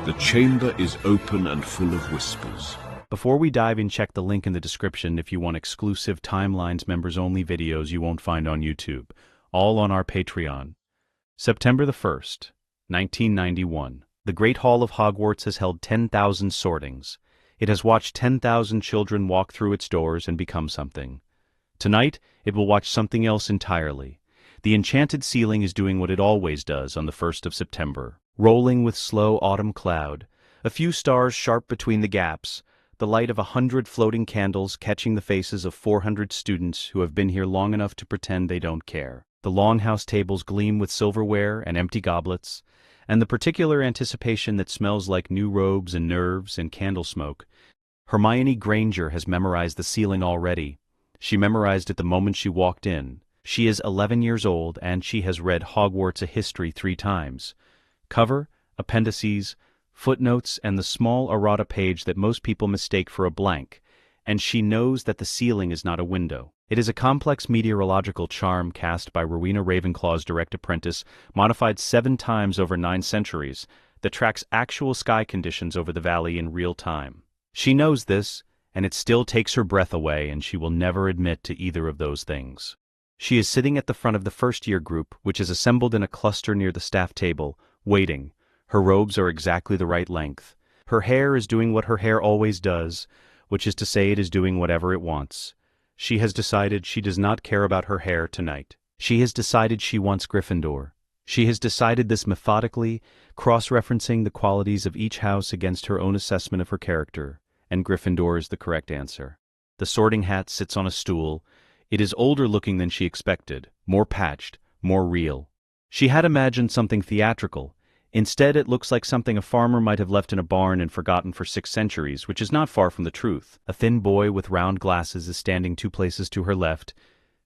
The chamber is open and full of whispers. Before we dive in, check the link in the description if you want exclusive Timelines members-only videos you won't find on YouTube, all on our Patreon. September the 1st, 1991. The Great Hall of Hogwarts has held 10,000 sortings. It has watched 10,000 children walk through its doors and become something. Tonight, it will watch something else entirely. The enchanted ceiling is doing what it always does on the 1st of September. Rolling with slow autumn cloud, a few stars sharp between the gaps, the light of 100 floating candles catching the faces of 400 students who have been here long enough to pretend they don't care. The longhouse tables gleam with silverware and empty goblets, and the particular anticipation that smells like new robes and nerves and candle smoke. Hermione Granger has memorized the ceiling already. She memorized it the moment she walked in. She is 11 years old, and she has read Hogwarts: A History 3 times. Cover, appendices, footnotes, and the small errata page that most people mistake for a blank, and she knows that the ceiling is not a window. It is a complex meteorological charm cast by Rowena Ravenclaw's direct apprentice, modified 7 times over 9 centuries, that tracks actual sky conditions over the valley in real time. She knows this, and it still takes her breath away, and she will never admit to either of those things. She is sitting at the front of the first-year group, which is assembled in a cluster near the staff table, waiting. Her robes are exactly the right length. Her hair is doing what her hair always does, which is to say it is doing whatever it wants. She has decided she does not care about her hair tonight. She has decided she wants Gryffindor. She has decided this methodically, cross-referencing the qualities of each house against her own assessment of her character, and Gryffindor is the correct answer. The Sorting Hat sits on a stool. It is older looking than she expected, more patched, more real. She had imagined something theatrical. Instead, it looks like something a farmer might have left in a barn and forgotten for 6 centuries, which is not far from the truth. A thin boy with round glasses is standing 2 places to her left.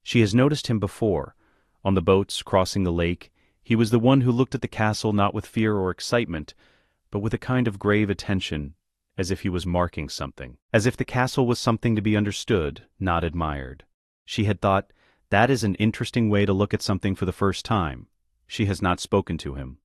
She has noticed him before. On the boats crossing the lake, he was the one who looked at the castle not with fear or excitement, but with a kind of grave attention, as if he was marking something. As if the castle was something to be understood, not admired. She had thought, that is an interesting way to look at something for the first time. She has not spoken to him.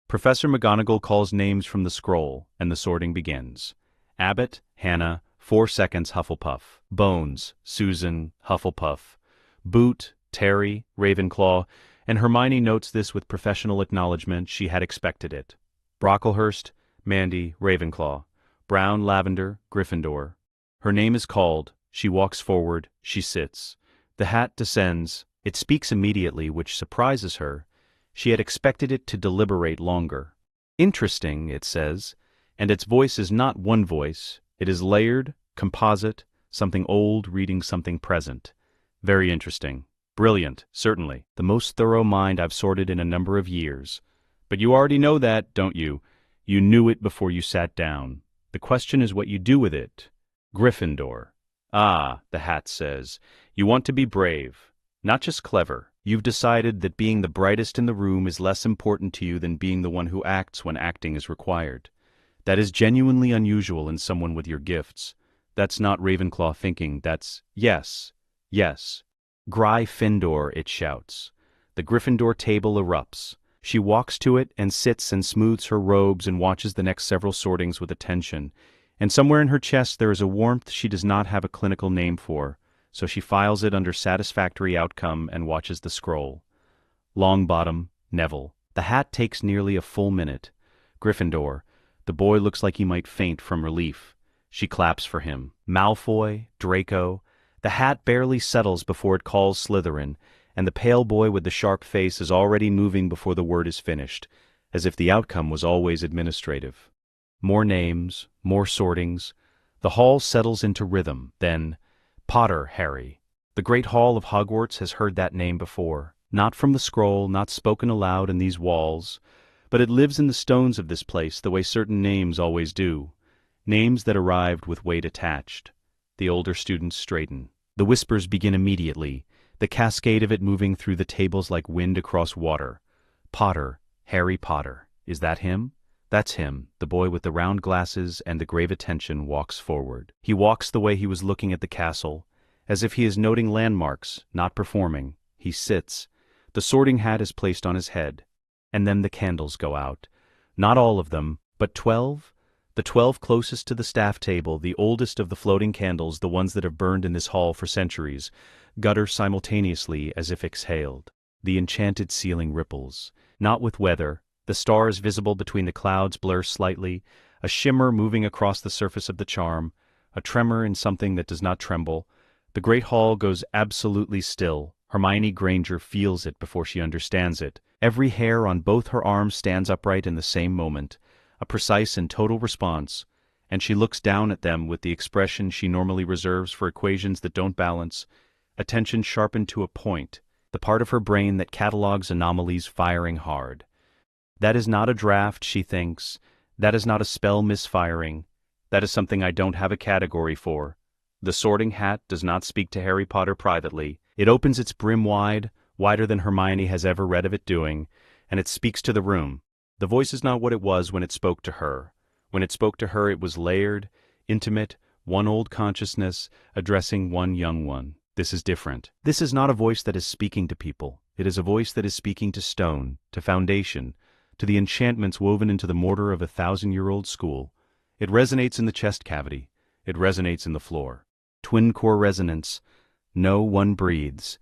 Professor McGonagall calls names from the scroll, and the sorting begins. Abbott, Hannah, 4 seconds, Hufflepuff. Bones, Susan, Hufflepuff. Boot, Terry, Ravenclaw, and Hermione notes this with professional acknowledgement. She had expected it. Brocklehurst, Mandy, Ravenclaw. Brown, Lavender, Gryffindor. Her name is called. She walks forward. She sits. The hat descends. It speaks immediately, which surprises her. She had expected it to deliberate longer. Interesting, it says, and its voice is not one voice. It is layered, composite, something old reading something present. Very interesting. Brilliant, certainly. The most thorough mind I've sorted in a number of years. But you already know that, don't you? You knew it before you sat down. The question is what you do with it. Gryffindor. Ah, the hat says, you want to be brave, not just clever. You've decided that being the brightest in the room is less important to you than being the one who acts when acting is required. That is genuinely unusual in someone with your gifts. That's not Ravenclaw thinking, that's yes, yes. Gryffindor, it shouts. The Gryffindor table erupts. She walks to it and sits and smooths her robes and watches the next several sortings with attention. And somewhere in her chest there is a warmth she does not have a clinical name for. So she files it under satisfactory outcome and watches the scroll. Longbottom, Neville. The hat takes nearly a full minute. Gryffindor. The boy looks like he might faint from relief. She claps for him. Malfoy, Draco. The hat barely settles before it calls Slytherin, and the pale boy with the sharp face is already moving before the word is finished, as if the outcome was always administrative. More names, more sortings. The hall settles into rhythm, then Potter, Harry. The Great Hall of Hogwarts has heard that name before, not from the scroll, not spoken aloud in these walls, but it lives in the stones of this place the way certain names always do, names that arrived with weight attached. The older students straighten. The whispers begin immediately, the cascade of it moving through the tables like wind across water. Potter, Harry Potter. Is that him? That's him. The boy with the round glasses and the grave attention walks forward. He walks the way he was looking at the castle, as if he is noting landmarks, not performing. He sits. The sorting hat is placed on his head. And then the candles go out. Not all of them, But 12? The 12 closest to the staff table, the oldest of the floating candles, the ones that have burned in this hall for centuries, gutter simultaneously as if exhaled. The enchanted ceiling ripples. Not with weather. The stars visible between the clouds blur slightly, a shimmer moving across the surface of the charm, a tremor in something that does not tremble. The great hall goes absolutely still. Hermione Granger feels it before she understands it. Every hair on both her arms stands upright in the same moment, a precise and total response, and she looks down at them with the expression she normally reserves for equations that don't balance, attention sharpened to a point, the part of her brain that catalogues anomalies firing hard. That is not a draft, she thinks. That is not a spell misfiring. That is something I don't have a category for. The Sorting Hat does not speak to Harry Potter privately. It opens its brim wide, wider than Hermione has ever read of it doing, and it speaks to the room. The voice is not what it was when it spoke to her. When it spoke to her, it was layered, intimate, one old consciousness, addressing one young one. This is different. This is not a voice that is speaking to people. It is a voice that is speaking to stone, to foundation, to the enchantments woven into the mortar of a 1,000-year-old school. It resonates in the chest cavity. It resonates in the floor. Twin core resonance. No one breathes.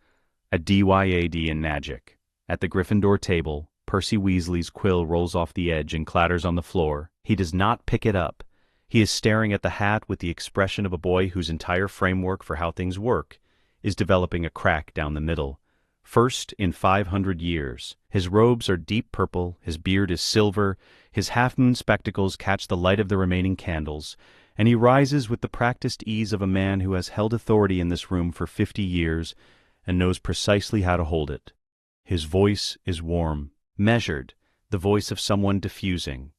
A DYAD in magic. At the Gryffindor table, Percy Weasley's quill rolls off the edge and clatters on the floor. He does not pick it up. He is staring at the hat with the expression of a boy whose entire framework for how things work is developing a crack down the middle. First in 500 years. His robes are deep purple, his beard is silver, his half-moon spectacles catch the light of the remaining candles, and he rises with the practiced ease of a man who has held authority in this room for 50 years and knows precisely how to hold it. His voice is warm, measured, the voice of someone diffusing.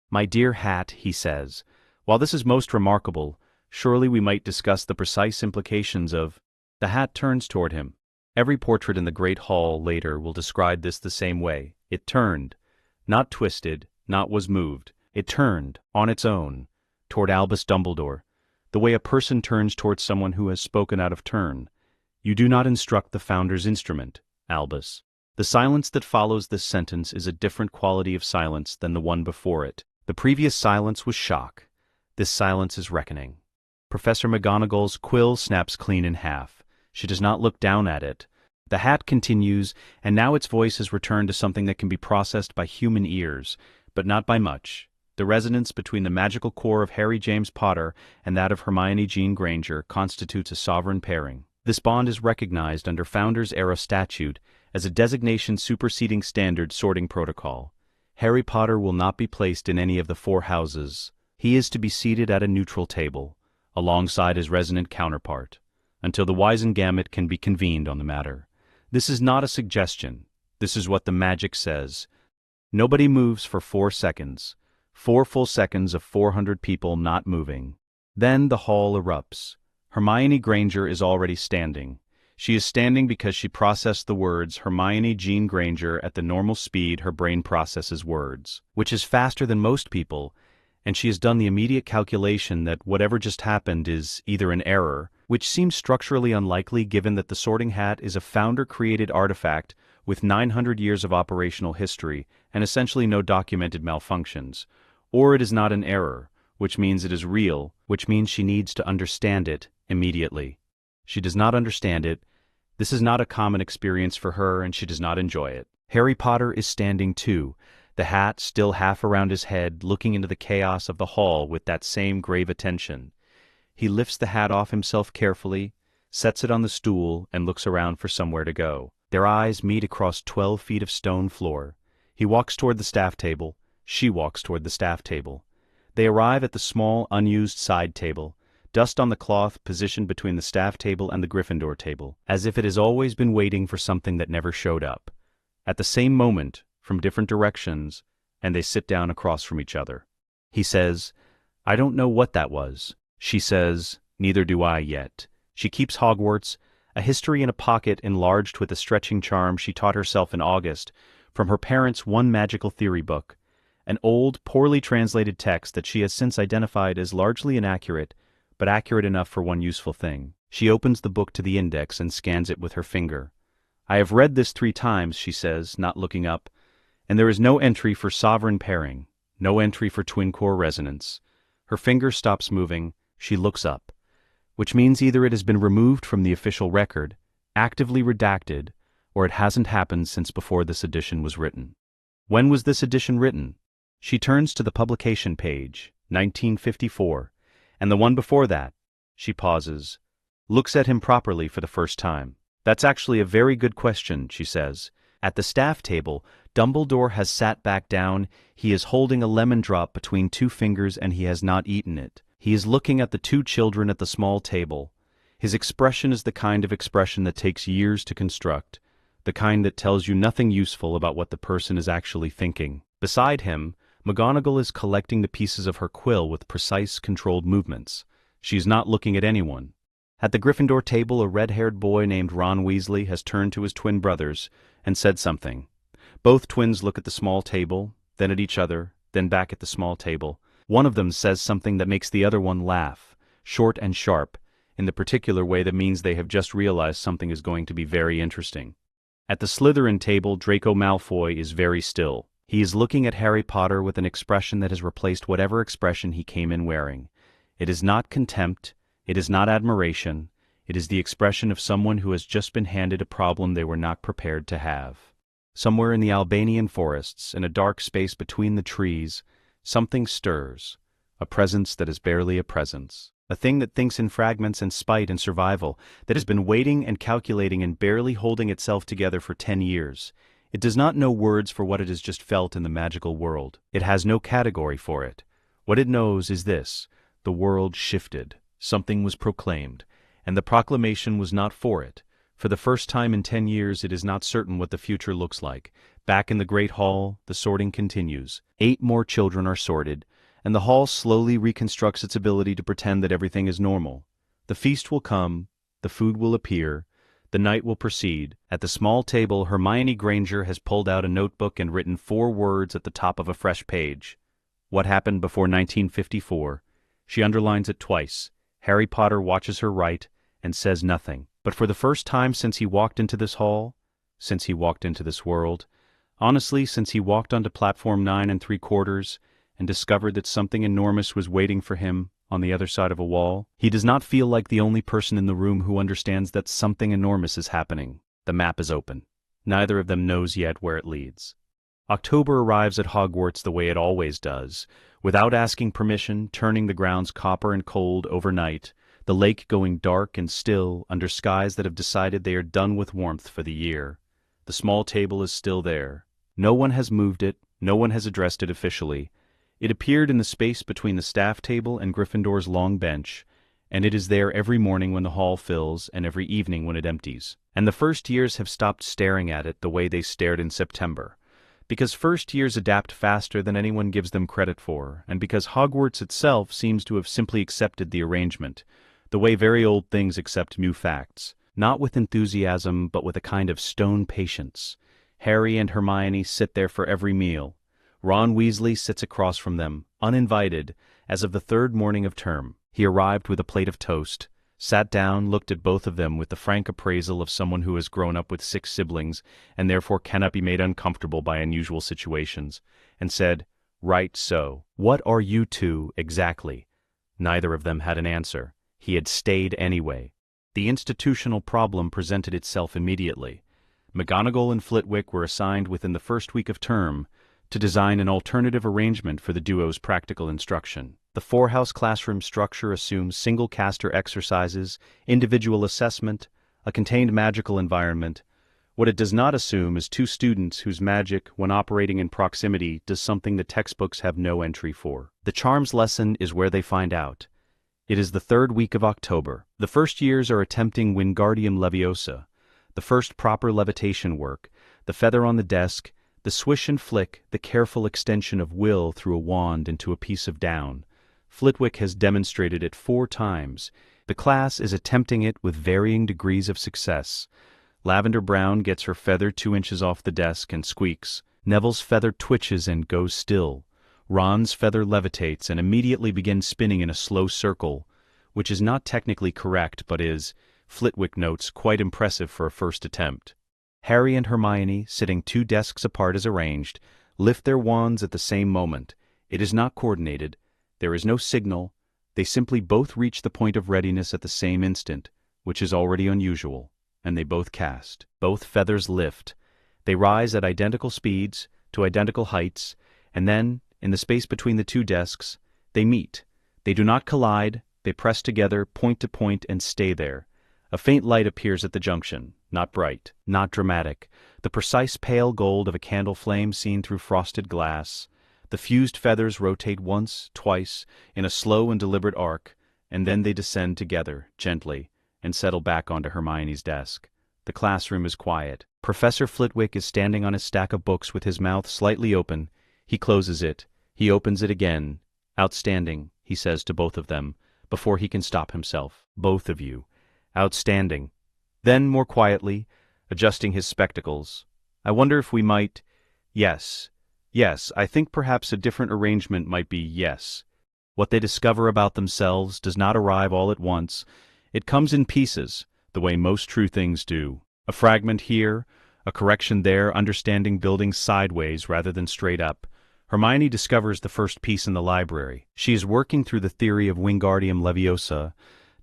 "My dear Hat," he says, "while this is most remarkable, surely we might discuss the precise implications of—" The Hat turns toward him. Every portrait in the Great Hall later will describe this the same way. It turned, not twisted, not was moved. It turned, on its own, toward Albus Dumbledore, the way a person turns toward someone who has spoken out of turn. "You do not instruct the Founder's instrument, Albus." The silence that follows this sentence is a different quality of silence than the one before it. The previous silence was shock. This silence is reckoning. Professor McGonagall's quill snaps clean in half. She does not look down at it. The Hat continues, and now its voice has returned to something that can be processed by human ears, but not by much. The resonance between the magical core of Harry James Potter and that of Hermione Jean Granger constitutes a sovereign pairing. This bond is recognized under Founders Era statute as a designation superseding standard sorting protocol. Harry Potter will not be placed in any of the 4 houses. He is to be seated at a neutral table, alongside his resonant counterpart, until the Wisengamot can be convened on the matter. This is not a suggestion. This is what the magic says. Nobody moves for 4 seconds. 4 full seconds of 400 people not moving. Then the hall erupts. Hermione Granger is already standing. She is standing because she processed the words Hermione Jean Granger at the normal speed her brain processes words, which is faster than most people, and she has done the immediate calculation that whatever just happened is either an error, which seems structurally unlikely given that the Sorting Hat is a founder-created artifact with 900 years of operational history and essentially no documented malfunctions, or it is not an error, which means it is real, which means she needs to understand it immediately. She does not understand it. This is not a common experience for her, and she does not enjoy it. Harry Potter is standing too, the hat still half around his head, looking into the chaos of the hall with that same grave attention. He lifts the hat off himself carefully, sets it on the stool, and looks around for somewhere to go. Their eyes meet across 12 feet of stone floor. He walks toward the staff table. She walks toward the staff table. They arrive at the small, unused side table, dust on the cloth positioned between the staff table and the Gryffindor table, as if it has always been waiting for something that never showed up. At the same moment, from different directions, and they sit down across from each other. He says, "I don't know what that was." She says, "Neither do I yet." She keeps Hogwarts, a history in a pocket enlarged with a stretching charm she taught herself in August from her parents' one magical theory book, an old, poorly translated text that she has since identified as largely inaccurate, but accurate enough for one useful thing. She opens the book to the index and scans it with her finger. "I have read this 3 times, she says, not looking up, and there is no entry for sovereign pairing. No entry for twin core resonance. Her finger stops moving, she looks up, which means either it has been removed from the official record, actively redacted, or it hasn't happened since before this edition was written. When was this edition written? She turns to the publication page, 1954, and the one before that. She pauses, looks at him properly for the first time. That's actually a very good question, she says. At the staff table, Dumbledore has sat back down. He is holding a lemon drop between two fingers and he has not eaten it. He is looking at the two children at the small table. His expression is the kind of expression that takes years to construct, the kind that tells you nothing useful about what the person is actually thinking. Beside him, McGonagall is collecting the pieces of her quill with precise, controlled movements. She is not looking at anyone. At the Gryffindor table, a red-haired boy named Ron Weasley has turned to his twin brothers and said something. Both twins look at the small table, then at each other, then back at the small table. One of them says something that makes the other one laugh, short and sharp, in the particular way that means they have just realized something is going to be very interesting. At the Slytherin table, Draco Malfoy is very still. He is looking at Harry Potter with an expression that has replaced whatever expression he came in wearing. It is not contempt, it is not admiration, it is the expression of someone who has just been handed a problem they were not prepared to have. Somewhere in the Albanian forests, in a dark space between the trees, something stirs, a presence that is barely a presence. A thing that thinks in fragments and spite and survival, that has been waiting and calculating and barely holding itself together for 10 years. It does not know words for what it has just felt in the magical world. It has no category for it. What it knows is this: the world shifted, something was proclaimed, and the proclamation was not for it. For the first time in 10 years it is not certain what the future looks like. Back in the Great Hall, the sorting continues. 8 more children are sorted, and the hall slowly reconstructs its ability to pretend that everything is normal. The feast will come, the food will appear, the night will proceed. At the small table, Hermione Granger has pulled out a notebook and written 4 words at the top of a fresh page. What happened before 1954? She underlines it twice. Harry Potter watches her write and says nothing. But for the first time since he walked into this hall, since he walked into this world, honestly, since he walked onto platform 9 3/4 and discovered that something enormous was waiting for him on the other side of a wall, he does not feel like the only person in the room who understands that something enormous is happening. The map is open. Neither of them knows yet where it leads. October arrives at Hogwarts the way it always does, without asking permission, turning the grounds copper and cold overnight, the lake going dark and still under skies that have decided they are done with warmth for the year. The small table is still there. No one has moved it, no one has addressed it officially. It appeared in the space between the staff table and Gryffindor's long bench, and it is there every morning when the hall fills and every evening when it empties. And the first years have stopped staring at it the way they stared in September, because first years adapt faster than anyone gives them credit for, and because Hogwarts itself seems to have simply accepted the arrangement, the way very old things accept new facts, not with enthusiasm but with a kind of stone patience. Harry and Hermione sit there for every meal. Ron Weasley sits across from them, uninvited, as of the 3rd morning of term. He arrived with a plate of toast, sat down, looked at both of them with the frank appraisal of someone who has grown up with 6 siblings and therefore cannot be made uncomfortable by unusual situations, and said, "Right so. What are you two, exactly?" Neither of them had an answer. He had stayed anyway. The institutional problem presented itself immediately. McGonagall and Flitwick were assigned within the first week of term to design an alternative arrangement for the duo's practical instruction. The 4-house classroom structure assumes single caster exercises, individual assessment, a contained magical environment. What it does not assume is 2 students whose magic, when operating in proximity, does something the textbooks have no entry for. The charms lesson is where they find out. It is the 3rd week of October. The first years are attempting Wingardium Leviosa, the first proper levitation work, the feather on the desk, the swish and flick, the careful extension of will through a wand into a piece of down. Flitwick has demonstrated it 4 times. The class is attempting it with varying degrees of success. Lavender Brown gets her feather 2 inches off the desk and squeaks. Neville's feather twitches and goes still. Ron's feather levitates and immediately begins spinning in a slow circle, which is not technically correct but is, Flitwick notes, quite impressive for a first attempt. Harry and Hermione, sitting 2 desks apart as arranged, lift their wands at the same moment. It is not coordinated. There is no signal. They simply both reach the point of readiness at the same instant, which is already unusual, and they both cast. Both feathers lift. They rise at identical speeds, to identical heights, and then, in the space between the two desks, they meet. They do not collide, they press together, point to point, and stay there. A faint light appears at the junction, not bright, not dramatic, the precise pale gold of a candle flame seen through frosted glass. The fused feathers rotate once, twice, in a slow and deliberate arc, and then they descend together, gently, and settle back onto Hermione's desk. The classroom is quiet. Professor Flitwick is standing on his stack of books with his mouth slightly open. He closes it. He opens it again. "Outstanding," he says to both of them, before he can stop himself. "Both of you. Outstanding." Then, more quietly, adjusting his spectacles, "I wonder if we might— Yes, yes, I think perhaps a different arrangement might be yes." What they discover about themselves does not arrive all at once. It comes in pieces, the way most true things do. A fragment here, a correction there, understanding building sideways rather than straight up. Hermione discovers the first piece in the library. She is working through the theory of Wingardium Leviosa,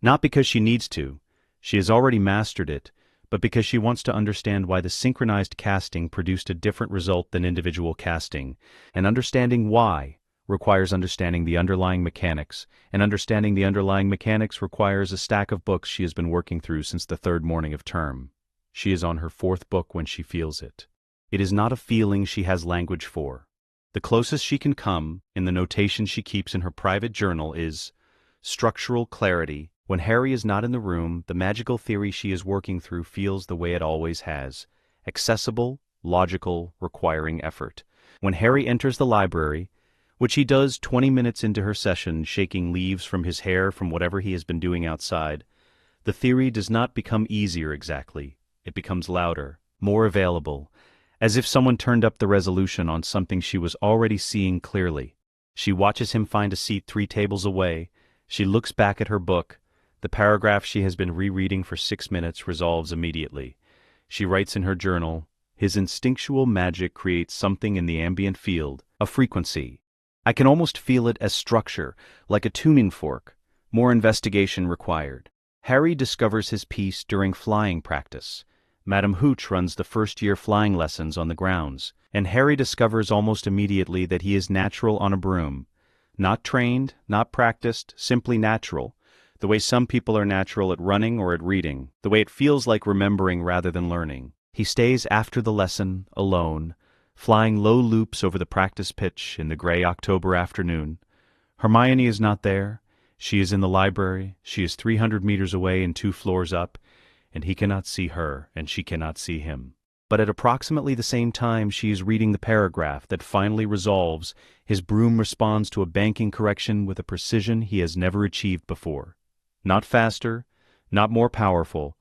not because she needs to. She has already mastered it, but because she wants to understand why the synchronized casting produced a different result than individual casting. And understanding why requires understanding the underlying mechanics, and understanding the underlying mechanics requires a stack of books she has been working through since the third morning of term. She is on her fourth book when she feels it. It is not a feeling she has language for. The closest she can come, in the notation she keeps in her private journal, is structural clarity. When Harry is not in the room, the magical theory she is working through feels the way it always has: accessible, logical, requiring effort. When Harry enters the library, which he does 20 minutes into her session, shaking leaves from his hair from whatever he has been doing outside, the theory does not become easier exactly. It becomes louder, more available, as if someone turned up the resolution on something she was already seeing clearly. She watches him find a seat 3 tables away. She looks back at her book. The paragraph she has been rereading for 6 minutes resolves immediately. She writes in her journal, "His instinctual magic creates something in the ambient field, a frequency. I can almost feel it as structure, like a tuning fork. More investigation required." Harry discovers his piece during flying practice. Madame Hooch runs the first-year flying lessons on the grounds, and Harry discovers almost immediately that he is natural on a broom. Not trained, not practiced, simply natural. The way some people are natural at running or at reading, the way it feels like remembering rather than learning. He stays after the lesson, alone, flying low loops over the practice pitch in the gray October afternoon. Hermione is not there. She is in the library. She is 300 meters away and 2 floors up, and he cannot see her, and she cannot see him. But at approximately the same time she is reading the paragraph that finally resolves, his broom responds to a banking correction with a precision he has never achieved before. Not faster, not more powerful,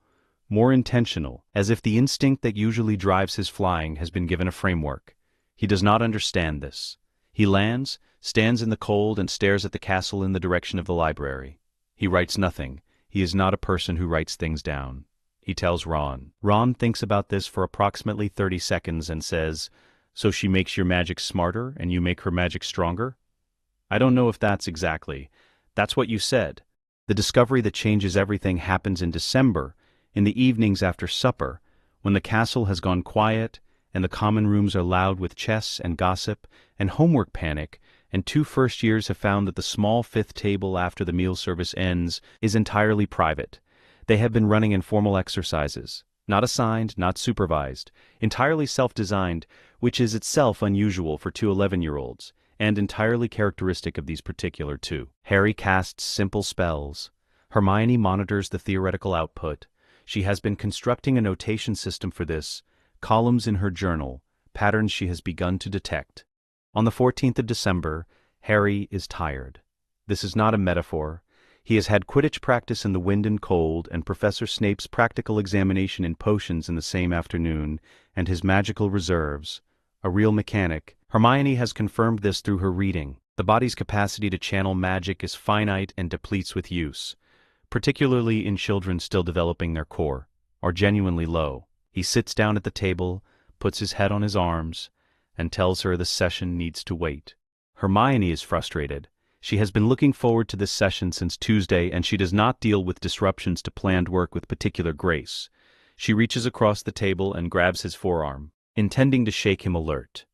more intentional, as if the instinct that usually drives his flying has been given a framework. He does not understand this. He lands, stands in the cold, and stares at the castle in the direction of the library. He writes nothing. He is not a person who writes things down. He tells Ron. Ron thinks about this for approximately 30 seconds and says, "So she makes your magic smarter and you make her magic stronger?" "I don't know if that's exactly. That's what you said." The discovery that changes everything happens in December, in the evenings after supper, when the castle has gone quiet and the common rooms are loud with chess and gossip and homework panic, and 2 first years have found that the small 5th table after the meal service ends is entirely private. They have been running informal exercises, not assigned, not supervised, entirely self-designed, which is itself unusual for 2 11-year-olds, and entirely characteristic of these particular 2. Harry casts simple spells. Hermione monitors the theoretical output. She has been constructing a notation system for this, columns in her journal, patterns she has begun to detect. On the 14th of December, Harry is tired. This is not a metaphor. He has had Quidditch practice in the wind and cold, and Professor Snape's practical examination in potions in the same afternoon, and his magical reserves. A real mechanic. Hermione has confirmed this through her reading. The body's capacity to channel magic is finite and depletes with use, particularly in children still developing their core, or genuinely low. He sits down at the table, puts his head on his arms, and tells her the session needs to wait. Hermione is frustrated. She has been looking forward to this session since Tuesday, and she does not deal with disruptions to planned work with particular grace. She reaches across the table and grabs his forearm, intending to shake him alert.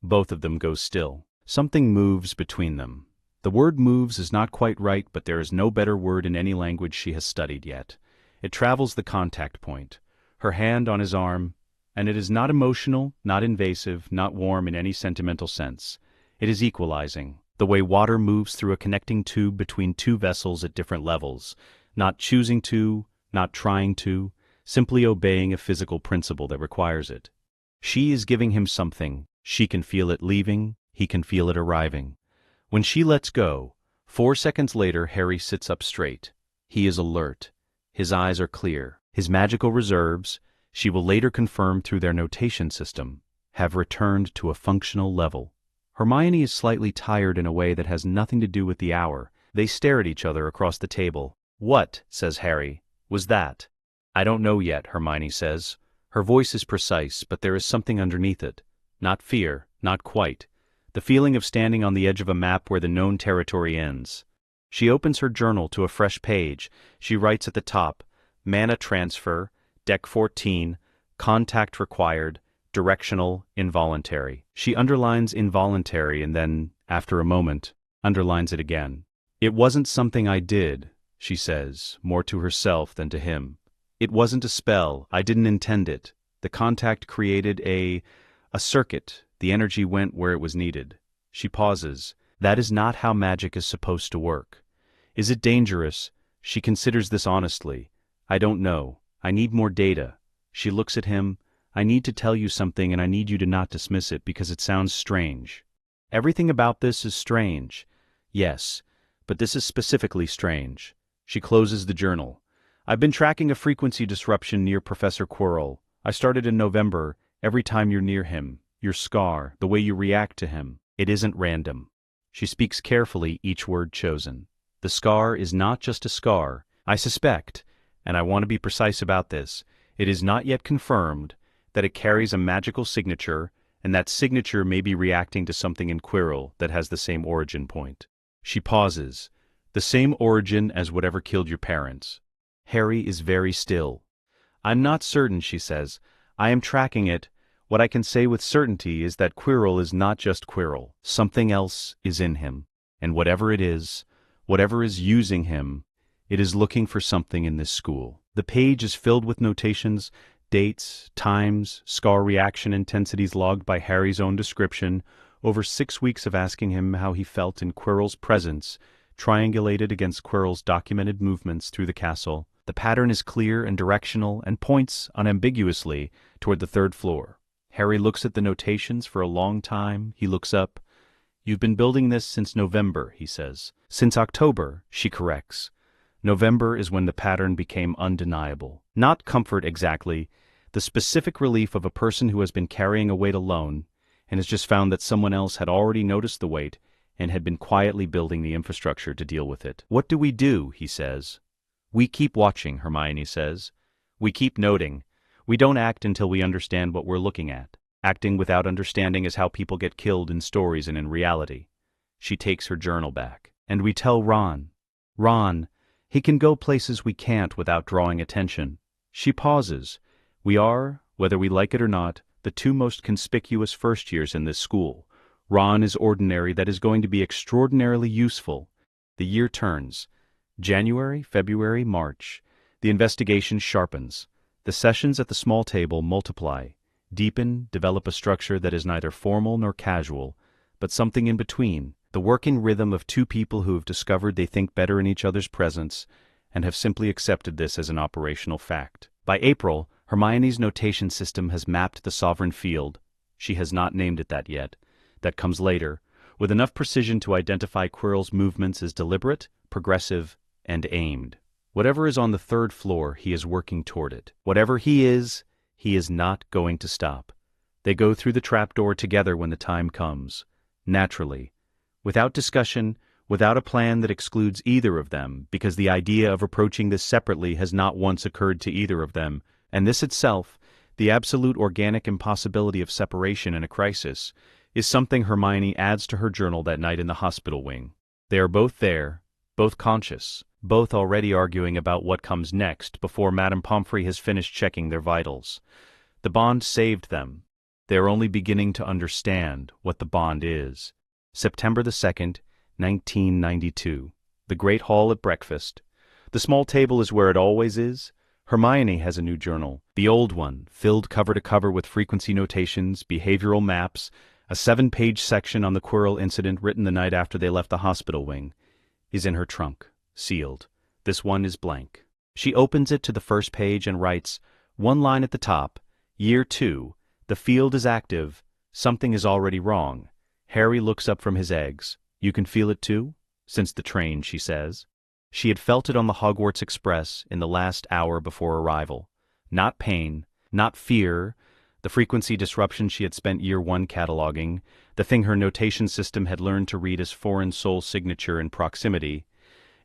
Both of them go still. Something moves between them. The word moves is not quite right, but there is no better word in any language she has studied yet. It travels the contact point, her hand on his arm, and it is not emotional, not invasive, not warm in any sentimental sense. It is equalizing, the way water moves through a connecting tube between two vessels at different levels, not choosing to, not trying to, simply obeying a physical principle that requires it. She is giving him something. She can feel it leaving, he can feel it arriving. When she lets go, 4 seconds later Harry sits up straight. He is alert. His eyes are clear. His magical reserves, she will later confirm through their notation system, have returned to a functional level. Hermione is slightly tired in a way that has nothing to do with the hour. They stare at each other across the table. "What," says Harry, "was that?" "I don't know yet," Hermione says. Her voice is precise, but there is something underneath it. Not fear, not quite. The feeling of standing on the edge of a map where the known territory ends. She opens her journal to a fresh page. She writes at the top, "Mana transfer, Deck 14, contact required, directional, involuntary." She underlines involuntary and then, after a moment, underlines it again. "It wasn't something I did," she says, more to herself than to him. "It wasn't a spell. I didn't intend it. The contact created a circuit. The energy went where it was needed." She pauses. That is not how magic is supposed to work. Is it dangerous? She considers this honestly. "I don't know. I need more data." She looks at him. "I need to tell you something, and I need you to not dismiss it because it sounds strange." "Everything about this is strange." "Yes, but this is specifically strange." She closes the journal. "I've been tracking a frequency disruption near Professor Quirrell. I started in November. Every time you're near him, your scar, the way you react to him, it isn't random." She speaks carefully, each word chosen. "The scar is not just a scar. I suspect, and I want to be precise about this, it is not yet confirmed, that it carries a magical signature, and that signature may be reacting to something in Quirrell that has the same origin point." She pauses. "The same origin as whatever killed your parents." Harry is very still. "I'm not certain," she says. "I am tracking it. What I can say with certainty is that Quirrell is not just Quirrell. Something else is in him. And whatever it is, whatever is using him, it is looking for something in this school." The page is filled with notations, dates, times, scar reaction intensities logged by Harry's own description, over 6 weeks of asking him how he felt in Quirrell's presence, triangulated against Quirrell's documented movements through the castle. The pattern is clear and directional and points, unambiguously, toward the 3rd floor. Harry looks at the notations for a long time. He looks up. "You've been building this since November," he says. "Since October," she corrects. November is when the pattern became undeniable. Not comfort exactly, the specific relief of a person who has been carrying a weight alone and has just found that someone else had already noticed the weight and had been quietly building the infrastructure to deal with it. "What do we do?" he says. "We keep watching," Hermione says. "We keep noting. We don't act until we understand what we're looking at. Acting without understanding is how people get killed in stories and in reality." She takes her journal back. "And we tell Ron. Ron, he can go places we can't without drawing attention." She pauses. "We are, whether we like it or not, the 2 most conspicuous first years in this school. Ron is ordinary, that is going to be extraordinarily useful." The year turns. January, February, March. The investigation sharpens. The sessions at the small table multiply, deepen, develop a structure that is neither formal nor casual, but something in between, the working rhythm of 2 people who have discovered they think better in each other's presence and have simply accepted this as an operational fact. By April, Hermione's notation system has mapped the sovereign field. She has not named it that yet. That comes later, with enough precision to identify Quirrell's movements as deliberate, progressive, and aimed. Whatever is on the 3rd floor, he is working toward it. Whatever he is not going to stop. They go through the trapdoor together when the time comes. Naturally. Without discussion, without a plan that excludes either of them, because the idea of approaching this separately has not once occurred to either of them, and this itself, the absolute organic impossibility of separation in a crisis, is something Hermione adds to her journal that night in the hospital wing. They are both there, both conscious, both already arguing about what comes next before Madame Pomfrey has finished checking their vitals. The bond saved them. They are only beginning to understand what the bond is. September the 2nd, 1992. The Great Hall at breakfast. The small table is where it always is. Hermione has a new journal. The old one, filled cover to cover with frequency notations, behavioral maps, a 7-page section on the Quirrell incident written the night after they left the hospital wing, is in her trunk, sealed. This one is blank. She opens it to the first page and writes, one line at the top, Year 2, the field is active, something is already wrong. Harry looks up from his eggs. You can feel it too? Since the train, she says. She had felt it on the Hogwarts Express in the last hour before arrival. Not pain, not fear, the frequency disruption she had spent Year 1 cataloging, the thing her notation system had learned to read as foreign soul signature in proximity.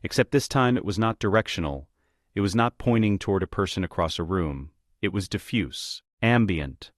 Except this time it was not directional. It was not pointing toward a person across a room. It was diffuse, ambient,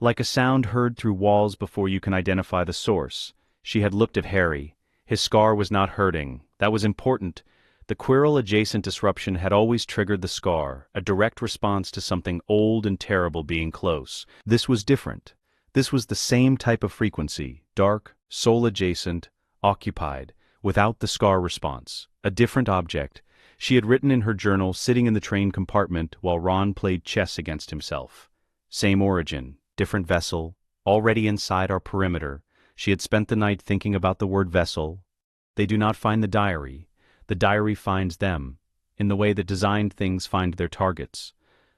like a sound heard through walls before you can identify the source. She had looked at Harry. His scar was not hurting. That was important. The Quirrell-adjacent disruption had always triggered the scar, a direct response to something old and terrible being close. This was different. This was the same type of frequency, dark, soul-adjacent, occupied, without the scar response. A different object. She had written in her journal, sitting in the train compartment while Ron played chess against himself. Same origin, different vessel, already inside our perimeter. She had spent the night thinking about the word vessel. They do not find the diary. The diary finds them, in the way that designed things find their targets.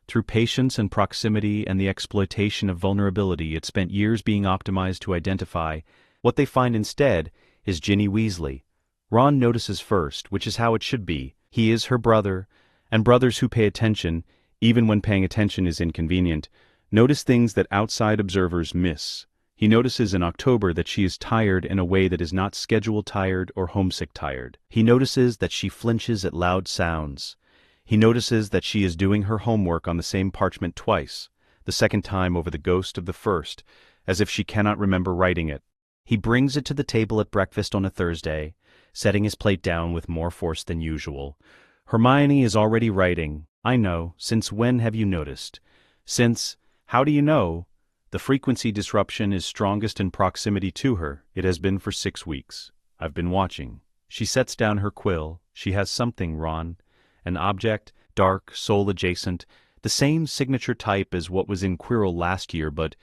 Through patience and proximity and the exploitation of vulnerability, it spent years being optimized to identify. What they find instead is Ginny Weasley. Ron notices first, which is how it should be. He is her brother, and brothers who pay attention, even when paying attention is inconvenient, notice things that outside observers miss. He notices in October that she is tired in a way that is not schedule tired or homesick tired. He notices that she flinches at loud sounds. He notices that she is doing her homework on the same parchment twice, the second time over the ghost of the first, as if she cannot remember writing it. He brings it to the table at breakfast on a Thursday, setting his plate down with more force than usual. Hermione is already writing. I know. Since when have you noticed? Since, how do you know? The frequency disruption is strongest in proximity to her. It has been for 6 weeks. I've been watching. She sets down her quill. She has something, Ron. An object, dark, soul-adjacent, the same signature type as what was in Quirrell last year, but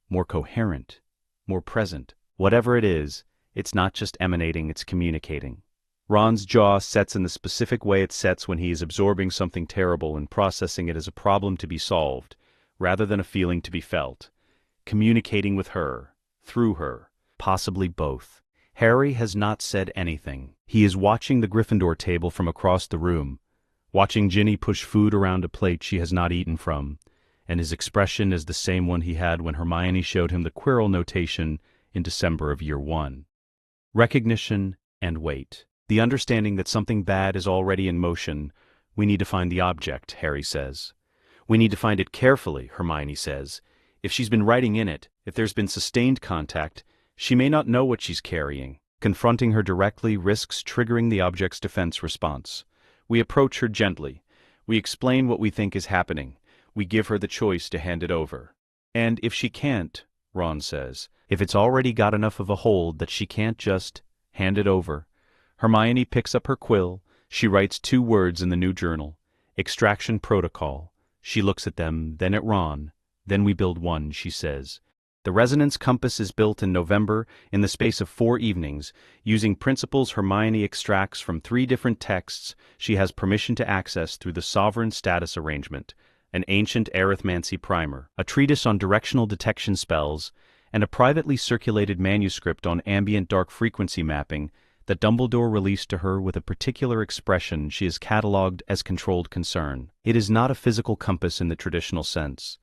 more coherent, more present. Whatever it is, it's not just emanating, it's communicating. Ron's jaw sets in the specific way it sets when he is absorbing something terrible and processing it as a problem to be solved, rather than a feeling to be felt. Communicating with her, through her, possibly both. Harry has not said anything. He is watching the Gryffindor table from across the room, watching Ginny push food around a plate she has not eaten from, and his expression is the same one he had when Hermione showed him the Quirrell notation in December of Year 1. Recognition and wait. The understanding that something bad is already in motion. We need to find the object, Harry says. We need to find it carefully, Hermione says. If she's been writing in it, if there's been sustained contact, she may not know what she's carrying. Confronting her directly risks triggering the object's defense response. We approach her gently. We explain what we think is happening. We give her the choice to hand it over. And if she can't, Ron says, if it's already got enough of a hold that she can't just hand it over. Hermione picks up her quill. She writes 2 words in the new journal. Extraction protocol. She looks at them, then at Ron. Then we build one, she says. The resonance compass is built in November in the space of 4 evenings, using principles Hermione extracts from 3 different texts she has permission to access through the Sovereign Status Arrangement, an ancient arithmancy primer, a treatise on directional detection spells, and a privately circulated manuscript on ambient dark frequency mapping that Dumbledore released to her with a particular expression she has catalogued as controlled concern. It is not a physical compass in the traditional sense.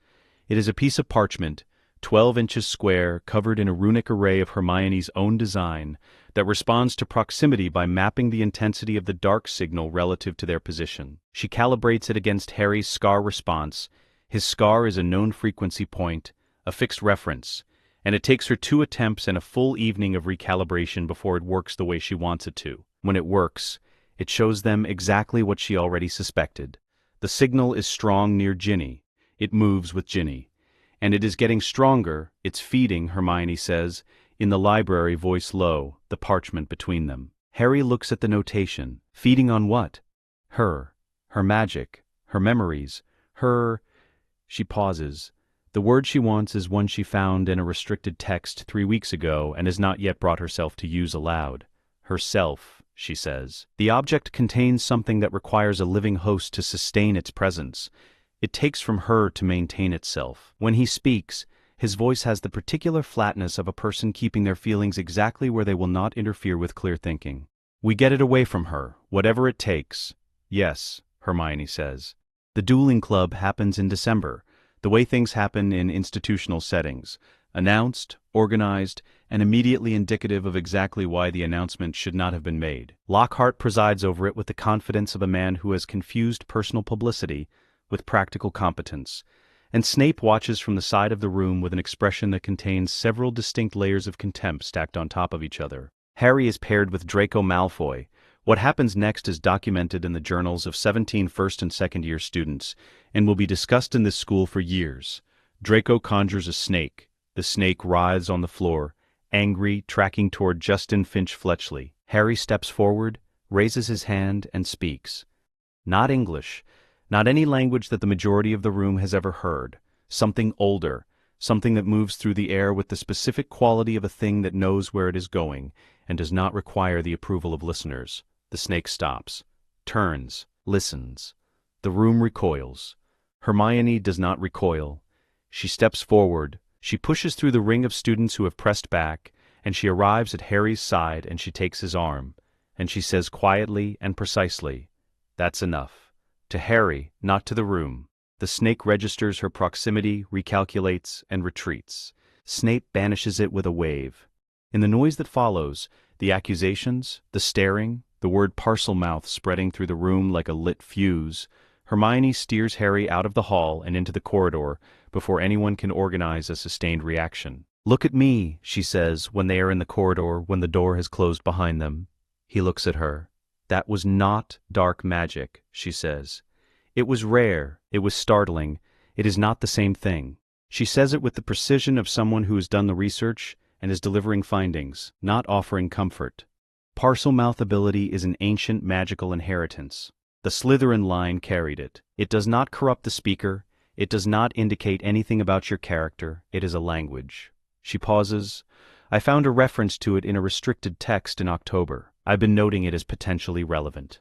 It is a piece of parchment, 12 inches square, covered in a runic array of Hermione's own design, that responds to proximity by mapping the intensity of the dark signal relative to their position. She calibrates it against Harry's scar response. His scar is a known frequency point, a fixed reference, and it takes her 2 attempts and a full evening of recalibration before it works the way she wants it to. When it works, it shows them exactly what she already suspected. The signal is strong near Ginny. It moves with Ginny. And it is getting stronger, it's feeding, Hermione says, in the library, voice low, the parchment between them. Harry looks at the notation. Feeding on what? Her magic, her memories, her... She pauses. The word she wants is one she found in a restricted text 3 weeks ago and has not yet brought herself to use aloud. Herself, she says. The object contains something that requires a living host to sustain its presence. It takes from her to maintain itself. When he speaks, his voice has the particular flatness of a person keeping their feelings exactly where they will not interfere with clear thinking. We get it away from her, whatever it takes. Yes, Hermione says. The dueling club happens in December, the way things happen in institutional settings, announced, organized, and immediately indicative of exactly why the announcement should not have been made. Lockhart presides over it with the confidence of a man who has confused personal publicity with practical competence, and Snape watches from the side of the room with an expression that contains several distinct layers of contempt stacked on top of each other. Harry is paired with Draco Malfoy. What happens next is documented in the journals of 17 first and second year students, and will be discussed in this school for years. Draco conjures a snake. The snake writhes on the floor, angry, tracking toward Justin Finch Fletchley. Harry steps forward, raises his hand, and speaks. Not English, not any language that the majority of the room has ever heard. Something older, something that moves through the air with the specific quality of a thing that knows where it is going, and does not require the approval of listeners. The snake stops, turns, listens. The room recoils. Hermione does not recoil. She steps forward. She pushes through the ring of students who have pressed back, and she arrives at Harry's side and she takes his arm, and she says quietly and precisely, "That's enough." To Harry, not to the room. The snake registers her proximity, recalculates, and retreats. Snape banishes it with a wave. In the noise that follows, the accusations, the staring, the word Parselmouth spreading through the room like a lit fuse, Hermione steers Harry out of the hall and into the corridor before anyone can organize a sustained reaction. "Look at me," she says when they are in the corridor, when the door has closed behind them. He looks at her. "That was not dark magic," she says. "It was rare, it was startling, it is not the same thing." She says it with the precision of someone who has done the research and is delivering findings, not offering comfort. Parselmouth ability is an ancient magical inheritance. The Slytherin line carried it. It does not corrupt the speaker, it does not indicate anything about your character, it is a language. She pauses. "I found a reference to it in a restricted text in October. I've been noting it as potentially relevant."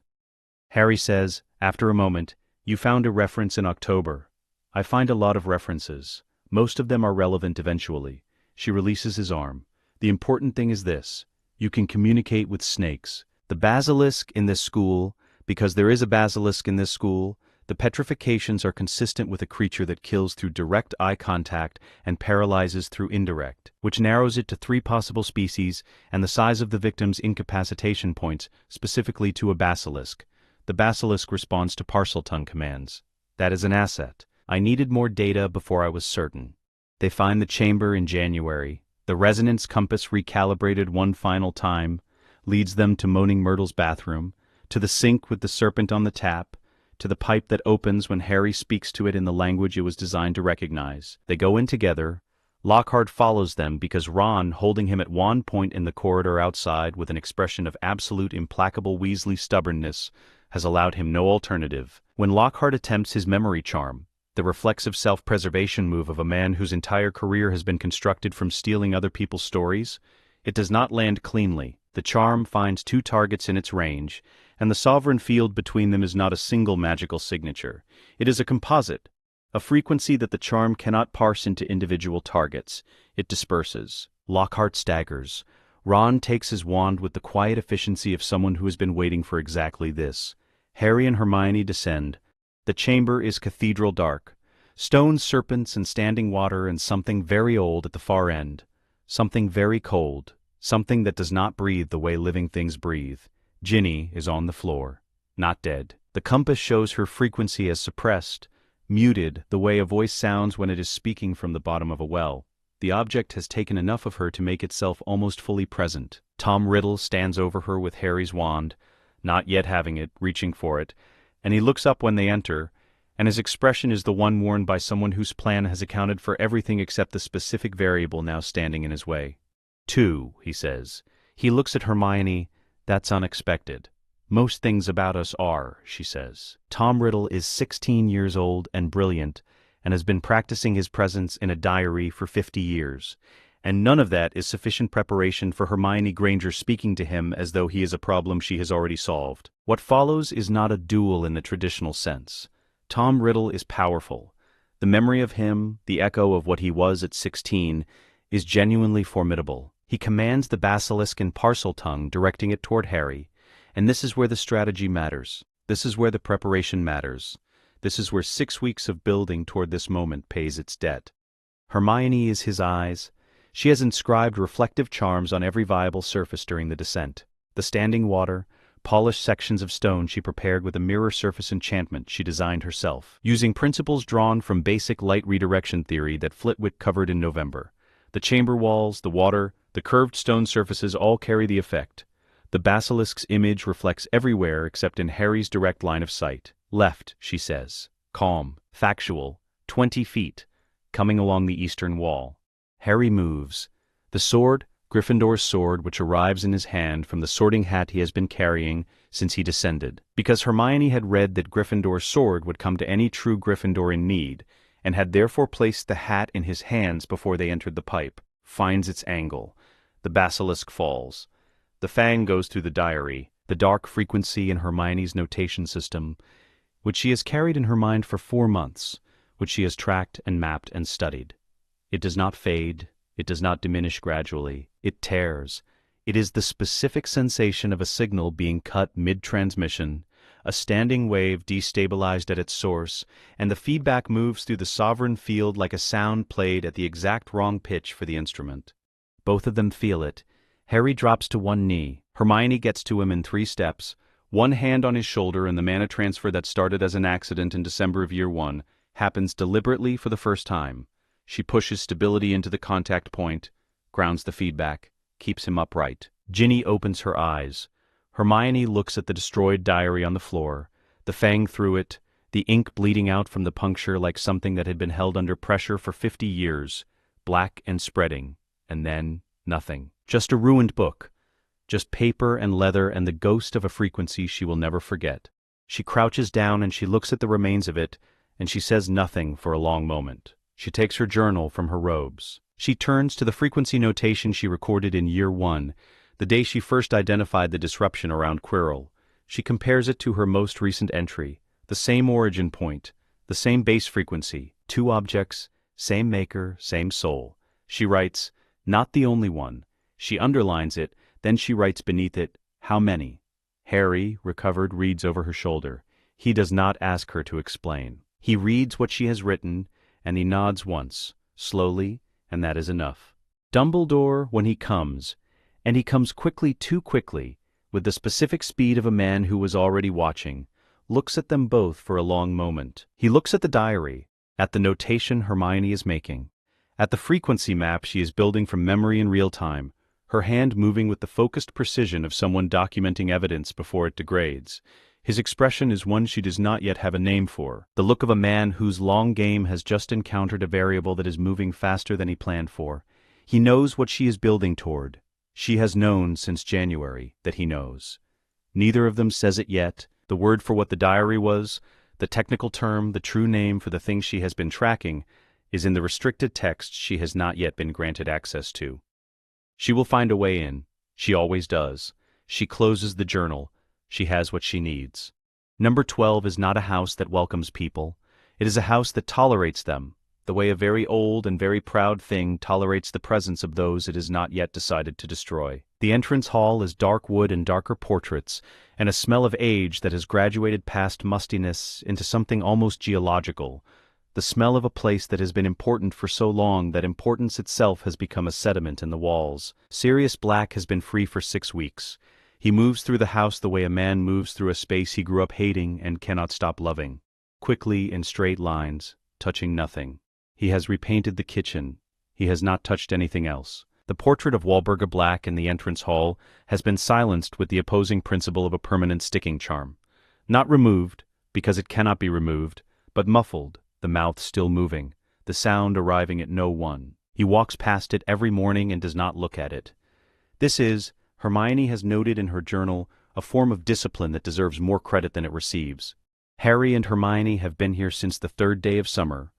Harry says, after a moment, "You found a reference in October. I find a lot of references. Most of them are relevant eventually." She releases his arm. "The important thing is this. You can communicate with snakes. The basilisk in this school, because there is a basilisk in this school, the petrifications are consistent with a creature that kills through direct eye contact and paralyzes through indirect, which narrows it to 3 possible species and the size of the victim's incapacitation points, specifically to a basilisk. The basilisk responds to Parseltongue commands. That is an asset. I needed more data before I was certain." They find the chamber in January. The resonance compass recalibrated one final time, leads them to Moaning Myrtle's bathroom, to the sink with the serpent on the tap, to the pipe that opens when Harry speaks to it in the language it was designed to recognize. They go in together. Lockhart follows them because Ron, holding him at one point in the corridor outside with an expression of absolute implacable Weasley stubbornness, has allowed him no alternative. When Lockhart attempts his memory charm, the reflexive self-preservation move of a man whose entire career has been constructed from stealing other people's stories, it does not land cleanly. The charm finds 2 targets in its range, and the sovereign field between them is not a single magical signature. It is a composite, a frequency that the charm cannot parse into individual targets. It disperses. Lockhart staggers. Ron takes his wand with the quiet efficiency of someone who has been waiting for exactly this. Harry and Hermione descend. The chamber is cathedral dark. Stone serpents and standing water and something very old at the far end. Something very cold. Something that does not breathe the way living things breathe. Ginny is on the floor. Not dead. The compass shows her frequency as suppressed, muted, the way a voice sounds when it is speaking from the bottom of a well. The object has taken enough of her to make itself almost fully present. Tom Riddle stands over her with Harry's wand, not yet having it, reaching for it, and he looks up when they enter, and his expression is the one worn by someone whose plan has accounted for everything except the specific variable now standing in his way. "Two," he says. He looks at Hermione. "That's unexpected." "Most things about us are," she says. Tom Riddle is 16 years old and brilliant, and has been practicing his presence in a diary for 50 years. And none of that is sufficient preparation for Hermione Granger speaking to him as though he is a problem she has already solved. What follows is not a duel in the traditional sense. Tom Riddle is powerful. The memory of him, the echo of what he was at 16, is genuinely formidable. He commands the basilisk in Parseltongue, directing it toward Harry. And this is where the strategy matters. This is where the preparation matters. This is where 6 weeks of building toward this moment pays its debt. Hermione is his eyes. She has inscribed reflective charms on every viable surface during the descent. The standing water, polished sections of stone she prepared with a mirror surface enchantment she designed herself, using principles drawn from basic light redirection theory that Flitwick covered in November. The chamber walls, the water, the curved stone surfaces all carry the effect. The basilisk's image reflects everywhere except in Harry's direct line of sight. Left, she says. Calm, factual, 20 feet, coming along the eastern wall. Harry moves. The sword, Gryffindor's sword, which arrives in his hand from the sorting hat he has been carrying since he descended. Because Hermione had read that Gryffindor's sword would come to any true Gryffindor in need, and had therefore placed the hat in his hands before they entered the pipe, finds its angle. The basilisk falls. The fang goes through the diary, the dark frequency in Hermione's notation system, which she has carried in her mind for 4 months, which she has tracked and mapped and studied. It does not fade, it does not diminish gradually, it tears. It is the specific sensation of a signal being cut mid-transmission, a standing wave destabilized at its source, and the feedback moves through the sovereign field like a sound played at the exact wrong pitch for the instrument. Both of them feel it. Harry drops to one knee. Hermione gets to him in 3 steps, one hand on his shoulder, and the mana transfer that started as an accident in December of year 1 happens deliberately for the first time. She pushes stability into the contact point, grounds the feedback, keeps him upright. Ginny opens her eyes. Hermione looks at the destroyed diary on the floor, the fang through it, the ink bleeding out from the puncture like something that had been held under pressure for 50 years, black and spreading, and then nothing. Just a ruined book. Just paper and leather and the ghost of a frequency she will never forget. She crouches down and she looks at the remains of it, and she says nothing for a long moment. She takes her journal from her robes. She turns to the frequency notation she recorded in year 1, the day she first identified the disruption around Quirrell. She compares it to her most recent entry, the same origin point, the same base frequency, 2 objects, same maker, same soul. She writes, "Not the only one." She underlines it, then she writes beneath it, "How many?" Harry, recovered, reads over her shoulder. He does not ask her to explain. He reads what she has written, and he nods once, slowly, and that is enough. Dumbledore, when he comes, and he comes quickly, too quickly, with the specific speed of a man who was already watching, looks at them both for a long moment. He looks at the diary, at the notation Hermione is making, at the frequency map she is building from memory in real time, her hand moving with the focused precision of someone documenting evidence before it degrades. His expression is one she does not yet have a name for, the look of a man whose long game has just encountered a variable that is moving faster than he planned for. He knows what she is building toward. She has known since January that he knows. Neither of them says it yet. The word for what the diary was, the technical term, the true name for the thing she has been tracking, is in the restricted text she has not yet been granted access to. She will find a way in. She always does. She closes the journal. She has what she needs. Number 12 is not a house that welcomes people. It is a house that tolerates them, the way a very old and very proud thing tolerates the presence of those it has not yet decided to destroy. The entrance hall is dark wood and darker portraits, and a smell of age that has graduated past mustiness into something almost geological, the smell of a place that has been important for so long that importance itself has become a sediment in the walls. Sirius Black has been free for 6 weeks. He moves through the house the way a man moves through a space he grew up hating and cannot stop loving. Quickly, in straight lines, touching nothing. He has repainted the kitchen. He has not touched anything else. The portrait of Walburga Black in the entrance hall has been silenced with the opposing principle of a permanent sticking charm. Not removed, because it cannot be removed, but muffled, the mouth still moving, the sound arriving at no one. He walks past it every morning and does not look at it. This is, Hermione has noted in her journal, a form of discipline that deserves more credit than it receives. Harry and Hermione have been here since the third day of summer.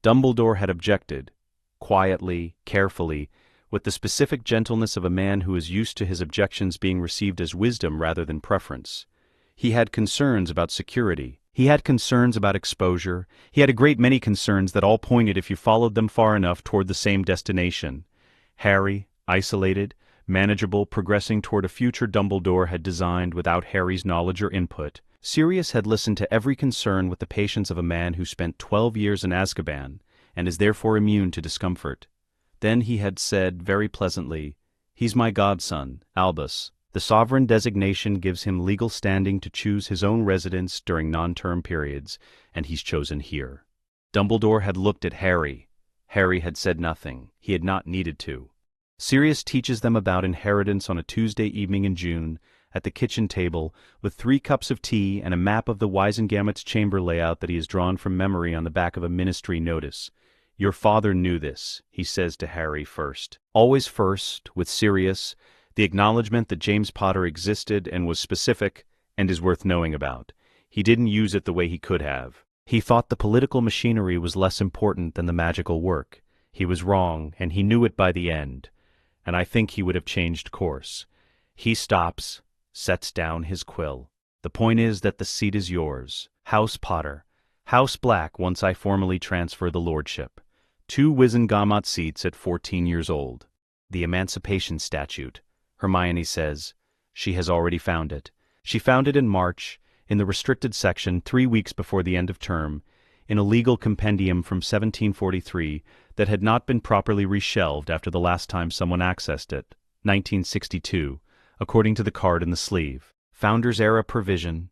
Dumbledore had objected, quietly, carefully, with the specific gentleness of a man who is used to his objections being received as wisdom rather than preference. He had concerns about security. He had concerns about exposure. He had a great many concerns that all pointed, if you followed them far enough, toward the same destination. Harry, isolated, manageable, progressing toward a future Dumbledore had designed without Harry's knowledge or input. Sirius had listened to every concern with the patience of a man who spent 12 years in Azkaban and is therefore immune to discomfort. Then he had said very pleasantly, "He's my godson, Albus. The sovereign designation gives him legal standing to choose his own residence during non-term periods, and he's chosen here." Dumbledore had looked at Harry. Harry had said nothing. He had not needed to. Sirius teaches them about inheritance on a Tuesday evening in June, at the kitchen table, with 3 cups of tea and a map of the Wisengamot's chamber layout that he has drawn from memory on the back of a ministry notice. "Your father knew this," he says to Harry first. Always first, with Sirius, the acknowledgement that James Potter existed and was specific and is worth knowing about. He didn't use it the way he could have. He thought the political machinery was less important than the magical work. He was wrong, and he knew it by the end. And I think he would have changed course. He stops, sets down his quill. "The point is that the seat is yours. House Potter. House Black once I formally transfer the lordship. 2 Wizengamot seats at 14 years old. The Emancipation Statute," Hermione says. She has already found it. She found it in March, in the restricted section 3 weeks before the end of term, in a legal compendium from 1743 that had not been properly reshelved after the last time someone accessed it, 1962, according to the card in the sleeve. Founders Era provision.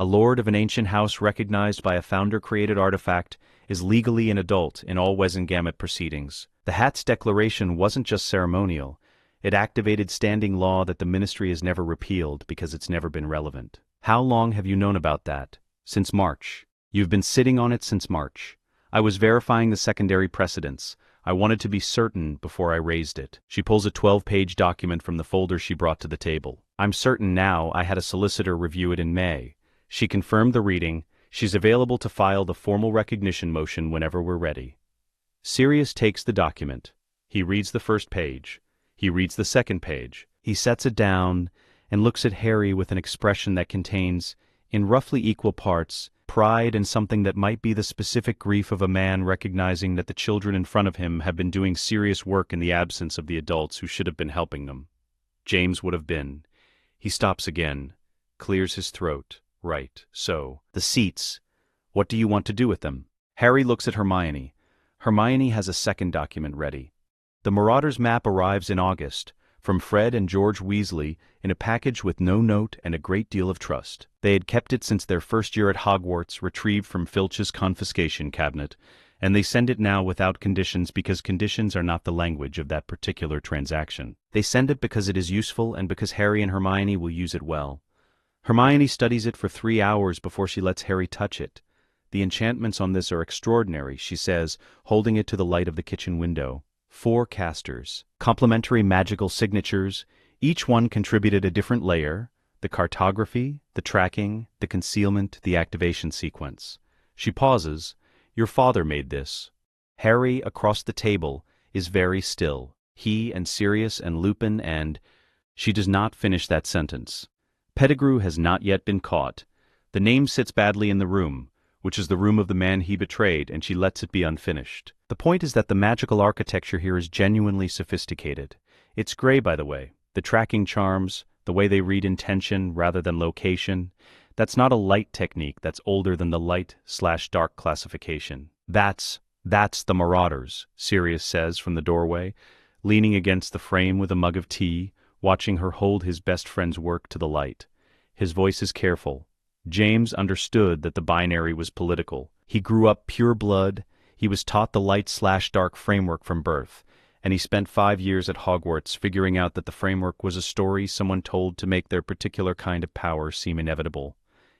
A lord of an ancient house recognized by a founder-created artifact is legally an adult in all Wizengamot proceedings. The Hat's declaration wasn't just ceremonial. It activated standing law that the ministry has never repealed because it's never been relevant. How long have you known about that? Since March. You've been sitting on it since March. I was verifying the secondary precedents. I wanted to be certain before I raised it. She pulls a 12-page document from the folder she brought to the table. I'm certain now. I had a solicitor review it in May. She confirmed the reading. She's available to file the formal recognition motion whenever we're ready. Sirius takes the document. He reads the first page. He reads the second page. He sets it down and looks at Harry with an expression that contains, in roughly equal parts, pride and something that might be the specific grief of a man recognizing that the children in front of him have been doing serious work in the absence of the adults who should have been helping them. James would have been. He stops again, clears his throat. Right, so, the seats. What do you want to do with them? Harry looks at Hermione. Hermione has a second document ready. The Marauder's map arrives in August, from Fred and George Weasley, in a package with no note and a great deal of trust. They had kept it since their first year at Hogwarts, retrieved from Filch's confiscation cabinet, and they send it now without conditions because conditions are not the language of that particular transaction. They send it because it is useful and because Harry and Hermione will use it well. Hermione studies it for 3 hours before she lets Harry touch it. The enchantments on this are extraordinary, she says, holding it to the light of the kitchen window. 4 casters, complementary magical signatures, each one contributed a different layer, the cartography, the tracking, the concealment, the activation sequence. She pauses. Your father made this. Harry, across the table, is very still. He and Sirius and Lupin and... She does not finish that sentence. Pettigrew has not yet been caught. The name sits badly in the room, which is the room of the man he betrayed, and she lets it be unfinished. The point is that the magical architecture here is genuinely sophisticated. It's gray, by the way. The tracking charms, the way they read intention rather than location, that's not a light technique that's older than the light/dark classification. That's the Marauders, Sirius says from the doorway, leaning against the frame with a mug of tea, watching her hold his best friend's work to the light. His voice is careful. James understood that the binary was political. He grew up pure blood. He was taught the light/dark framework from birth. and he spent 5 years at Hogwarts figuring out that the framework was a story someone told to make their particular kind of power seem inevitable.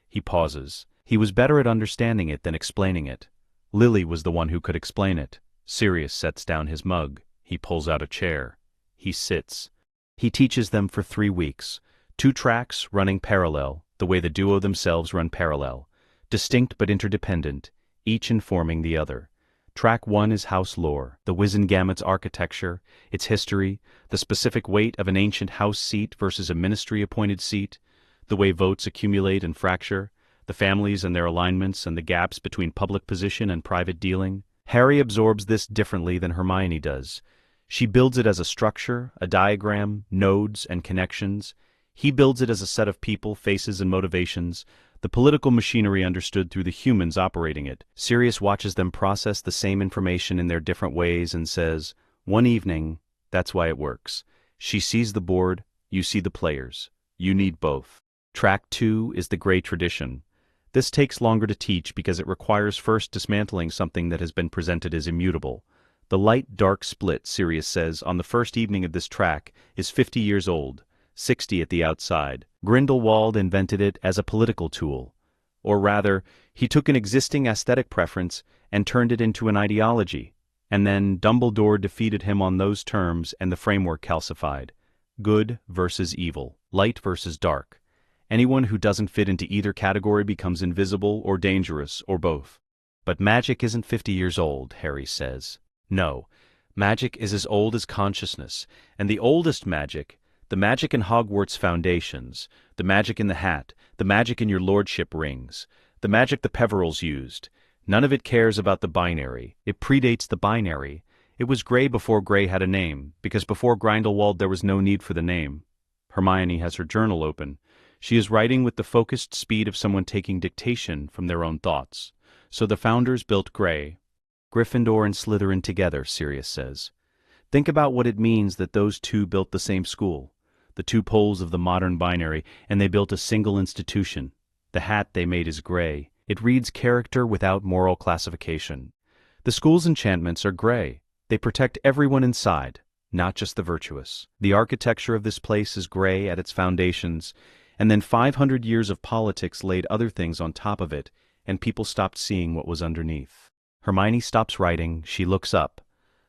He pauses. He was better at understanding it than explaining it. Lily was the one who could explain it. Sirius sets down his mug. He pulls out a chair. He sits. He teaches them for 3 weeks. 2 tracks running parallel, the way the duo themselves run parallel. Distinct but interdependent, each informing the other. Track 1 is house lore, the Wizengamet's architecture, its history, the specific weight of an ancient house seat versus a ministry-appointed seat, the way votes accumulate and fracture, the families and their alignments and the gaps between public position and private dealing. Harry absorbs this differently than Hermione does. She builds it as a structure, a diagram, nodes and connections. He builds it as a set of people, faces and motivations, the political machinery understood through the humans operating it. Sirius watches them process the same information in their different ways and says, "One evening, that's why it works. She sees the board, you see the players. You need both." Track 2 is the Grey tradition. This takes longer to teach because it requires first dismantling something that has been presented as immutable. The light-dark split, Sirius says, on the first evening of this track is 50 years old, 60 at the outside. Grindelwald invented it as a political tool. Or rather, he took an existing aesthetic preference and turned it into an ideology. And then Dumbledore defeated him on those terms and the framework calcified. Good versus evil, light versus dark. Anyone who doesn't fit into either category becomes invisible or dangerous, or both. But magic isn't 50 years old, Harry says. No, magic is as old as consciousness, and the oldest magic, the magic in Hogwarts foundations, the magic in the hat, the magic in your lordship rings, the magic the Peverils used, none of it cares about the binary. It predates the binary. It was Grey before Grey had a name, because before Grindelwald there was no need for the name. Hermione has her journal open. She is writing with the focused speed of someone taking dictation from their own thoughts. So the founders built Grey. Gryffindor and Slytherin together, Sirius says. Think about what it means that those two built the same school, the 2 poles of the modern binary, and they built a single institution. The hat they made is Grey. It reads character without moral classification. The school's enchantments are Grey. They protect everyone inside, not just the virtuous. The architecture of this place is Grey at its foundations, and then 500 years of politics laid other things on top of it, and people stopped seeing what was underneath. Hermione stops writing. She looks up.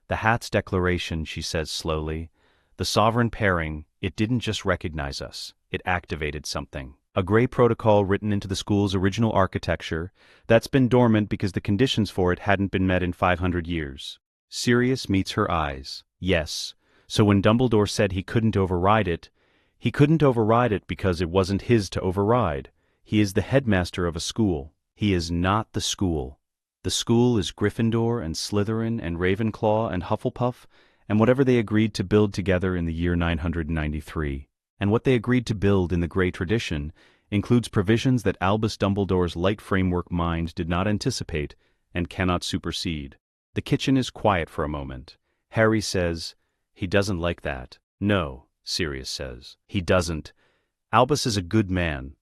The hat's declaration, she says slowly. The sovereign pairing, it didn't just recognize us. It activated something. A Grey protocol written into the school's original architecture that's been dormant because the conditions for it hadn't been met in 500 years. Sirius meets her eyes. Yes. So when Dumbledore said he couldn't override it because it wasn't his to override. He is the headmaster of a school. He is not the school. The school is Gryffindor and Slytherin and Ravenclaw and Hufflepuff and whatever they agreed to build together in the year 993. And what they agreed to build in the Grey tradition includes provisions that Albus Dumbledore's light framework mind did not anticipate and cannot supersede. The kitchen is quiet for a moment. Harry says, "He doesn't like that." "No," Sirius says. "He doesn't. Albus is a good man.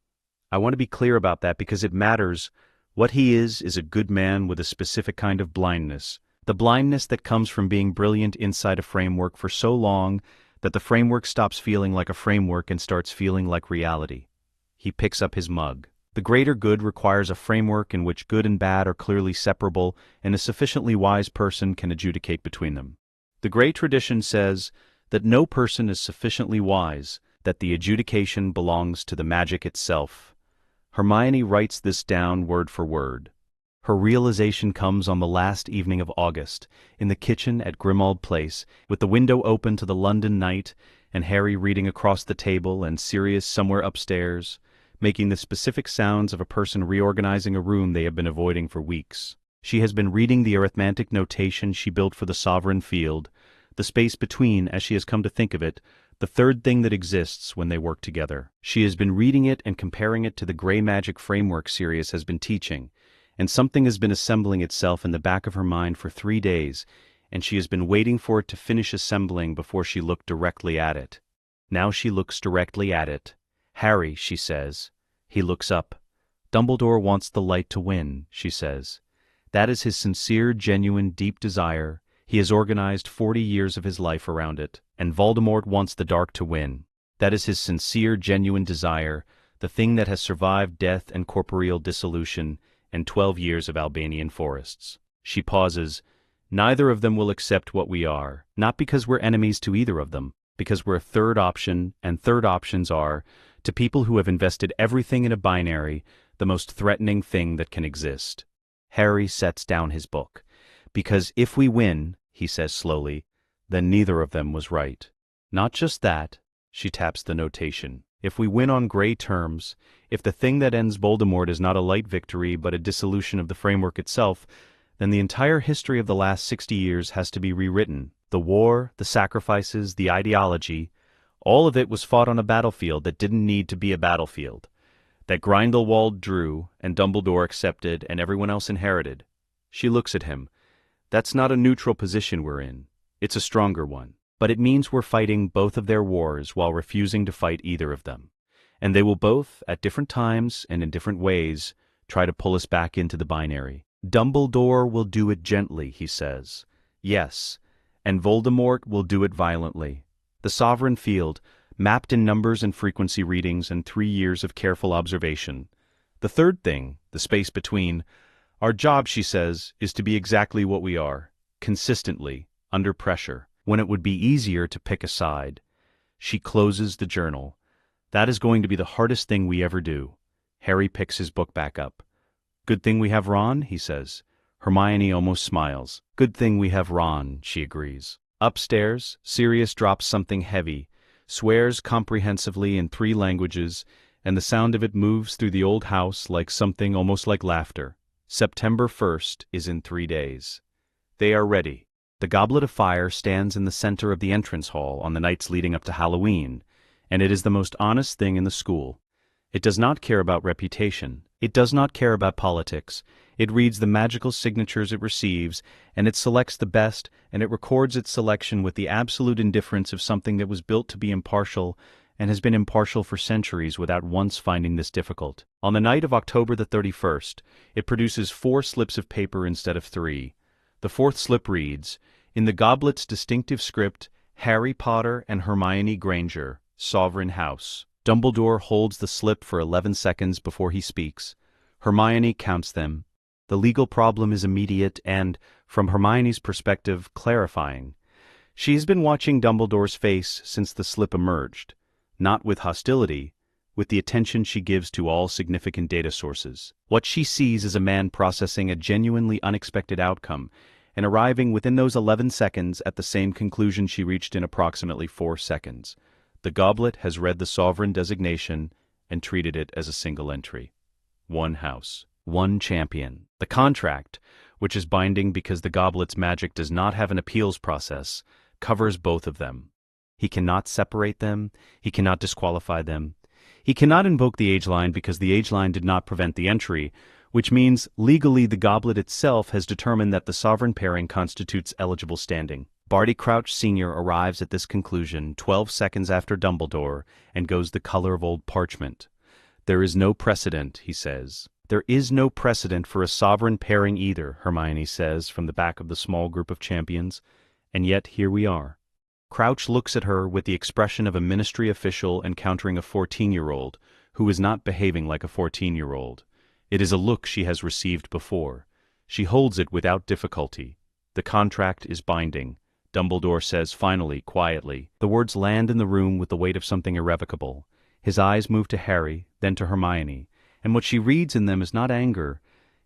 I want to be clear about that because it matters. What he is a good man with a specific kind of blindness. The blindness that comes from being brilliant inside a framework for so long that the framework stops feeling like a framework and starts feeling like reality." He picks up his mug. The greater good requires a framework in which good and bad are clearly separable and a sufficiently wise person can adjudicate between them. The Grey tradition says that no person is sufficiently wise, that the adjudication belongs to the magic itself. Hermione writes this down word for word. Her realization comes on the last evening of August, in the kitchen at Grimmauld Place, with the window open to the London night, and Harry reading across the table and Sirius somewhere upstairs, making the specific sounds of a person reorganizing a room they have been avoiding for weeks. She has been reading the arithmetic notation she built for the sovereign field, the space between, as she has come to think of it, the third thing that exists when they work together. She has been reading it and comparing it to the Grey magic framework Sirius has been teaching, and something has been assembling itself in the back of her mind for 3 days, and she has been waiting for it to finish assembling before she looked directly at it. Now she looks directly at it. "Harry," she says. He looks up. "Dumbledore wants the light to win," she says. "That is his sincere, genuine, deep desire. He has organized 40 years of his life around it, and Voldemort wants the dark to win. That is his sincere, genuine desire, the thing that has survived death and corporeal dissolution and 12 years of Albanian forests. She pauses. Neither of them will accept what we are, not because we're enemies to either of them, because we're a third option, and third options are, to people who have invested everything in a binary, the most threatening thing that can exist. Harry sets down his book. Because if we win, he says slowly, then neither of them was right. Not just that, she taps the notation. If we win on gray terms, if the thing that ends Voldemort is not a light victory but a dissolution of the framework itself, then the entire history of the last 60 years has to be rewritten. The war, the sacrifices, the ideology, all of it was fought on a battlefield that didn't need to be a battlefield, that Grindelwald drew and Dumbledore accepted and everyone else inherited. She looks at him. That's not a neutral position we're in. It's a stronger one. But it means we're fighting both of their wars while refusing to fight either of them. And they will both, at different times and in different ways, try to pull us back into the binary. Dumbledore will do it gently, he says. Yes, and Voldemort will do it violently. The sovereign field, mapped in numbers and frequency readings and 3 years of careful observation. The third thing, the space between. Our job, she says, is to be exactly what we are, consistently, under pressure, when it would be easier to pick a side. She closes the journal. That is going to be the hardest thing we ever do. Harry picks his book back up. Good thing we have Ron, he says. Hermione almost smiles. Good thing we have Ron, she agrees. Upstairs, Sirius drops something heavy, swears comprehensively in 3 languages, and the sound of it moves through the old house like something almost like laughter. September 1st is in 3 days. They are ready. The goblet of fire stands in the center of the entrance hall on the nights leading up to Halloween, and it is the most honest thing in the school. It does not care about reputation. It does not care about politics. It reads the magical signatures it receives, and it selects the best, and it records its selection with the absolute indifference of something that was built to be impartial and has been impartial for centuries without once finding this difficult. On the night of October the 31st, it produces 4 slips of paper instead of 3. The 4th slip reads, in the goblet's distinctive script, Harry Potter and Hermione Granger, Sovereign House. Dumbledore holds the slip for 11 seconds before he speaks. Hermione counts them. The legal problem is immediate and, from Hermione's perspective, clarifying. She has been watching Dumbledore's face since the slip emerged. Not with hostility, with the attention she gives to all significant data sources. What she sees is a man processing a genuinely unexpected outcome and arriving within those 11 seconds at the same conclusion she reached in approximately 4 seconds. The goblet has read the sovereign designation and treated it as a single entry. 1 house, 1 champion. The contract, which is binding because the goblet's magic does not have an appeals process, covers both of them. He cannot separate them. He cannot disqualify them. He cannot invoke the age line because the age line did not prevent the entry, which means legally the goblet itself has determined that the sovereign pairing constitutes eligible standing. Barty Crouch Sr. arrives at this conclusion 12 seconds after Dumbledore and goes the color of old parchment. There is no precedent, he says. There is no precedent for a sovereign pairing either, Hermione says from the back of the small group of champions, and yet here we are. Crouch looks at her with the expression of a ministry official encountering a 14-year-old who is not behaving like a 14-year-old. It is a look she has received before. She holds it without difficulty. The contract is binding. Dumbledore says finally, quietly. The words land in the room with the weight of something irrevocable. His eyes move to Harry, then to Hermione, and what she reads in them is not anger.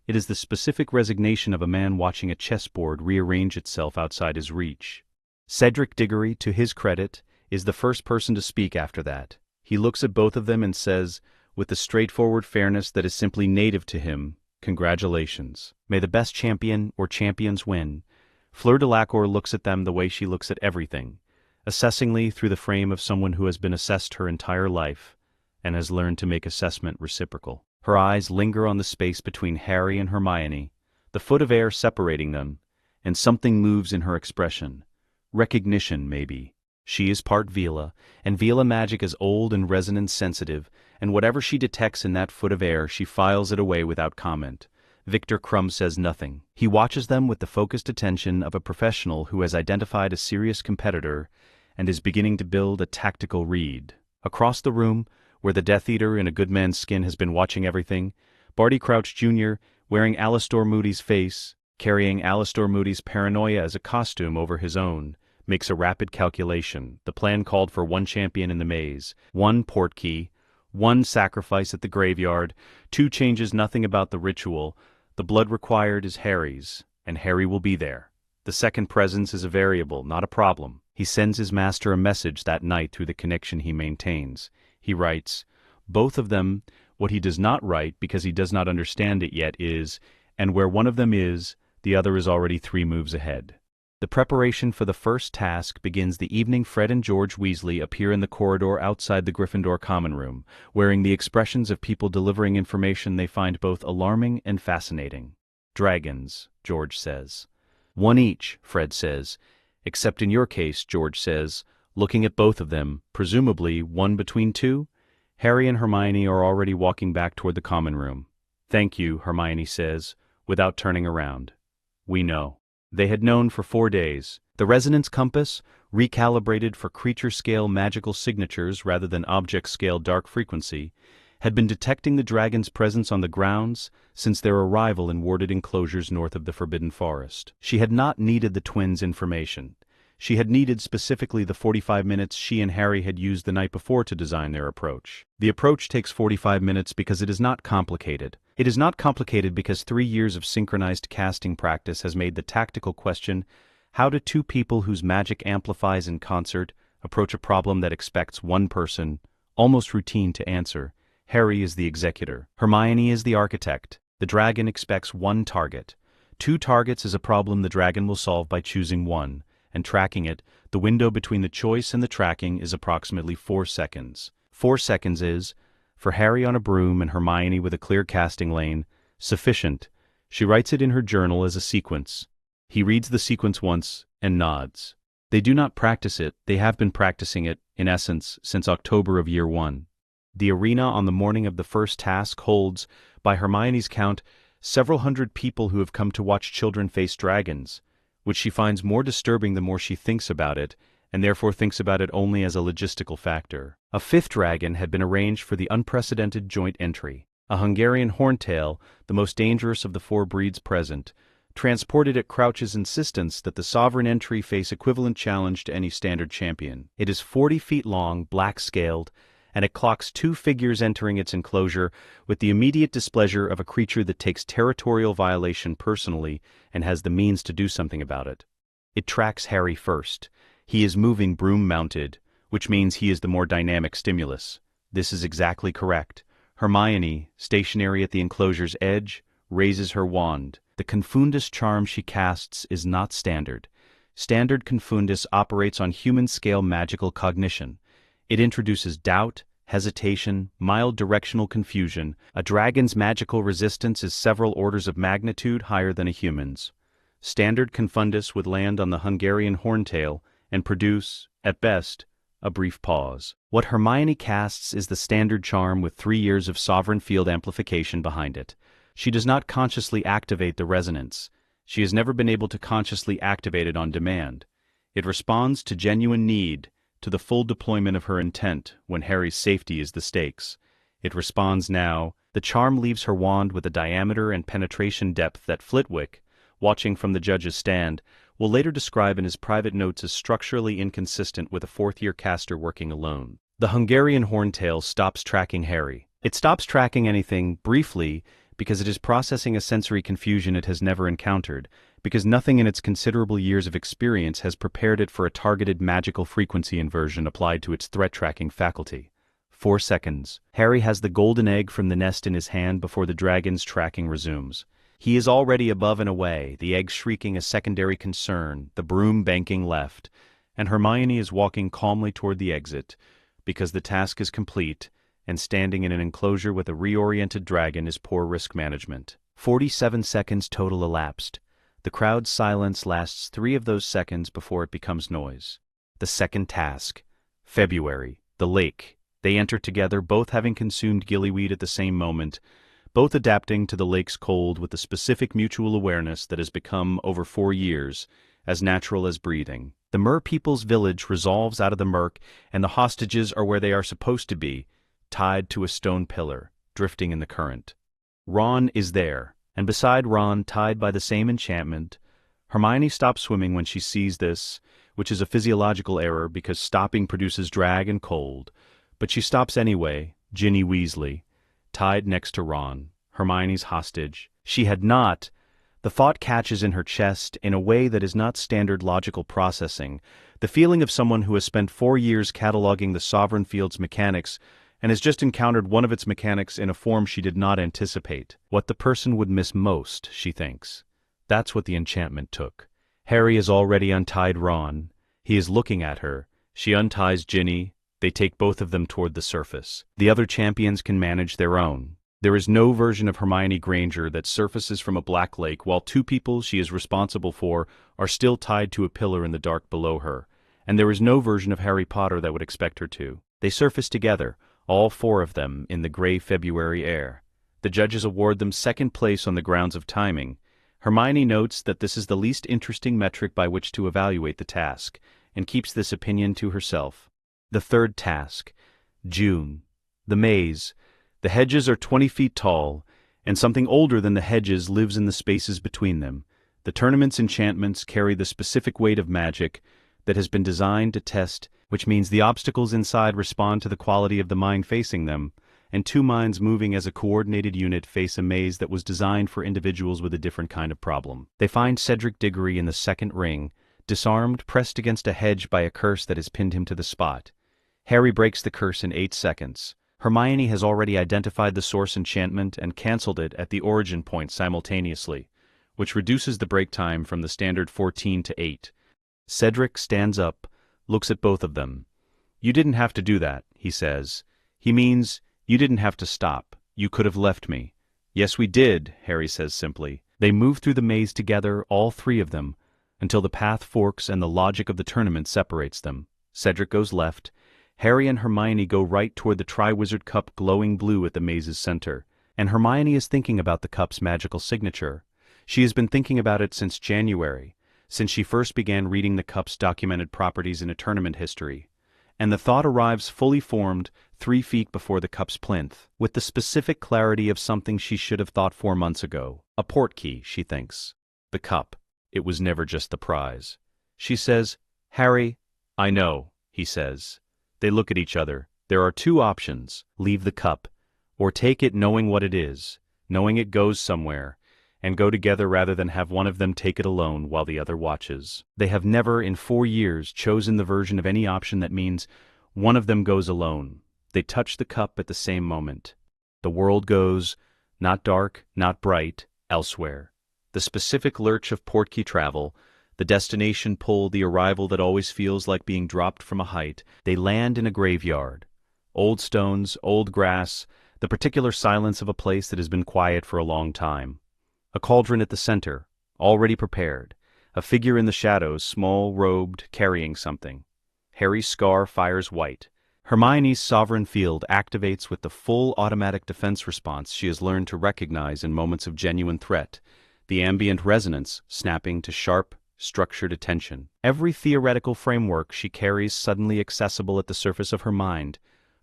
It is the specific resignation of a man watching a chessboard rearrange itself outside his reach. Cedric Diggory, to his credit, is the first person to speak after that. He looks at both of them and says, with the straightforward fairness that is simply native to him, congratulations. May the best champion or champions win. Fleur Delacour looks at them the way she looks at everything, assessingly through the frame of someone who has been assessed her entire life and has learned to make assessment reciprocal. Her eyes linger on the space between Harry and Hermione, the foot of air separating them, and something moves in her expression. Recognition, maybe. She is part Vila, and Vila magic is old and resonance sensitive, and whatever she detects in that foot of air she files it away without comment. Victor Crumb says nothing. He watches them with the focused attention of a professional who has identified a serious competitor and is beginning to build a tactical read. Across the room, where the Death Eater in a good man's skin has been watching everything, Barty Crouch Jr., wearing Alastor Moody's face, carrying Alastor Moody's paranoia as a costume over his own, makes a rapid calculation. The plan called for 1 champion in the maze, 1 portkey, 1 sacrifice at the graveyard, 2 changes nothing about the ritual. The blood required is Harry's, and Harry will be there. The second presence is a variable, not a problem. He sends his master a message that night through the connection he maintains. He writes, both of them. What he does not write, because he does not understand it yet, is, and where one of them is, the other is already 3 moves ahead. The preparation for the first task begins the evening Fred and George Weasley appear in the corridor outside the Gryffindor common room, wearing the expressions of people delivering information they find both alarming and fascinating. Dragons, George says. 1 each, Fred says. Except in your case, George says, looking at both of them, presumably 1 between 2? Harry and Hermione are already walking back toward the common room. Thank you, Hermione says, without turning around. We know. They had known for 4 days. The resonance compass, recalibrated for creature-scale magical signatures rather than object-scale dark frequency, had been detecting the dragon's presence on the grounds since their arrival in warded enclosures north of the Forbidden Forest. She had not needed the twins' information. She had needed specifically the 45 minutes she and Harry had used the night before to design their approach. The approach takes 45 minutes because it is not complicated. It is not complicated because 3 years of synchronized casting practice has made the tactical question, how do 2 people whose magic amplifies in concert approach a problem that expects 1 person, almost routine, to answer? Harry is the executor. Hermione is the architect. The dragon expects 1 target. 2 targets is a problem the dragon will solve by choosing 1. And tracking it. The window between the choice and the tracking is approximately 4 seconds. 4 seconds is, for Harry on a broom and Hermione with a clear casting lane, sufficient. She writes it in her journal as a sequence. He reads the sequence once and nods. They do not practice it, they have been practicing it, in essence, since October of year 1. The arena on the morning of the first task holds, by Hermione's count, several hundred people who have come to watch children face dragons, which she finds more disturbing the more she thinks about it, and therefore thinks about it only as a logistical factor. A 5th dragon had been arranged for the unprecedented joint entry. A Hungarian horntail, the most dangerous of the 4 breeds present, transported at Crouch's insistence that the sovereign entry face equivalent challenge to any standard champion. It is 40 feet long, black-scaled, and it clocks 2 figures entering its enclosure with the immediate displeasure of a creature that takes territorial violation personally and has the means to do something about it. It tracks Harry first. He is moving broom-mounted, which means he is the more dynamic stimulus. This is exactly correct. Hermione, stationary at the enclosure's edge, raises her wand. The Confundus charm she casts is not standard. Standard Confundus operates on human-scale magical cognition. It introduces doubt, hesitation, mild directional confusion. A dragon's magical resistance is several orders of magnitude higher than a human's. Standard Confundus would land on the Hungarian horntail and produce, at best, a brief pause. What Hermione casts is the standard charm with 3 years of sovereign field amplification behind it. She does not consciously activate the resonance. She has never been able to consciously activate it on demand. It responds to genuine need, to the full deployment of her intent when Harry's safety is the stakes. It responds now. The charm leaves her wand with a diameter and penetration depth that Flitwick, watching from the judge's stand, will later describe in his private notes as structurally inconsistent with a 4th-year caster working alone. The Hungarian horntail stops tracking Harry. It stops tracking anything, briefly, because it is processing a sensory confusion it has never encountered, because nothing in its considerable years of experience has prepared it for a targeted magical frequency inversion applied to its threat-tracking faculty. 4 seconds. Harry has the golden egg from the nest in his hand before the dragon's tracking resumes. He is already above and away, the egg shrieking a secondary concern, the broom banking left, and Hermione is walking calmly toward the exit, because the task is complete, and standing in an enclosure with a reoriented dragon is poor risk management. 47 seconds total elapsed. The crowd's silence lasts 3 of those seconds before it becomes noise. The second task. February. The lake. They enter together, both having consumed gillyweed at the same moment, both adapting to the lake's cold with the specific mutual awareness that has become, over 4 years, as natural as breathing. The Mer people's village resolves out of the murk, and the hostages are where they are supposed to be, tied to a stone pillar, drifting in the current. Ron is there, and beside Ron, tied by the same enchantment. Hermione stops swimming when she sees this, which is a physiological error because stopping produces drag and cold, but she stops anyway, Ginny Weasley, tied next to Ron, Hermione's hostage. She had not. The thought catches in her chest in a way that is not standard logical processing, the feeling of someone who has spent 4 years cataloging the Sovereign Field's mechanics and has just encountered one of its mechanics in a form she did not anticipate. What the person would miss most, she thinks. That's what the enchantment took. Harry has already untied Ron. He is looking at her. She unties Ginny. They take both of them toward the surface. The other champions can manage their own. There is no version of Hermione Granger that surfaces from a black lake while 2 people she is responsible for are still tied to a pillar in the dark below her, and there is no version of Harry Potter that would expect her to. They surface together, all 4 of them, in the gray February air. The judges award them second place on the grounds of timing. Hermione notes that this is the least interesting metric by which to evaluate the task, and keeps this opinion to herself. The third task. June. The maze. The hedges are 20 feet tall, and something older than the hedges lives in the spaces between them. The tournament's enchantments carry the specific weight of magic that has been designed to test, which means the obstacles inside respond to the quality of the mind facing them, and 2 minds moving as a coordinated unit face a maze that was designed for individuals with a different kind of problem. They find Cedric Diggory in the second ring, disarmed, pressed against a hedge by a curse that has pinned him to the spot. Harry breaks the curse in 8 seconds. Hermione has already identified the source enchantment and cancelled it at the origin point simultaneously, which reduces the break time from the standard 14 to 8. Cedric stands up, looks at both of them. "You didn't have to do that," he says. He means, "You didn't have to stop. You could have left me." "Yes, we did," Harry says simply. They move through the maze together, all 3 of them, until the path forks and the logic of the tournament separates them. Cedric goes left. Harry and Hermione go right toward the Triwizard Cup glowing blue at the maze's center. And Hermione is thinking about the cup's magical signature. She has been thinking about it since January, since she first began reading the cup's documented properties in a tournament history. And the thought arrives fully formed 3 feet before the cup's plinth, with the specific clarity of something she should have thought 4 months ago. A portkey, she thinks. The cup. It was never just the prize. She says, "Harry." "I know," he says. They look at each other. There are 2 options: leave the cup, or take it knowing what it is, knowing it goes somewhere, and go together rather than have one of them take it alone while the other watches. They have never, in 4 years, chosen the version of any option that means one of them goes alone. They touch the cup at the same moment. The world goes, not dark, not bright, elsewhere. The specific lurch of portkey travel, the destination pull, the arrival that always feels like being dropped from a height. They land in a graveyard. Old stones, old grass, the particular silence of a place that has been quiet for a long time. A cauldron at the center, already prepared. A figure in the shadows, small, robed, carrying something. Harry's scar fires white. Hermione's Sovereign Field activates with the full automatic defense response she has learned to recognize in moments of genuine threat, the ambient resonance snapping to sharp, structured attention. Every theoretical framework she carries suddenly accessible at the surface of her mind,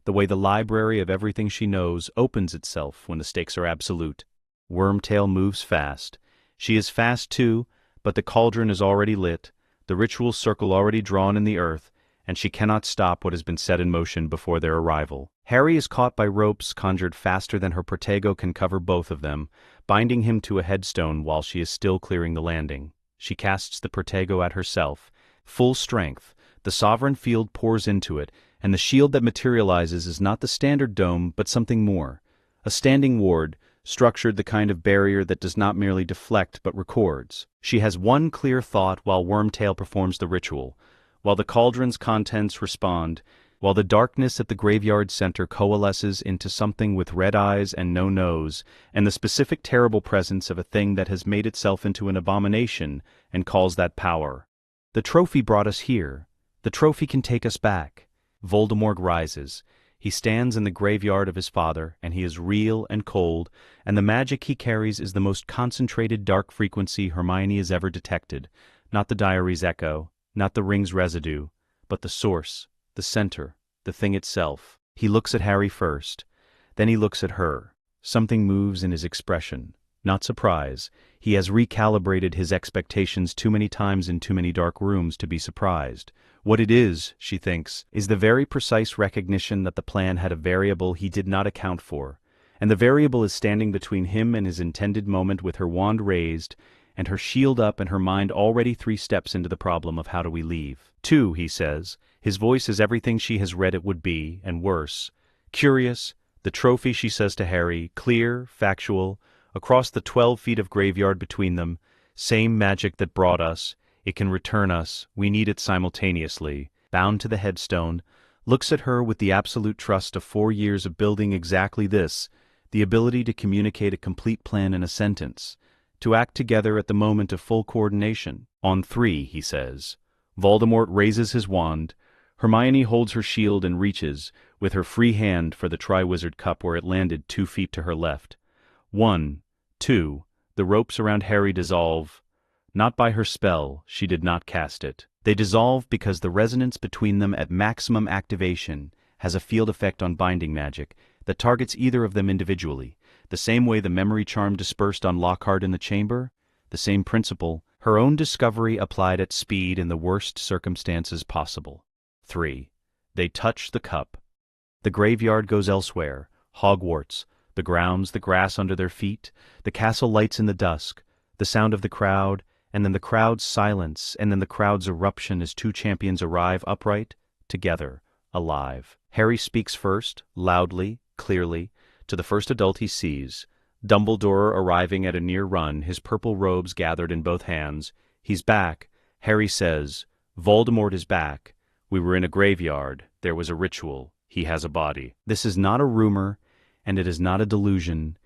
the way the library of everything she knows opens itself when the stakes are absolute. Wormtail moves fast. She is fast too, but the cauldron is already lit, the ritual circle already drawn in the earth, and she cannot stop what has been set in motion before their arrival. Harry is caught by ropes conjured faster than her protego can cover both of them, binding him to a headstone while she is still clearing the landing. She casts the protego at herself. Full strength, the Sovereign Field pours into it, and the shield that materializes is not the standard dome, but something more. A standing ward, structured the kind of barrier that does not merely deflect but records. She has one clear thought while Wormtail performs the ritual, while the cauldron's contents respond, while the darkness at the graveyard center coalesces into something with red eyes and no nose, and the specific terrible presence of a thing that has made itself into an abomination and calls that power. The trophy brought us here. The trophy can take us back. Voldemort rises. He stands in the graveyard of his father, and he is real and cold, and the magic he carries is the most concentrated dark frequency Hermione has ever detected. Not the diary's echo, not the ring's residue, but the source, the center, the thing itself. He looks at Harry first, then he looks at her. Something moves in his expression. Not surprise. He has recalibrated his expectations too many times in too many dark rooms to be surprised. What it is, she thinks, is the very precise recognition that the plan had a variable he did not account for, and the variable is standing between him and his intended moment with her wand raised, and her shield up and her mind already 3 steps into the problem of how do we leave. 2, he says. His voice is everything she has read it would be, and worse. Curious, the trophy, she says to Harry, clear, factual, across the 12 feet of graveyard between them, same magic that brought us, it can return us, we need it simultaneously, bound to the headstone, looks at her with the absolute trust of 4 years of building exactly this, the ability to communicate a complete plan in a sentence, to act together at the moment of full coordination. On 3, he says. Voldemort raises his wand, Hermione holds her shield and reaches, with her free hand, for the Triwizard Cup where it landed 2 feet to her left. 1, 2, the ropes around Harry dissolve. Not by her spell, she did not cast it. They dissolve because the resonance between them at maximum activation has a field effect on binding magic that targets either of them individually, the same way the memory charm dispersed on Lockhart in the chamber, the same principle, her own discovery applied at speed in the worst circumstances possible. 3. They touch the cup. The graveyard goes elsewhere, Hogwarts, the grounds, the grass under their feet, the castle lights in the dusk, the sound of the crowd, and then the crowd's silence, and then the crowd's eruption as 2 champions arrive upright, together, alive. Harry speaks first, loudly, clearly, to the first adult he sees. Dumbledore arriving at a near run, his purple robes gathered in both hands. He's back. Harry says, Voldemort is back. We were in a graveyard. There was a ritual. He has a body. This is not a rumor, and it is not a delusion,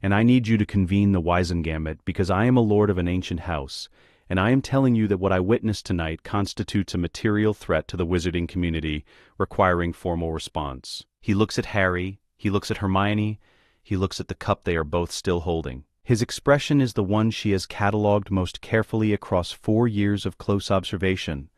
and I need you to convene the Wisengamot because I am a lord of an ancient house, and I am telling you that what I witnessed tonight constitutes a material threat to the wizarding community, requiring formal response. He looks at Harry, he looks at Hermione, he looks at the cup they are both still holding. His expression is the one she has catalogued most carefully across 4 years of close observation,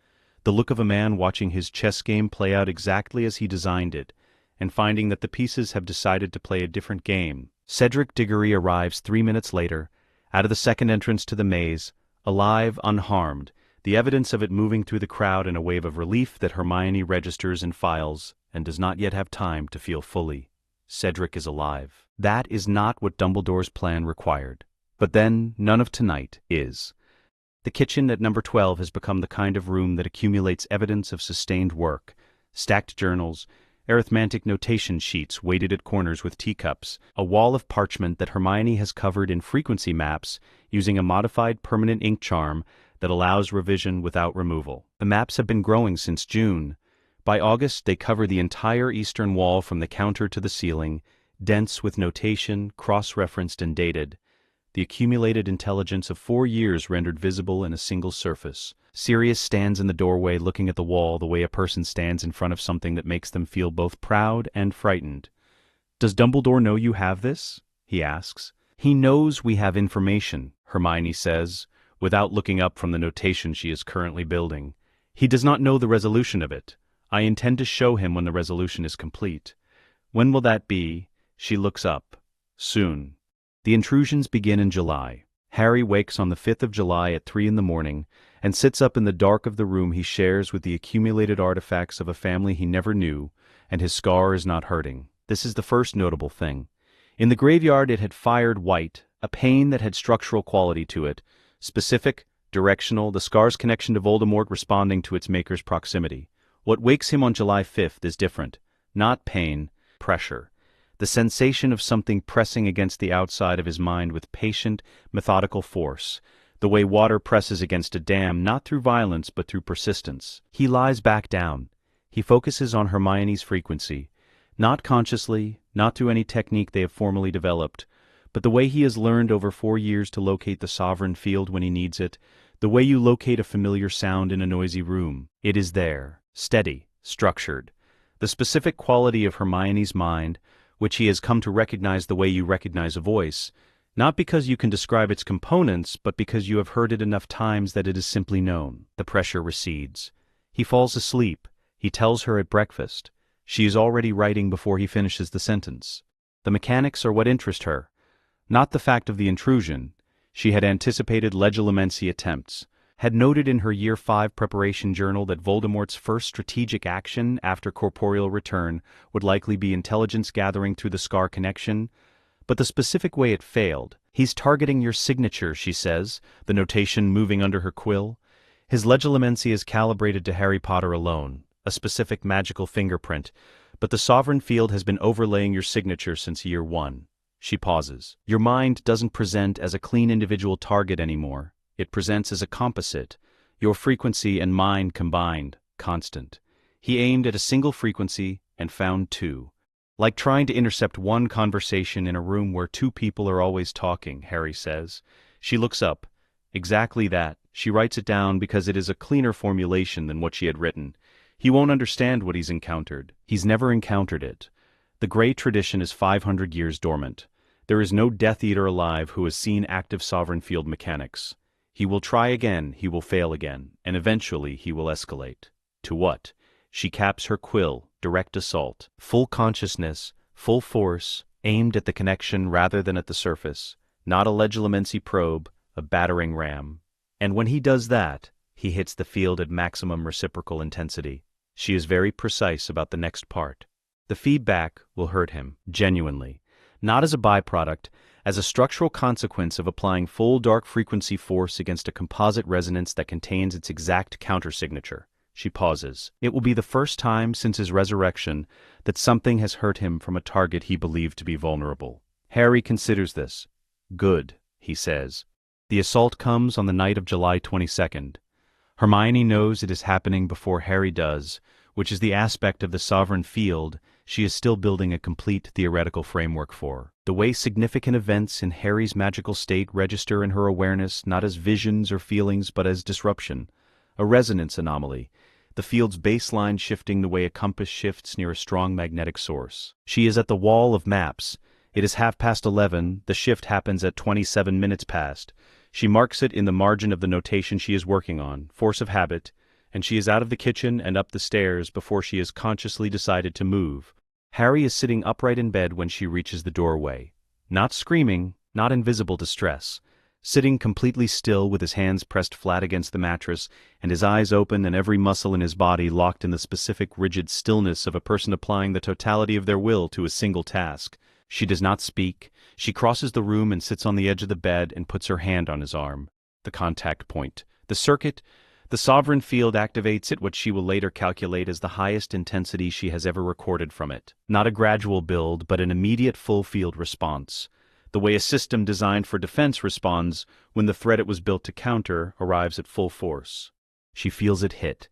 the look of a man watching his chess game play out exactly as he designed it, and finding that the pieces have decided to play a different game. Cedric Diggory arrives 3 minutes later, out of the second entrance to the maze, alive, unharmed, the evidence of it moving through the crowd in a wave of relief that Hermione registers in files and does not yet have time to feel fully. Cedric is alive. That is not what Dumbledore's plan required. But then, none of tonight is. The kitchen at number 12 has become the kind of room that accumulates evidence of sustained work, stacked journals, arithmetic notation sheets weighted at corners with teacups, a wall of parchment that Hermione has covered in frequency maps using a modified permanent ink charm that allows revision without removal. The maps have been growing since June. By August, they cover the entire eastern wall from the counter to the ceiling, dense with notation, cross-referenced and dated. The accumulated intelligence of 4 years rendered visible in a single surface. Sirius stands in the doorway looking at the wall the way a person stands in front of something that makes them feel both proud and frightened. "Does Dumbledore know you have this?" he asks. "He knows we have information," Hermione says, without looking up from the notation she is currently building. "He does not know the resolution of it. I intend to show him when the resolution is complete. When will that be?" She looks up. Soon. The intrusions begin in July. Harry wakes on the 5th of July at 3 in the morning and sits up in the dark of the room he shares with the accumulated artifacts of a family he never knew, and his scar is not hurting. This is the first notable thing. In the graveyard it had fired white, a pain that had structural quality to it, specific, directional, the scar's connection to Voldemort responding to its maker's proximity. What wakes him on July 5th is different. Not pain, pressure. The sensation of something pressing against the outside of his mind with patient, methodical force, the way water presses against a dam not through violence but through persistence. He lies back down. He focuses on Hermione's frequency, not consciously, not through any technique they have formally developed, but the way he has learned over 4 years to locate the sovereign field when he needs it, the way you locate a familiar sound in a noisy room. It is there, steady, structured. The specific quality of Hermione's mind, which he has come to recognize the way you recognize a voice, not because you can describe its components, but because you have heard it enough times that it is simply known. The pressure recedes. He falls asleep. He tells her at breakfast. She is already writing before he finishes the sentence. The mechanics are what interest her, not the fact of the intrusion. She had anticipated legilimency attempts, had noted in her Year 5 preparation journal that Voldemort's first strategic action after corporeal return would likely be intelligence gathering through the scar connection, but the specific way it failed. He's targeting your signature, she says, the notation moving under her quill. His legilimency is calibrated to Harry Potter alone, a specific magical fingerprint, but the sovereign field has been overlaying your signature since Year 1. She pauses. Your mind doesn't present as a clean individual target anymore. It presents as a composite, your frequency and mine combined, constant. He aimed at a single frequency and found two. Like trying to intercept one conversation in a room where two people are always talking, Harry says. She looks up. Exactly that. She writes it down because it is a cleaner formulation than what she had written. He won't understand what he's encountered. He's never encountered it. The Grey tradition is 500 years dormant. There is no Death Eater alive who has seen active sovereign field mechanics. He will try again, he will fail again, and eventually he will escalate. To what? She caps her quill, direct assault, full consciousness, full force, aimed at the connection rather than at the surface, not a legilimency probe, a battering ram. And when he does that, he hits the field at maximum reciprocal intensity. She is very precise about the next part. The feedback will hurt him, genuinely, not as a byproduct, as a structural consequence of applying full dark frequency force against a composite resonance that contains its exact countersignature. She pauses. It will be the first time since his resurrection that something has hurt him from a target he believed to be vulnerable. Harry considers this. Good, he says. The assault comes on the night of July 22nd. Hermione knows it is happening before Harry does, which is the aspect of the sovereign field she is still building a complete theoretical framework for. The way significant events in Harry's magical state register in her awareness not as visions or feelings but as disruption, a resonance anomaly, the field's baseline shifting the way a compass shifts near a strong magnetic source. She is at the wall of maps. It is 11:30, the shift happens at 27 minutes past. She marks it in the margin of the notation she is working on, force of habit, and she is out of the kitchen and up the stairs before she has consciously decided to move. Harry is sitting upright in bed when she reaches the doorway. Not screaming, not in visible distress. Sitting completely still with his hands pressed flat against the mattress and his eyes open and every muscle in his body locked in the specific rigid stillness of a person applying the totality of their will to a single task. She does not speak. She crosses the room and sits on the edge of the bed and puts her hand on his arm. The contact point. The circuit. The sovereign field activates at what she will later calculate as the highest intensity she has ever recorded from it. Not a gradual build, but an immediate full field response. The way a system designed for defense responds when the threat it was built to counter arrives at full force. She feels it hit.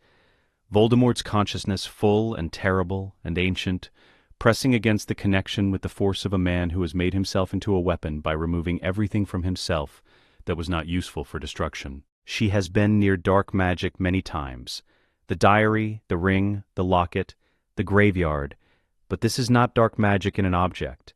Voldemort's consciousness, full and terrible and ancient, pressing against the connection with the force of a man who has made himself into a weapon by removing everything from himself that was not useful for destruction. She has been near dark magic many times. The diary, the ring, the locket, the graveyard. But this is not dark magic in an object.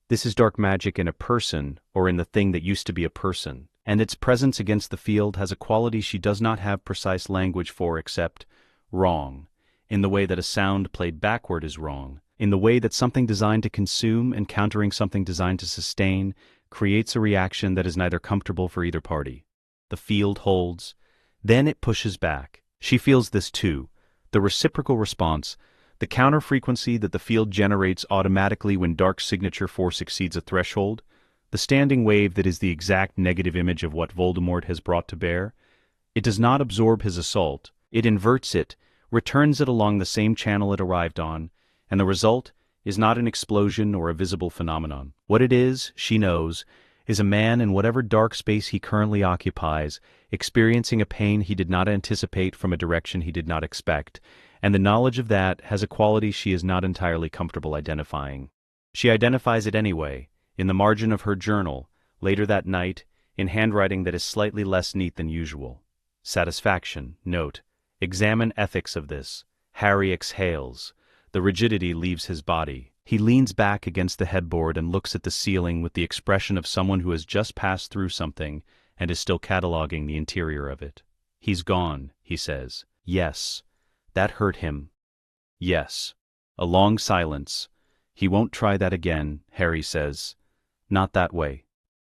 This is dark magic in a person, or in the thing that used to be a person. And its presence against the field has a quality she does not have precise language for except wrong, in the way that a sound played backward is wrong, in the way that something designed to consume encountering something designed to sustain creates a reaction that is neither comfortable for either party. The field holds. Then it pushes back. She feels this too. The reciprocal response, the counter frequency that the field generates automatically when dark signature force exceeds a threshold, the standing wave that is the exact negative image of what Voldemort has brought to bear. It does not absorb his assault. It inverts it, returns it along the same channel it arrived on, and the result is not an explosion or a visible phenomenon. What it is, she knows, is a man in whatever dark space he currently occupies, experiencing a pain he did not anticipate from a direction he did not expect, and the knowledge of that has a quality she is not entirely comfortable identifying. She identifies it anyway, in the margin of her journal, later that night, in handwriting that is slightly less neat than usual. Satisfaction, note. Examine ethics of this. Harry exhales. The rigidity leaves his body. He leans back against the headboard and looks at the ceiling with the expression of someone who has just passed through something and is still cataloging the interior of it. He's gone, he says. Yes. That hurt him. Yes. A long silence. He won't try that again, Harry says. Not that way.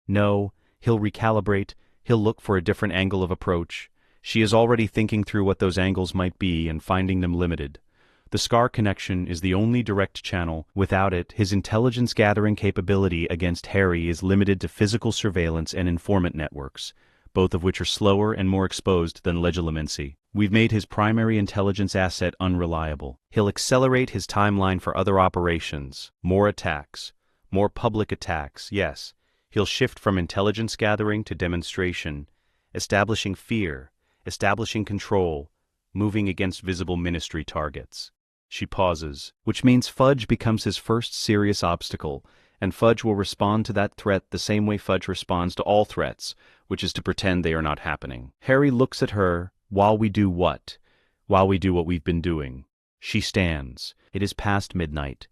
No, he'll recalibrate, he'll look for a different angle of approach. She is already thinking through what those angles might be and finding them limited. The scar connection is the only direct channel. Without it, his intelligence-gathering capability against Harry is limited to physical surveillance and informant networks, both of which are slower and more exposed than legilimency. We've made his primary intelligence asset unreliable. He'll accelerate his timeline for other operations, more attacks, more public attacks, yes. He'll shift from intelligence gathering to demonstration, establishing fear, establishing control, moving against visible ministry targets. She pauses, which means Fudge becomes his first serious obstacle, and Fudge will respond to that threat the same way Fudge responds to all threats, which is to pretend they are not happening. Harry looks at her, while we do what? While we do what we've been doing. She stands. It is past midnight.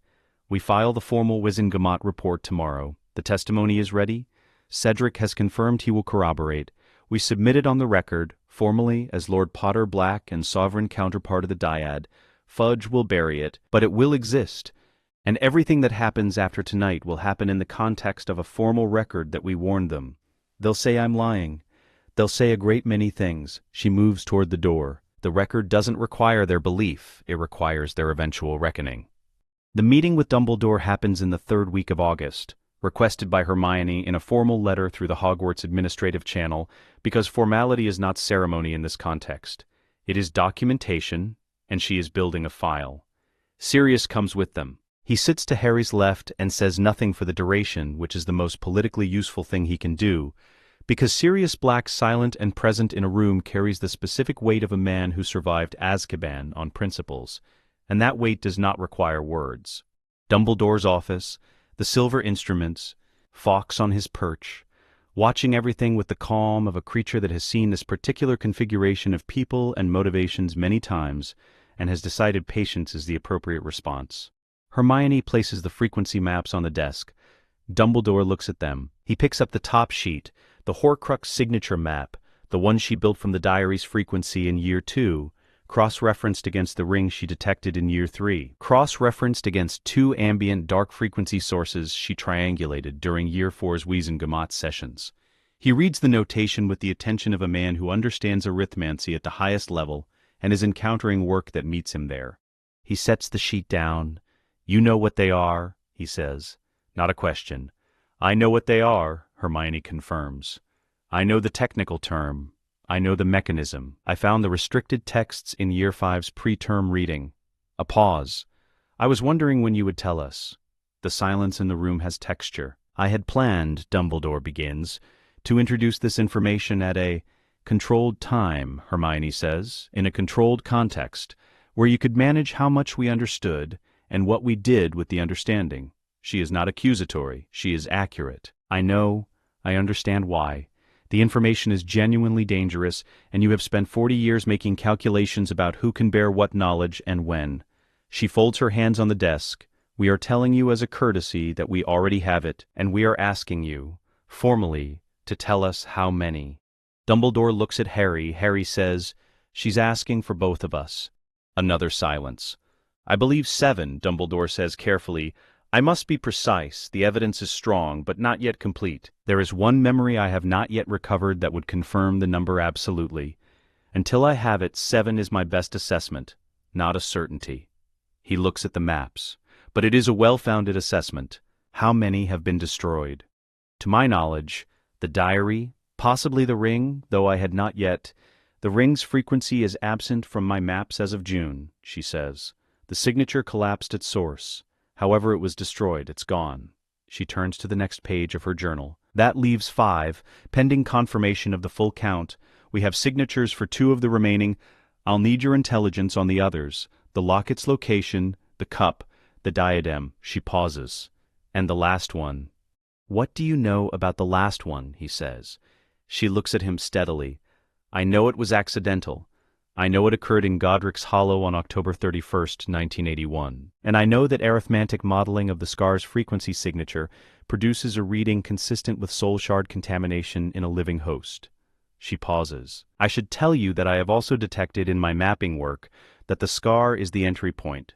We file the formal Wizengamot report tomorrow. The testimony is ready. Cedric has confirmed he will corroborate. We submit it on the record, formally as Lord Potter Black and sovereign counterpart of the Dyad. Fudge will bury it, but it will exist. And everything that happens after tonight will happen in the context of a formal record that we warned them. They'll say I'm lying. They'll say a great many things. She moves toward the door. The record doesn't require their belief, it requires their eventual reckoning. The meeting with Dumbledore happens in the third week of August, requested by Hermione in a formal letter through the Hogwarts administrative channel, because formality is not ceremony in this context. It is documentation, and she is building a file. Sirius comes with them. He sits to Harry's left and says nothing for the duration, which is the most politically useful thing he can do, because Sirius Black silent and present in a room carries the specific weight of a man who survived Azkaban on principles, and that weight does not require words. Dumbledore's office, the silver instruments, Fawkes on his perch, watching everything with the calm of a creature that has seen this particular configuration of people and motivations many times and has decided patience is the appropriate response. Hermione places the frequency maps on the desk. Dumbledore looks at them. He picks up the top sheet, the Horcrux signature map, the one she built from the diary's frequency in Year 2, cross-referenced against the ring she detected in Year 3, cross-referenced against 2 ambient dark frequency sources she triangulated during Year 4's Wizengamot sessions. He reads the notation with the attention of a man who understands arithmancy at the highest level and is encountering work that meets him there. He sets the sheet down. "You know what they are," he says. Not a question. "I know what they are," Hermione confirms. "I know the technical term. I know the mechanism. I found the restricted texts in Year 5's pre-term reading." A pause. "I was wondering when you would tell us." The silence in the room has texture. "I had planned," Dumbledore begins, "to introduce this information at a controlled time," Hermione says, "in a controlled context, where you could manage how much we understood and what we did with the understanding." She is not accusatory. She is accurate. "I know. I understand why. The information is genuinely dangerous, and you have spent 40 years making calculations about who can bear what knowledge and when." She folds her hands on the desk. "We are telling you as a courtesy that we already have it, and we are asking you, formally, to tell us how many." Dumbledore looks at Harry. Harry says, "She's asking for both of us." Another silence. "I believe 7, Dumbledore says carefully. "I must be precise. The evidence is strong, but not yet complete. There is one memory I have not yet recovered that would confirm the number absolutely. Until I have it, 7 is my best assessment, not a certainty." He looks at the maps. "But it is a well-founded assessment. How many have been destroyed?" "To my knowledge, the diary, possibly the ring, though I had not yet. The ring's frequency is absent from my maps as of June," she says. "The signature collapsed at source. However, it was destroyed. It's gone." She turns to the next page of her journal. "That leaves 5, pending confirmation of the full count. We have signatures for 2 of the remaining. I'll need your intelligence on the others. The locket's location, the cup, the diadem." She pauses. "And the last one." "What do you know about the last one?" he says. She looks at him steadily. "I know it was accidental. I know it occurred in Godric's Hollow on October 31st, 1981. And I know that arithmetic modeling of the scar's frequency signature produces a reading consistent with soul shard contamination in a living host. She pauses. I should tell you that I have also detected in my mapping work that the scar is the entry point,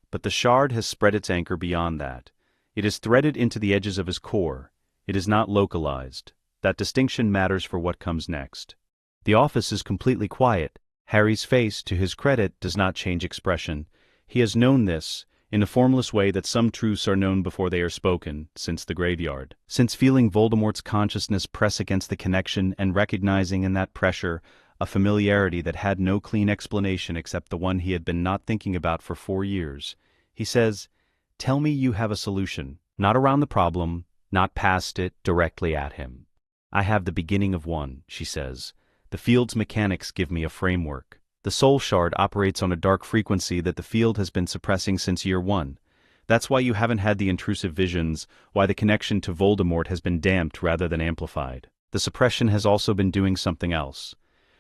but the shard has spread its anchor beyond that. It is threaded into the edges of his core. It is not localized. That distinction matters for what comes next. The office is completely quiet. Harry's face, to his credit, does not change expression. He has known this, in a formless way that some truths are known before they are spoken, since the graveyard. Since feeling Voldemort's consciousness press against the connection and recognizing in that pressure a familiarity that had no clean explanation except the one he had been not thinking about for 4 years, he says, "Tell me you have a solution, not around the problem, not past it, directly at him." "I have the beginning of one," she says. "The field's mechanics give me a framework. The soul shard operates on a dark frequency that the field has been suppressing since year 1. That's why you haven't had the intrusive visions, why the connection to Voldemort has been damped rather than amplified. The suppression has also been doing something else."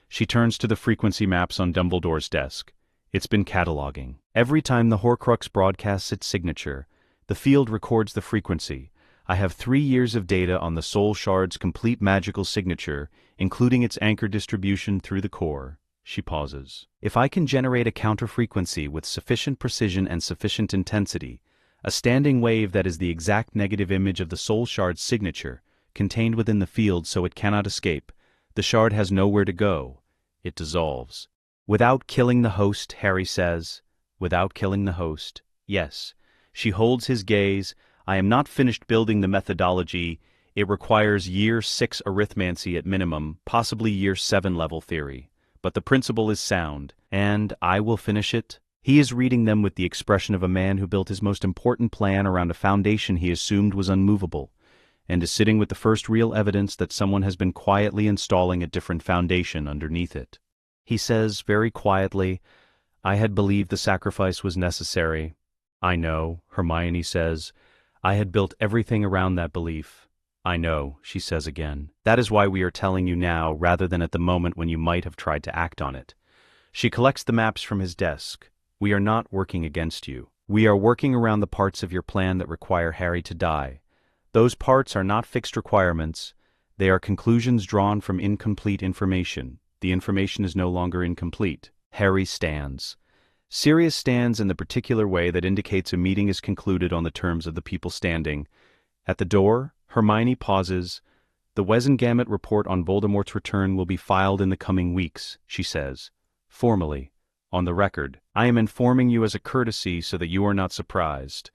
She turns to the frequency maps on Dumbledore's desk. It's been cataloging. Every time the Horcrux broadcasts its signature, the field records the frequency. I have 3 years of data on the soul shard's complete magical signature, including its anchor distribution through the core. She pauses. If I can generate a counter-frequency with sufficient precision and sufficient intensity, a standing wave that is the exact negative image of the soul shard's signature, contained within the field so it cannot escape, the shard has nowhere to go. It dissolves. Without killing the host, Harry says. Without killing the host. Yes. She holds his gaze. I am not finished building the methodology. It requires year 6 arithmancy at minimum, possibly year 7 level theory. But the principle is sound, and I will finish it. He is reading them with the expression of a man who built his most important plan around a foundation he assumed was unmovable, and is sitting with the first real evidence that someone has been quietly installing a different foundation underneath it. He says, very quietly, "I had believed the sacrifice was necessary." "I know," Hermione says. "I had built everything around that belief." "I know," she says again. "That is why we are telling you now, rather than at the moment when you might have tried to act on it." She collects the maps from his desk. "We are not working against you. We are working around the parts of your plan that require Harry to die. Those parts are not fixed requirements. They are conclusions drawn from incomplete information. The information is no longer incomplete." Harry stands. Sirius stands in the particular way that indicates a meeting is concluded on the terms of the people standing. At the door, Hermione pauses. "The Wizengamot report on Voldemort's return will be filed in the coming weeks," she says. "Formally. On the record. I am informing you as a courtesy so that you are not surprised."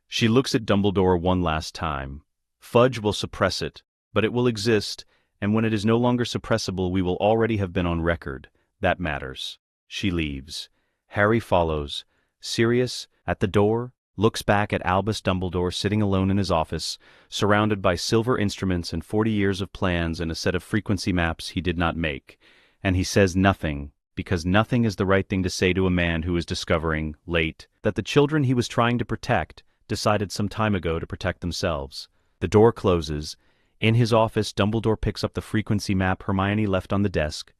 She looks at Dumbledore one last time. "Fudge will suppress it, but it will exist, and when it is no longer suppressible we will already have been on record. That matters." She leaves. Harry follows. Sirius, at the door, looks back at Albus Dumbledore sitting alone in his office, surrounded by silver instruments and 40 years of plans and a set of frequency maps he did not make. And he says nothing, because nothing is the right thing to say to a man who is discovering, late, that the children he was trying to protect decided some time ago to protect themselves. The door closes. In his office, Dumbledore picks up the frequency map Hermione left on the desk.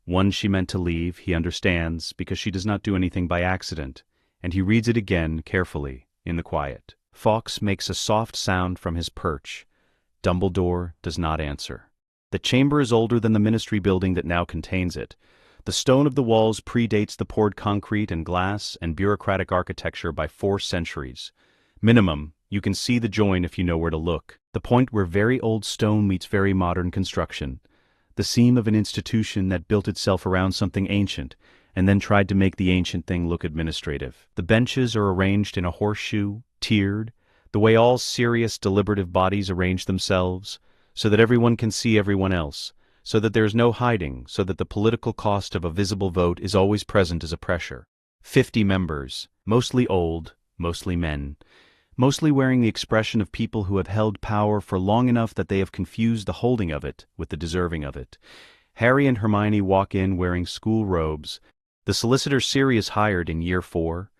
One she meant to leave, he understands, because she does not do anything by accident, and he reads it again, carefully, in the quiet. Fawkes makes a soft sound from his perch. Dumbledore does not answer. The chamber is older than the ministry building that now contains it. The stone of the walls predates the poured concrete and glass and bureaucratic architecture by 4 centuries. Minimum, you can see the join if you know where to look. The point where very old stone meets very modern construction. The seam of an institution that built itself around something ancient, and then tried to make the ancient thing look administrative. The benches are arranged in a horseshoe, tiered, the way all serious, deliberative bodies arrange themselves, so that everyone can see everyone else, so that there is no hiding, so that the political cost of a visible vote is always present as a pressure. 50 members, mostly old, mostly men, mostly wearing the expression of people who have held power for long enough that they have confused the holding of it with the deserving of it. Harry and Hermione walk in wearing school robes. The solicitor Sirius hired in year 4,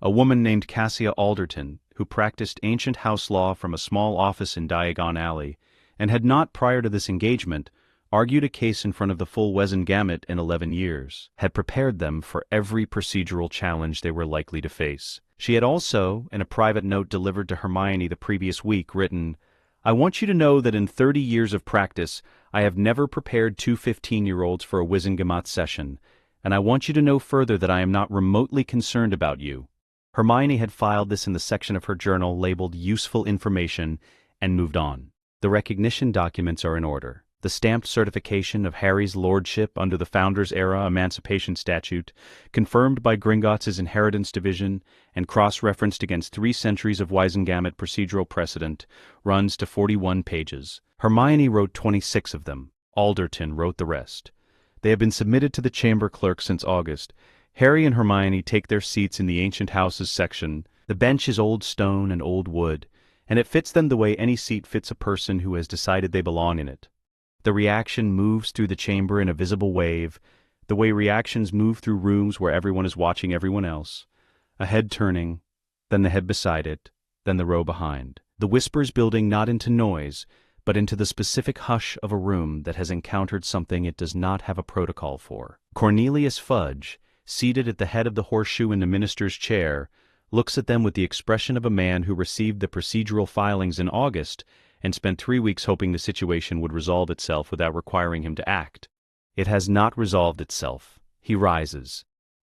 a woman named Cassia Alderton, who practiced ancient house law from a small office in Diagon Alley, and had not, prior to this engagement, argued a case in front of the full Wesson-Gamut in 11 years, had prepared them for every procedural challenge they were likely to face. She had also, in a private note delivered to Hermione the previous week, written, "I want you to know that in 30 years of practice, I have never prepared two 15-year-olds for a Wesson-Gamut session, and I want you to know further that I am not remotely concerned about you." Hermione had filed this in the section of her journal labeled Useful Information and moved on. The recognition documents are in order. The stamped certification of Harry's lordship under the Founders' Era Emancipation Statute, confirmed by Gringotts' Inheritance Division and cross-referenced against 3 centuries of Wesson-Gamut procedural precedent, runs to 41 pages. Hermione wrote 26 of them. Alderton wrote the rest. They have been submitted to the chamber clerk since August. Harry and Hermione take their seats in the Ancient Houses section. The bench is old stone and old wood, and it fits them the way any seat fits a person who has decided they belong in it. The reaction moves through the chamber in a visible wave, the way reactions move through rooms where everyone is watching everyone else. A head turning, then the head beside it, then the row behind. The whispers building not into noise, but into the specific hush of a room that has encountered something it does not have a protocol for. Cornelius Fudge, seated at the head of the horseshoe in the minister's chair, looks at them with the expression of a man who received the procedural filings in August and spent 3 weeks hoping the situation would resolve itself without requiring him to act. It has not resolved itself. He rises.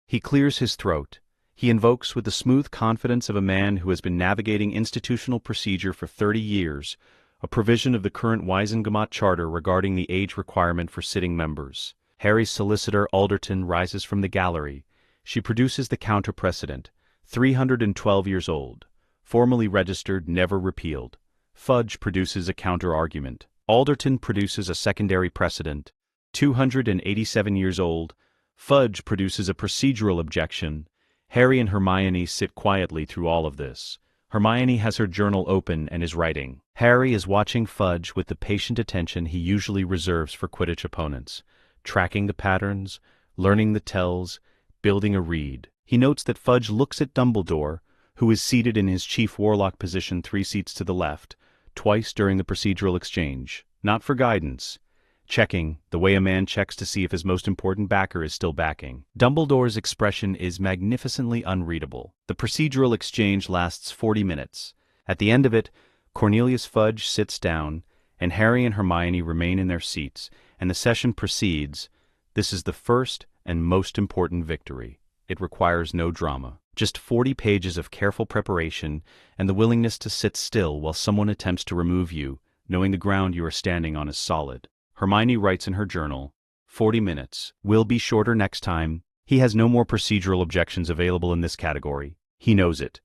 He clears his throat. He invokes with the smooth confidence of a man who has been navigating institutional procedure for 30 years, a provision of the current Wesson-Gamut Charter regarding the age requirement for sitting members. Harry's solicitor, Alderton, rises from the gallery. She produces the counter-precedent, 312 years old, formally registered, never repealed. Fudge produces a counter-argument. Alderton produces a secondary precedent, 287 years old. Fudge produces a procedural objection. Harry and Hermione sit quietly through all of this. Hermione has her journal open and is writing. Harry is watching Fudge with the patient attention he usually reserves for Quidditch opponents, tracking the patterns, learning the tells, building a read. He notes that Fudge looks at Dumbledore, who is seated in his chief warlock position 3 seats to the left, twice during the procedural exchange, not for guidance, checking, the way a man checks to see if his most important backer is still backing. Dumbledore's expression is magnificently unreadable. The procedural exchange lasts 40 minutes. At the end of it, Cornelius Fudge sits down, and Harry and Hermione remain in their seats, and the session proceeds. This is the first and most important victory. It requires no drama. Just 40 pages of careful preparation and the willingness to sit still while someone attempts to remove you, knowing the ground you are standing on is solid. Hermione writes in her journal, 40 minutes. Will be shorter next time. He has no more procedural objections available in this category. He knows it.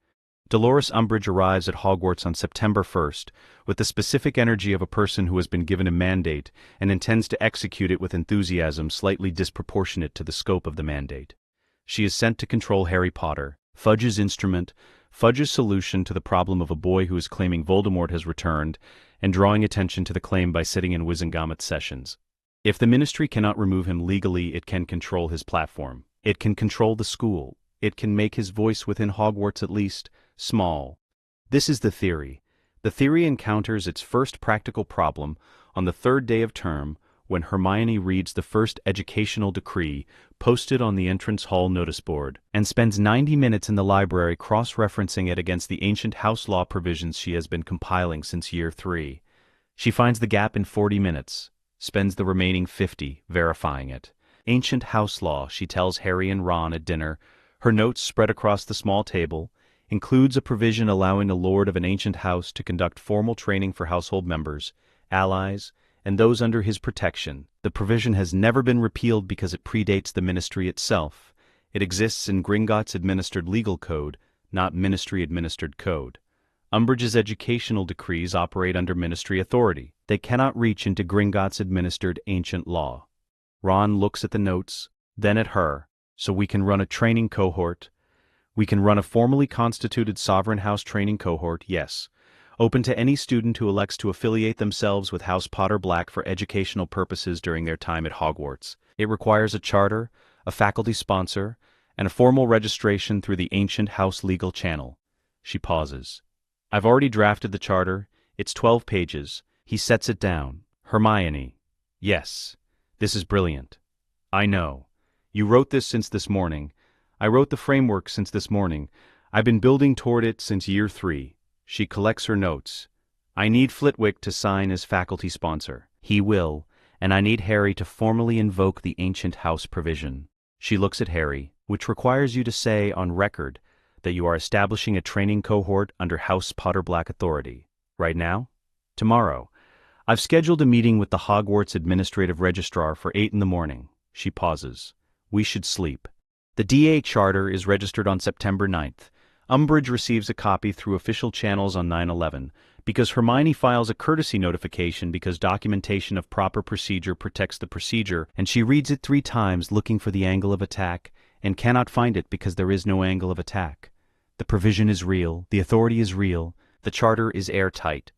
Dolores Umbridge arrives at Hogwarts on September 1st with the specific energy of a person who has been given a mandate and intends to execute it with enthusiasm slightly disproportionate to the scope of the mandate. She is sent to control Harry Potter, Fudge's instrument, Fudge's solution to the problem of a boy who is claiming Voldemort has returned, and drawing attention to the claim by sitting in Wesson-Gamut sessions. If the Ministry cannot remove him legally, it can control his platform. It can control the school. It can make his voice within Hogwarts at least small. This is the theory. The theory encounters its first practical problem on the 3rd day of term when Hermione reads the first educational decree posted on the entrance hall notice board, and spends 90 minutes in the library cross-referencing it against the ancient house law provisions she has been compiling since year 3. She finds the gap in 40 minutes, spends the remaining 50 verifying it. Ancient house law, she tells Harry and Ron at dinner, her notes spread across the small table, includes a provision allowing a lord of an ancient house to conduct formal training for household members, allies, and those under his protection. The provision has never been repealed because it predates the Ministry itself. It exists in Gringotts-administered legal code, not Ministry-administered code. Umbridge's educational decrees operate under Ministry authority. They cannot reach into Gringotts-administered ancient law. Ron looks at the notes, then at her. So we can run a training cohort. We can run a formally constituted Sovereign House training cohort, yes. Open to any student who elects to affiliate themselves with House Potter Black for educational purposes during their time at Hogwarts. It requires a charter, a faculty sponsor, and a formal registration through the Ancient House legal channel. She pauses. I've already drafted the charter. It's 12 pages. He sets it down. Hermione. Yes. This is brilliant. I know. You wrote this since this morning. I wrote the framework since this morning. I've been building toward it since year 3. She collects her notes. I need Flitwick to sign as faculty sponsor. He will, and I need Harry to formally invoke the ancient house provision. She looks at Harry, which requires you to say on record that you are establishing a training cohort under House Potterblack authority. Right now? Tomorrow. I've scheduled a meeting with the Hogwarts Administrative Registrar for 8 in the morning. She pauses. We should sleep. The DA charter is registered on September 9th. Umbridge receives a copy through official channels on 9/11, because Hermione files a courtesy notification because documentation of proper procedure protects the procedure, and she reads it 3 times looking for the angle of attack, and cannot find it because there is no angle of attack. The provision is real, the authority is real, the charter is airtight.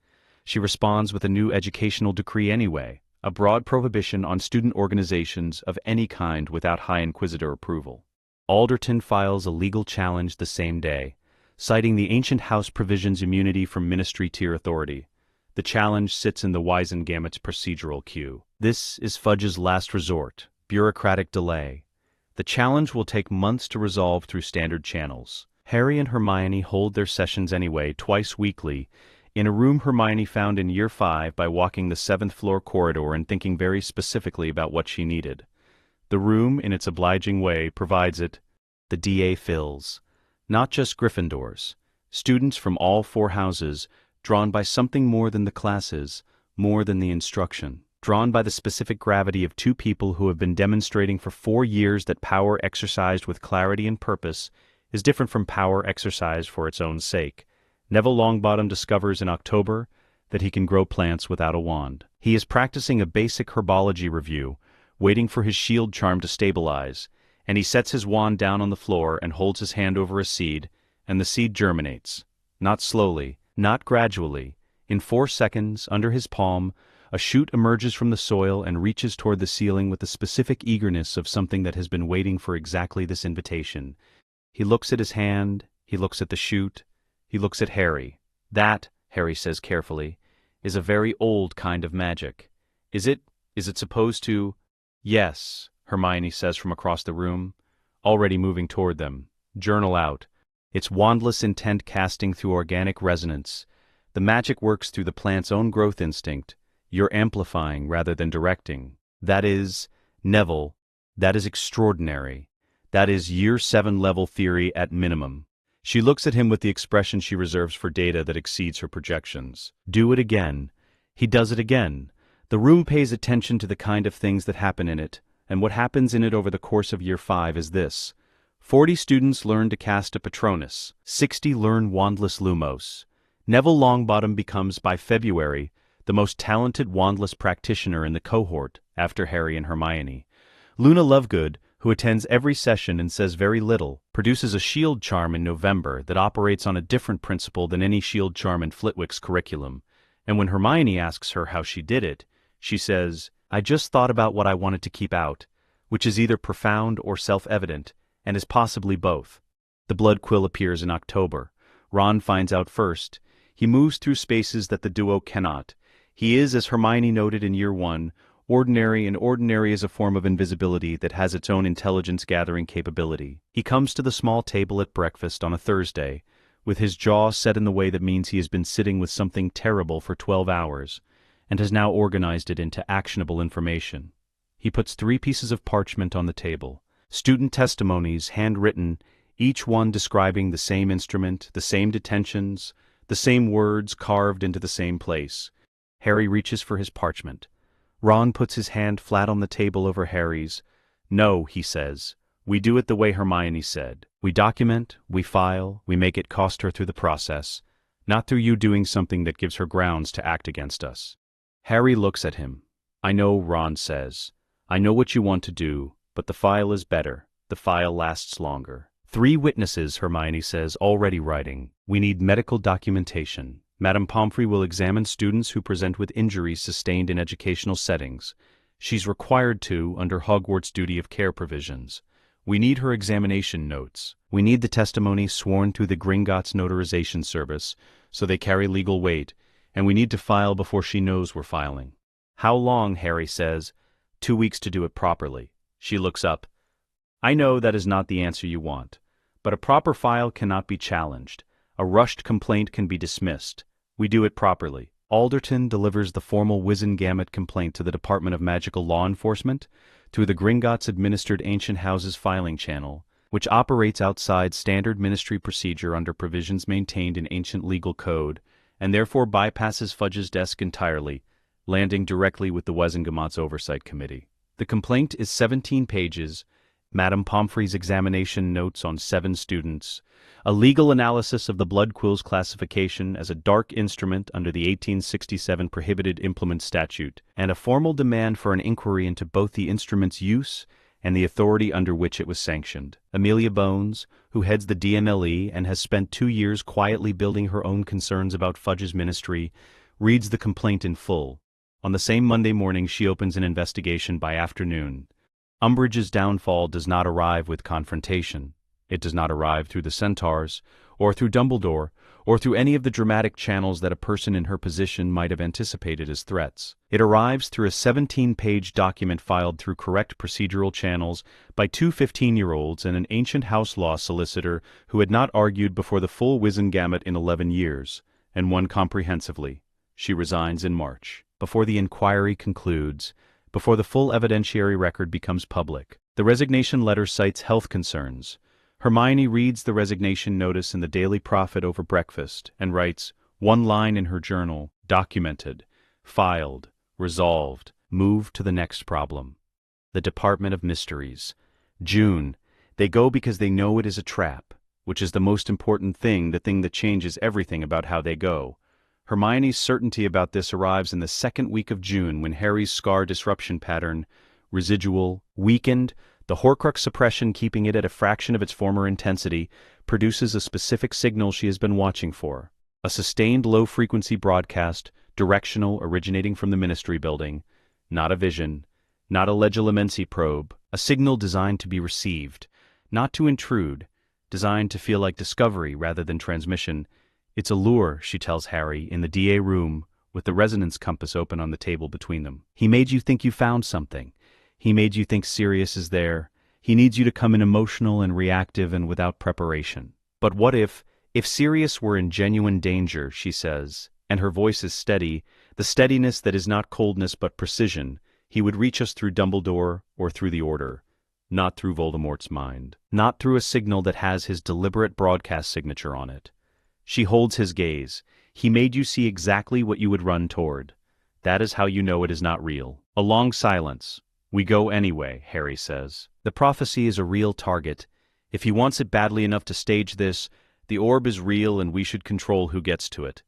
She responds with a new educational decree anyway, a broad prohibition on student organizations of any kind without High Inquisitor approval. Alderton files a legal challenge the same day, citing the ancient house provision's immunity from ministry tier authority. The challenge sits in the Wisengamot's procedural queue. This is Fudge's last resort, bureaucratic delay. The challenge will take months to resolve through standard channels. Harry and Hermione hold their sessions anyway, twice weekly, in a room Hermione found in year 5 by walking the 7th floor corridor and thinking very specifically about what she needed. The room, in its obliging way, provides it. The DA fills. Not just Gryffindors. Students from all 4 houses, drawn by something more than the classes, more than the instruction. Drawn by the specific gravity of 2 people who have been demonstrating for 4 years that power exercised with clarity and purpose is different from power exercised for its own sake. Neville Longbottom discovers in October that he can grow plants without a wand. He is practicing a basic herbology review, waiting for his shield charm to stabilize, and he sets his wand down on the floor and holds his hand over a seed, and the seed germinates. Not slowly, not gradually. In 4 seconds, under his palm, a shoot emerges from the soil and reaches toward the ceiling with the specific eagerness of something that has been waiting for exactly this invitation. He looks at his hand, he looks at the shoot, he looks at Harry. That, Harry says carefully, is a very old kind of magic. Is it supposed to? Yes, Hermione says from across the room, already moving toward them. Journal out. It's wandless intent casting through organic resonance. The magic works through the plant's own growth instinct. You're amplifying rather than directing. That is, Neville, that is extraordinary. That is year 7 level theory at minimum. She looks at him with the expression she reserves for data that exceeds her projections. Do it again. He does it again. The room pays attention to the kind of things that happen in it, and what happens in it over the course of year 5 is this. 40 students learn to cast a Patronus. 60 learn Wandless Lumos. Neville Longbottom becomes, by February, the most talented wandless practitioner in the cohort, after Harry and Hermione. Luna Lovegood, who attends every session and says very little, produces a shield charm in November that operates on a different principle than any shield charm in Flitwick's curriculum. And when Hermione asks her how she did it, she says, I just thought about what I wanted to keep out, which is either profound or self-evident, and is possibly both. The blood quill appears in October. Ron finds out first. He moves through spaces that the duo cannot. He is, as Hermione noted in year 1, ordinary, and ordinary is a form of invisibility that has its own intelligence-gathering capability. He comes to the small table at breakfast on a Thursday, with his jaw set in the way that means he has been sitting with something terrible for 12 hours, and has now organized it into actionable information. He puts 3 pieces of parchment on the table. Student testimonies, handwritten, each one describing the same instrument, the same detentions, the same words carved into the same place. Harry reaches for his parchment. Ron puts his hand flat on the table over Harry's. No, he says. We do it the way Hermione said. We document, we file, we make it cost her through the process, not through you doing something that gives her grounds to act against us. Harry looks at him. I know, Ron says. I know what you want to do, but the file is better. The file lasts longer. 3 witnesses, Hermione says, already writing. We need medical documentation. Madame Pomfrey will examine students who present with injuries sustained in educational settings. She's required to, under Hogwarts duty of care provisions. We need her examination notes. We need the testimony sworn through the Gringotts notarization service, so they carry legal weight, and we need to file before she knows we're filing. "How long?" Harry says. "2 weeks to do it properly." She looks up. "I know that is not the answer you want. But a proper file cannot be challenged. A rushed complaint can be dismissed. We do it properly." Alderton delivers the formal Wizengamot complaint to the Department of Magical Law Enforcement through the Gringotts-administered Ancient Houses filing channel, which operates outside standard ministry procedure under provisions maintained in ancient legal code, and therefore bypasses Fudge's desk entirely, landing directly with the Wizengamot's Oversight Committee. The complaint is 17 pages, Madame Pomfrey's examination notes on 7 students, a legal analysis of the blood quills classification as a dark instrument under the 1867 Prohibited Implement Statute, and a formal demand for an inquiry into both the instrument's use and the authority under which it was sanctioned. Amelia Bones, who heads the DMLE and has spent 2 years quietly building her own concerns about Fudge's ministry, reads the complaint in full. On the same Monday morning she opens an investigation by afternoon. Umbridge's downfall does not arrive with confrontation. It does not arrive through the centaurs, or through Dumbledore, or through any of the dramatic channels that a person in her position might have anticipated as threats. It arrives through a 17-page document filed through correct procedural channels by 2 15-year-olds and an ancient house law solicitor who had not argued before the full Wizengamot in 11 years, and won comprehensively. She resigns in March. Before the inquiry concludes, before the full evidentiary record becomes public, the resignation letter cites health concerns. Hermione reads the resignation notice in the Daily Prophet over breakfast and writes one line in her journal: documented, filed, resolved, moved to the next problem. The Department of Mysteries. June. They go because they know it is a trap, which is the most important thing, the thing that changes everything about how they go. Hermione's certainty about this arrives in the 2nd week of June when Harry's scar disruption pattern, residual, weakened, the Horcrux suppression keeping it at a fraction of its former intensity, produces a specific signal she has been watching for. A sustained low-frequency broadcast, directional, originating from the Ministry building. Not a vision, not a Legilimensy probe, a signal designed to be received, not to intrude, designed to feel like discovery rather than transmission. "It's a lure," she tells Harry, in the DA room, with the resonance compass open on the table between them. "He made you think you found something. He made you think Sirius is there. He needs you to come in emotional and reactive and without preparation. But what if Sirius were in genuine danger," she says, and her voice is steady, the steadiness that is not coldness but precision, "he would reach us through Dumbledore or through the Order, not through Voldemort's mind, not through a signal that has his deliberate broadcast signature on it." She holds his gaze. "He made you see exactly what you would run toward. That is how you know it is not real." A long silence. "We go anyway," Harry says. "The prophecy is a real target. If he wants it badly enough to stage this, the orb is real and we should control who gets to it."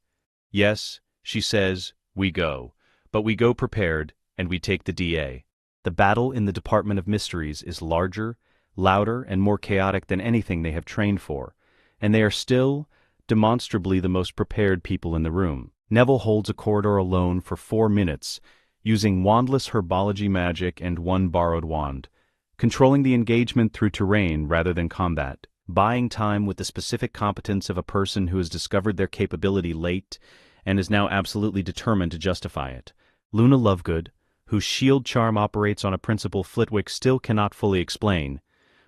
"Yes," she says, "we go. But we go prepared, and we take the DA." The battle in the Department of Mysteries is larger, louder, and more chaotic than anything they have trained for, and they are still, demonstrably, the most prepared people in the room. Neville holds a corridor alone for 4 minutes, using wandless herbology magic and 1 borrowed wand, controlling the engagement through terrain rather than combat, buying time with the specific competence of a person who has discovered their capability late and is now absolutely determined to justify it. Luna Lovegood, whose shield charm operates on a principle Flitwick still cannot fully explain,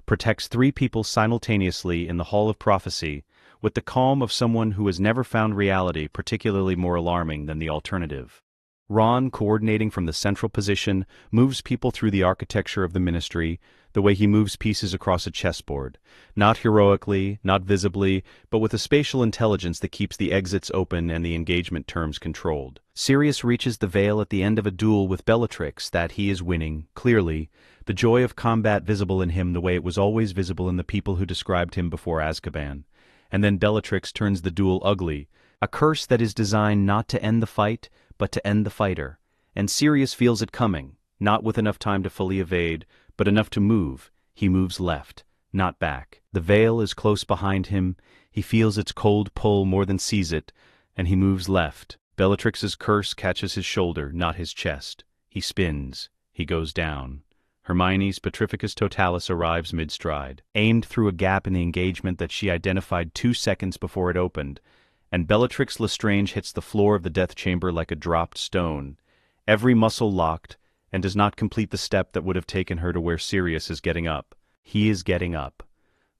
protects 3 people simultaneously in the Hall of Prophecy with the calm of someone who has never found reality particularly more alarming than the alternative. Ron, coordinating from the central position, moves people through the architecture of the Ministry, the way he moves pieces across a chessboard, not heroically, not visibly, but with a spatial intelligence that keeps the exits open and the engagement terms controlled. Sirius reaches the veil at the end of a duel with Bellatrix that he is winning, clearly, the joy of combat visible in him the way it was always visible in the people who described him before Azkaban. And then Bellatrix turns the duel ugly, a curse that is designed not to end the fight, but to end the fighter. And Sirius feels it coming, not with enough time to fully evade, but enough to move. He moves left, not back. The veil is close behind him. He feels its cold pull more than sees it, and he moves left. Bellatrix's curse catches his shoulder, not his chest. He spins. He goes down. Hermione's Petrificus Totalis arrives mid-stride, aimed through a gap in the engagement that she identified 2 seconds before it opened, and Bellatrix Lestrange hits the floor of the death chamber like a dropped stone, every muscle locked, and does not complete the step that would have taken her to where Sirius is getting up. He is getting up.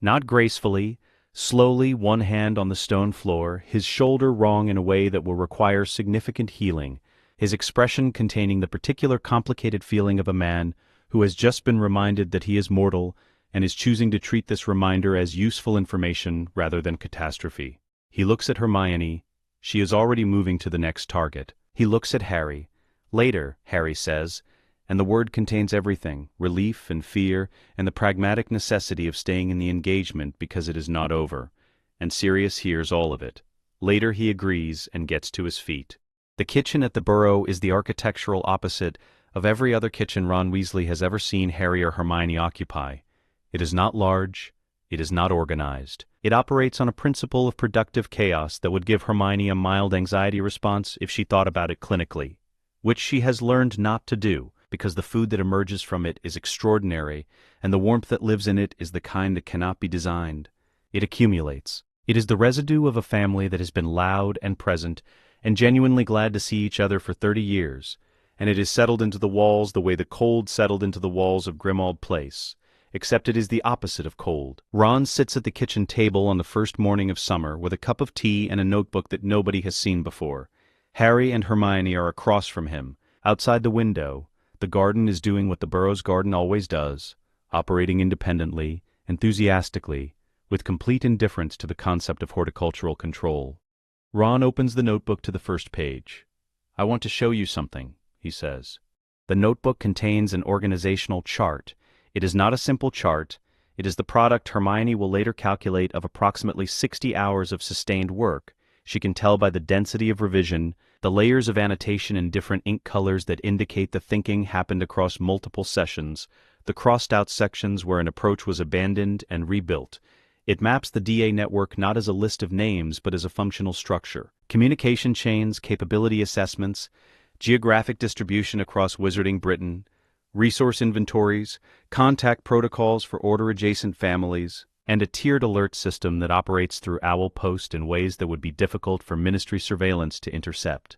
Not gracefully, slowly, one hand on the stone floor, his shoulder wrong in a way that will require significant healing, his expression containing the particular complicated feeling of a man who has just been reminded that he is mortal and is choosing to treat this reminder as useful information rather than catastrophe. He looks at Hermione. She is already moving to the next target. He looks at Harry. Later, Harry says, and the word contains everything, relief and fear, and the pragmatic necessity of staying in the engagement because it is not over. And Sirius hears all of it. Later he agrees and gets to his feet. The kitchen at the Burrow is the architectural opposite of every other kitchen Ron Weasley has ever seen Harry or Hermione occupy. It is not large. It is not organized. It operates on a principle of productive chaos that would give Hermione a mild anxiety response if she thought about it clinically, which she has learned not to do, because the food that emerges from it is extraordinary, and the warmth that lives in it is the kind that cannot be designed. It accumulates. It is the residue of a family that has been loud and present and genuinely glad to see each other for 30 years, and it is settled into the walls the way the cold settled into the walls of Grimmauld Place, except it is the opposite of cold. Ron sits at the kitchen table on the first morning of summer with a cup of tea and a notebook that nobody has seen before. Harry and Hermione are across from him. Outside the window, the garden is doing what the Burrow's garden always does, operating independently, enthusiastically, with complete indifference to the concept of horticultural control. Ron opens the notebook to the first page. "I want to show you something," he says. The notebook contains an organizational chart. It is not a simple chart. It is the product Hermione will later calculate of approximately 60 hours of sustained work. She can tell by the density of revision, the layers of annotation in different ink colors that indicate the thinking happened across multiple sessions, the crossed-out sections where an approach was abandoned and rebuilt. It maps the DA network not as a list of names but as a functional structure. Communication chains, capability assessments, geographic distribution across Wizarding Britain, resource inventories, contact protocols for order-adjacent families, and a tiered alert system that operates through Owl Post in ways that would be difficult for Ministry surveillance to intercept.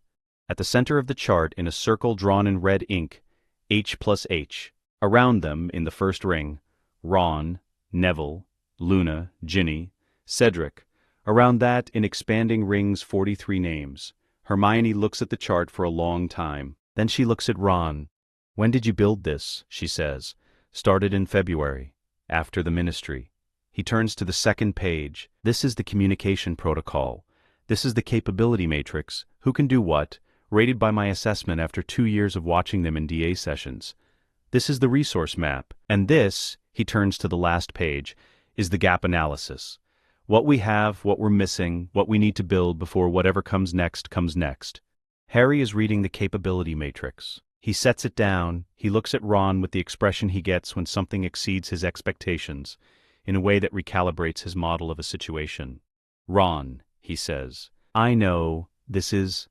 At the center of the chart, in a circle drawn in red ink, H+H. Around them, in the first ring, Ron, Neville, Luna, Ginny, Cedric. Around that, in expanding rings, 43 names. Hermione looks at the chart for a long time. Then she looks at Ron. "When did you build this?" she says. "Started in February, after the Ministry." He turns to the second page. This is the communication protocol. This is the capability matrix. Who can do what, rated by my assessment after 2 years of watching them in DA sessions. This is the resource map. And this, he turns to the last page, is the gap analysis. What we have, what we're missing, what we need to build before whatever comes next comes next. Harry is reading the capability matrix. He sets it down. He looks at Ron with the expression he gets when something exceeds his expectations, in a way that recalibrates his model of a situation. "Ron," he says, "I know, this is—"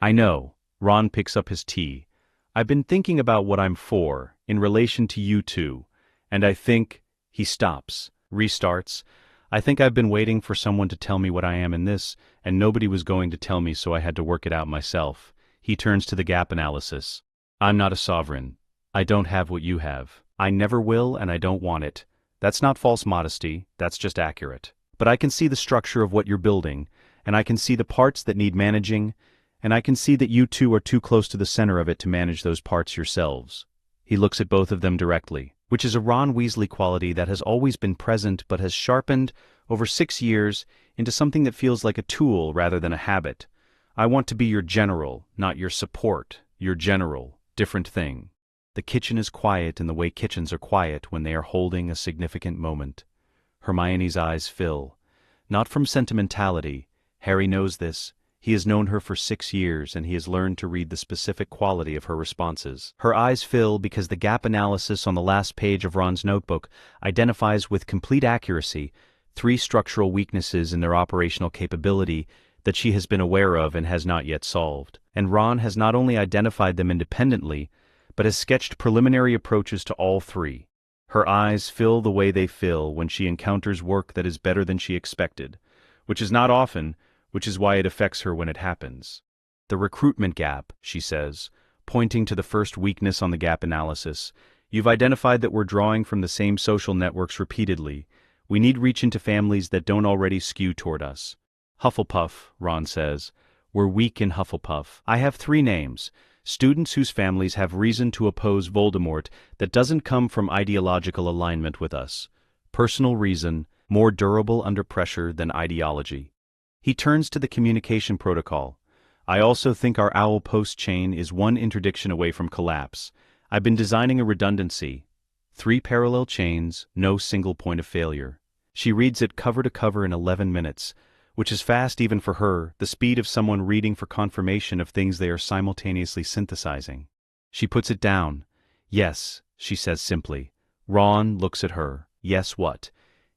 "I know." Ron picks up his tea. "I've been thinking about what I'm for, in relation to you two, and I think—" He stops, restarts. "I think I've been waiting for someone to tell me what I am in this, and nobody was going to tell me, so I had to work it out myself." He turns to the gap analysis. "I'm not a sovereign. I don't have what you have. I never will, and I don't want it. That's not false modesty, that's just accurate. But I can see the structure of what you're building, and I can see the parts that need managing, and I can see that you two are too close to the center of it to manage those parts yourselves." He looks at both of them directly, which is a Ron Weasley quality that has always been present but has sharpened, over 6 years, into something that feels like a tool rather than a habit. "I want to be your general, not your support. Your general. Different thing." The kitchen is quiet in the way kitchens are quiet when they are holding a significant moment. Hermione's eyes fill. Not from sentimentality. Harry knows this. He has known her for 6 years, and he has learned to read the specific quality of her responses. Her eyes fill because the gap analysis on the last page of Ron's notebook identifies with complete accuracy 3 structural weaknesses in their operational capability that she has been aware of and has not yet solved. And Ron has not only identified them independently, but has sketched preliminary approaches to all 3. Her eyes fill the way they fill when she encounters work that is better than she expected, which is not often, which is why it affects her when it happens. "The recruitment gap," she says, pointing to the first weakness on the gap analysis. You've identified that we're drawing from the same social networks repeatedly. We need reach into families that don't already skew toward us. Hufflepuff, Ron says. We're weak in Hufflepuff. I have 3 names. Students whose families have reason to oppose Voldemort that doesn't come from ideological alignment with us. Personal reason, more durable under pressure than ideology. He turns to the communication protocol. I also think our owl post chain is one interdiction away from collapse. I've been designing a redundancy. 3 parallel chains, no single point of failure. She reads it cover to cover in 11 minutes, which is fast even for her, the speed of someone reading for confirmation of things they are simultaneously synthesizing. She puts it down. Yes, she says simply. Ron looks at her. Yes what?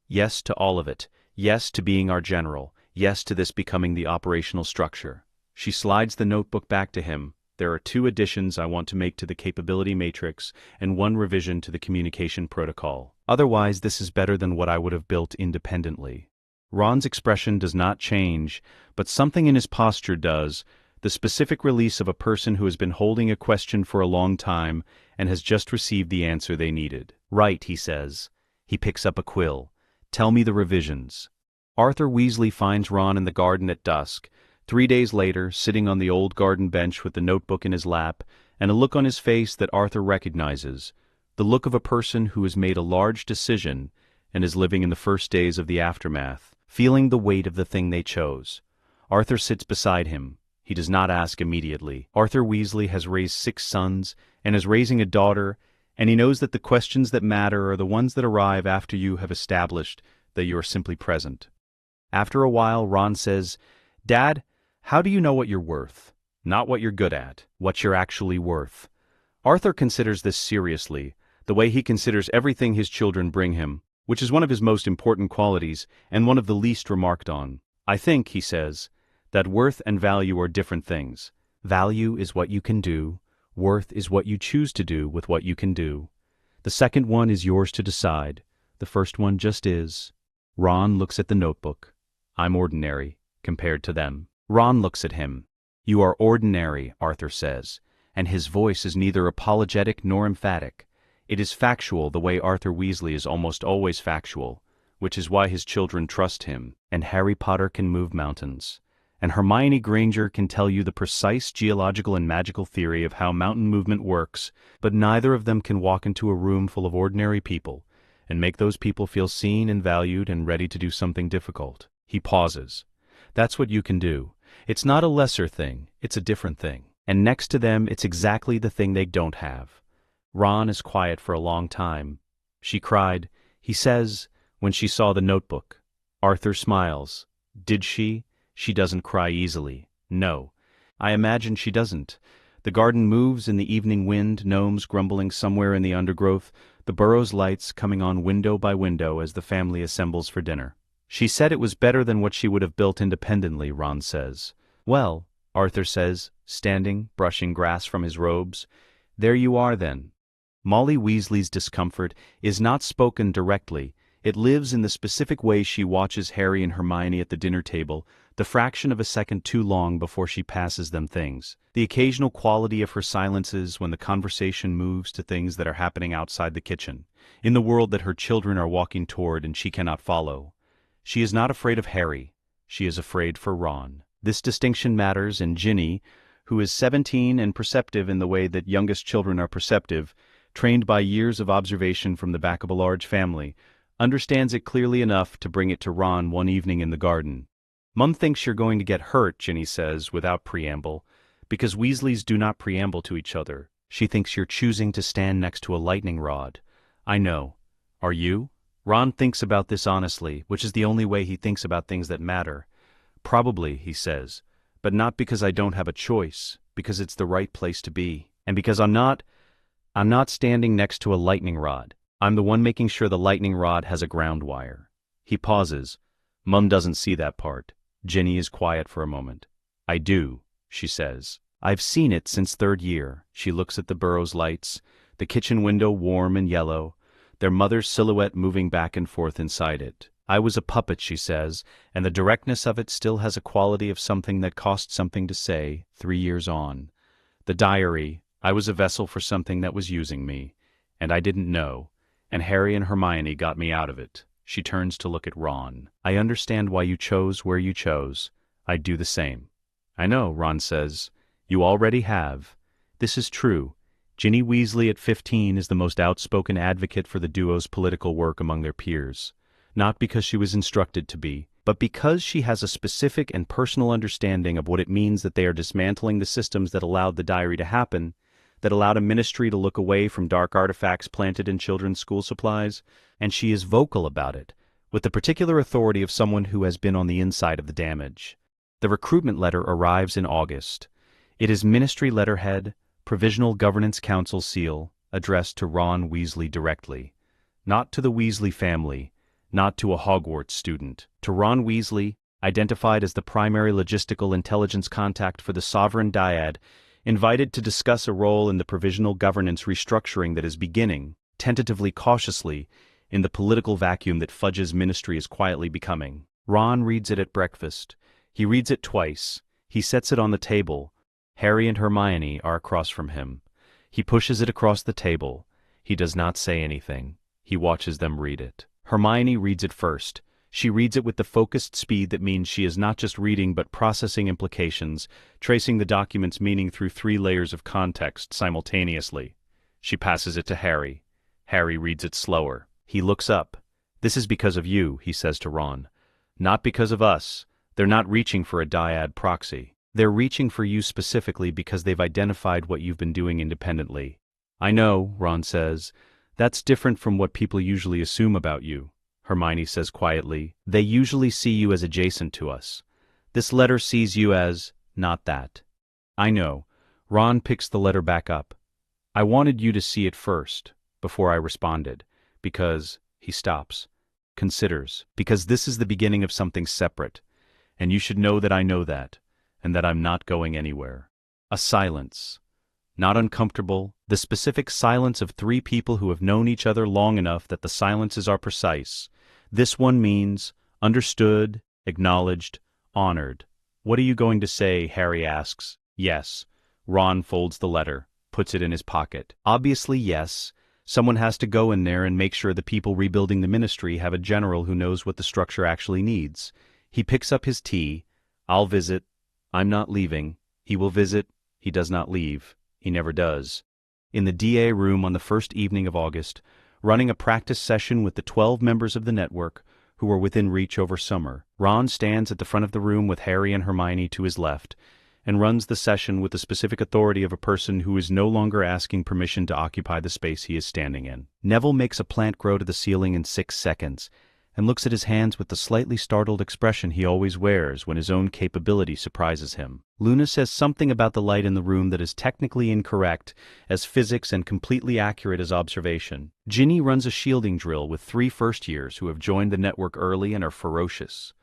Yes to all of it. Yes to being our general. Yes to this becoming the operational structure. She slides the notebook back to him. There are 2 additions I want to make to the capability matrix and 1 revision to the communication protocol. Otherwise, this is better than what I would have built independently. Ron's expression does not change, but something in his posture does, the specific release of a person who has been holding a question for a long time and has just received the answer they needed. Right, he says. He picks up a quill. Tell me the revisions. Arthur Weasley finds Ron in the garden at dusk. 3 days later, sitting on the old garden bench with the notebook in his lap, and a look on his face that Arthur recognizes, the look of a person who has made a large decision and is living in the first days of the aftermath, feeling the weight of the thing they chose. Arthur sits beside him. He does not ask immediately. Arthur Weasley has raised 6 sons and is raising a daughter, and he knows that the questions that matter are the ones that arrive after you have established that you are simply present. After a while, Ron says, Dad, how do you know what you're worth? Not what you're good at, what you're actually worth. Arthur considers this seriously, the way he considers everything his children bring him, which is one of his most important qualities and one of the least remarked on. I think, he says, that worth and value are different things. Value is what you can do. Worth is what you choose to do with what you can do. The second one is yours to decide. The first one just is. Ron looks at the notebook. I'm ordinary, compared to them. Ron looks at him. You are ordinary, Arthur says, and his voice is neither apologetic nor emphatic. It is factual the way Arthur Weasley is almost always factual, which is why his children trust him, and Harry Potter can move mountains. And Hermione Granger can tell you the precise geological and magical theory of how mountain movement works, but neither of them can walk into a room full of ordinary people and make those people feel seen and valued and ready to do something difficult. He pauses. That's what you can do. It's not a lesser thing, it's a different thing. And next to them, it's exactly the thing they don't have. Ron is quiet for a long time. She cried, he says, when she saw the notebook. Arthur smiles. Did she? She doesn't cry easily. No. I imagine she doesn't. The garden moves in the evening wind, gnomes grumbling somewhere in the undergrowth, the burrow's lights coming on window by window as the family assembles for dinner. She said it was better than what she would have built independently, Ron says. Well, Arthur says, standing, brushing grass from his robes. There you are then. Molly Weasley's discomfort is not spoken directly. It lives in the specific way she watches Harry and Hermione at the dinner table, the fraction of a second too long before she passes them things. The occasional quality of her silences when the conversation moves to things that are happening outside the kitchen, in the world that her children are walking toward and she cannot follow. She is not afraid of Harry. She is afraid for Ron. This distinction matters, and Ginny, who is 17 and perceptive in the way that youngest children are perceptive, trained by years of observation from the back of a large family, understands it clearly enough to bring it to Ron one evening in the garden. Mum thinks you're going to get hurt, Ginny says, without preamble, because Weasleys do not preamble to each other. She thinks you're choosing to stand next to a lightning rod. I know. Are you? Ron thinks about this honestly, which is the only way he thinks about things that matter. Probably, he says, but not because I don't have a choice, because it's the right place to be. And because I'm not standing next to a lightning rod. I'm the one making sure the lightning rod has a ground wire. He pauses. Mum doesn't see that part. Ginny is quiet for a moment. I do, she says. I've seen it since 3rd year. She looks at the burrow's lights, the kitchen window warm and yellow, their mother's silhouette moving back and forth inside it. I was a puppet, she says, and the directness of it still has a quality of something that cost something to say 3 years on. The diary, I was a vessel for something that was using me, and I didn't know, and Harry and Hermione got me out of it. She turns to look at Ron. I understand why you chose where you chose. I'd do the same. I know, Ron says. You already have. This is true. Ginny Weasley at 15 is the most outspoken advocate for the duo's political work among their peers. Not because she was instructed to be, but because she has a specific and personal understanding of what it means that they are dismantling the systems that allowed the diary to happen, that allowed a ministry to look away from dark artifacts planted in children's school supplies, and she is vocal about it, with the particular authority of someone who has been on the inside of the damage. The recruitment letter arrives in August. It is ministry letterhead, Provisional Governance Council seal, addressed to Ron Weasley directly. Not to the Weasley family, not to a Hogwarts student. To Ron Weasley, identified as the primary logistical intelligence contact for the Sovereign Dyad, invited to discuss a role in the provisional governance restructuring that is beginning, tentatively cautiously, in the political vacuum that Fudge's ministry is quietly becoming. Ron reads it at breakfast. He reads it twice. He sets it on the table. Harry and Hermione are across from him. He pushes it across the table. He does not say anything. He watches them read it. Hermione reads it first. She reads it with the focused speed that means she is not just reading but processing implications, tracing the document's meaning through 3 layers of context simultaneously. She passes it to Harry. Harry reads it slower. He looks up. This is because of you, he says to Ron. Not because of us. They're not reaching for a dyad proxy. They're reaching for you specifically because they've identified what you've been doing independently. I know, Ron says. That's different from what people usually assume about you, Hermione says quietly. They usually see you as adjacent to us. This letter sees you as not that. I know. Ron picks the letter back up. I wanted you to see it first, before I responded, because, he stops, considers, because this is the beginning of something separate, and you should know that I know that, and that I'm not going anywhere. A silence. Not uncomfortable, the specific silence of 3 people who have known each other long enough that the silences are precise. This one means understood, acknowledged, honored. What are you going to say? Harry asks. Yes. Ron folds the letter, puts it in his pocket. Obviously, yes. Someone has to go in there and make sure the people rebuilding the ministry have a general who knows what the structure actually needs. He picks up his tea. I'll visit. I'm not leaving. He will visit. He does not leave. He never does. In the DA room on the first evening of August, running a practice session with the 12 members of the network who were within reach over summer, Ron stands at the front of the room with Harry and Hermione to his left, and runs the session with the specific authority of a person who is no longer asking permission to occupy the space he is standing in. Neville makes a plant grow to the ceiling in 6 seconds, and looks at his hands with the slightly startled expression he always wears when his own capability surprises him. Luna says something about the light in the room that is technically incorrect as physics and completely accurate as observation. Ginny runs a shielding drill with 3 first-years who have joined the network early and are ferocious.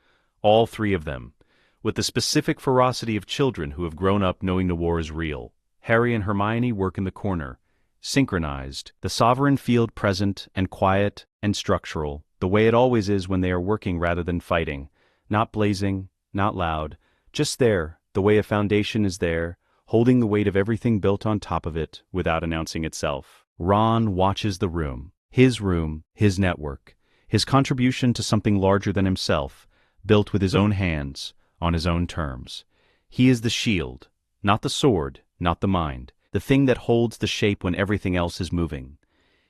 All 3 of them, with the specific ferocity of children who have grown up knowing the war is real. Harry and Hermione work in the corner, synchronized, the sovereign field present and quiet and structural, the way it always is when they are working rather than fighting, not blazing, not loud, just there, the way a foundation is there, holding the weight of everything built on top of it without announcing itself. Ron watches the room, his network, his contribution to something larger than himself, built with his own hands, on his own terms. He is the shield, not the sword, not the mind, the thing that holds the shape when everything else is moving.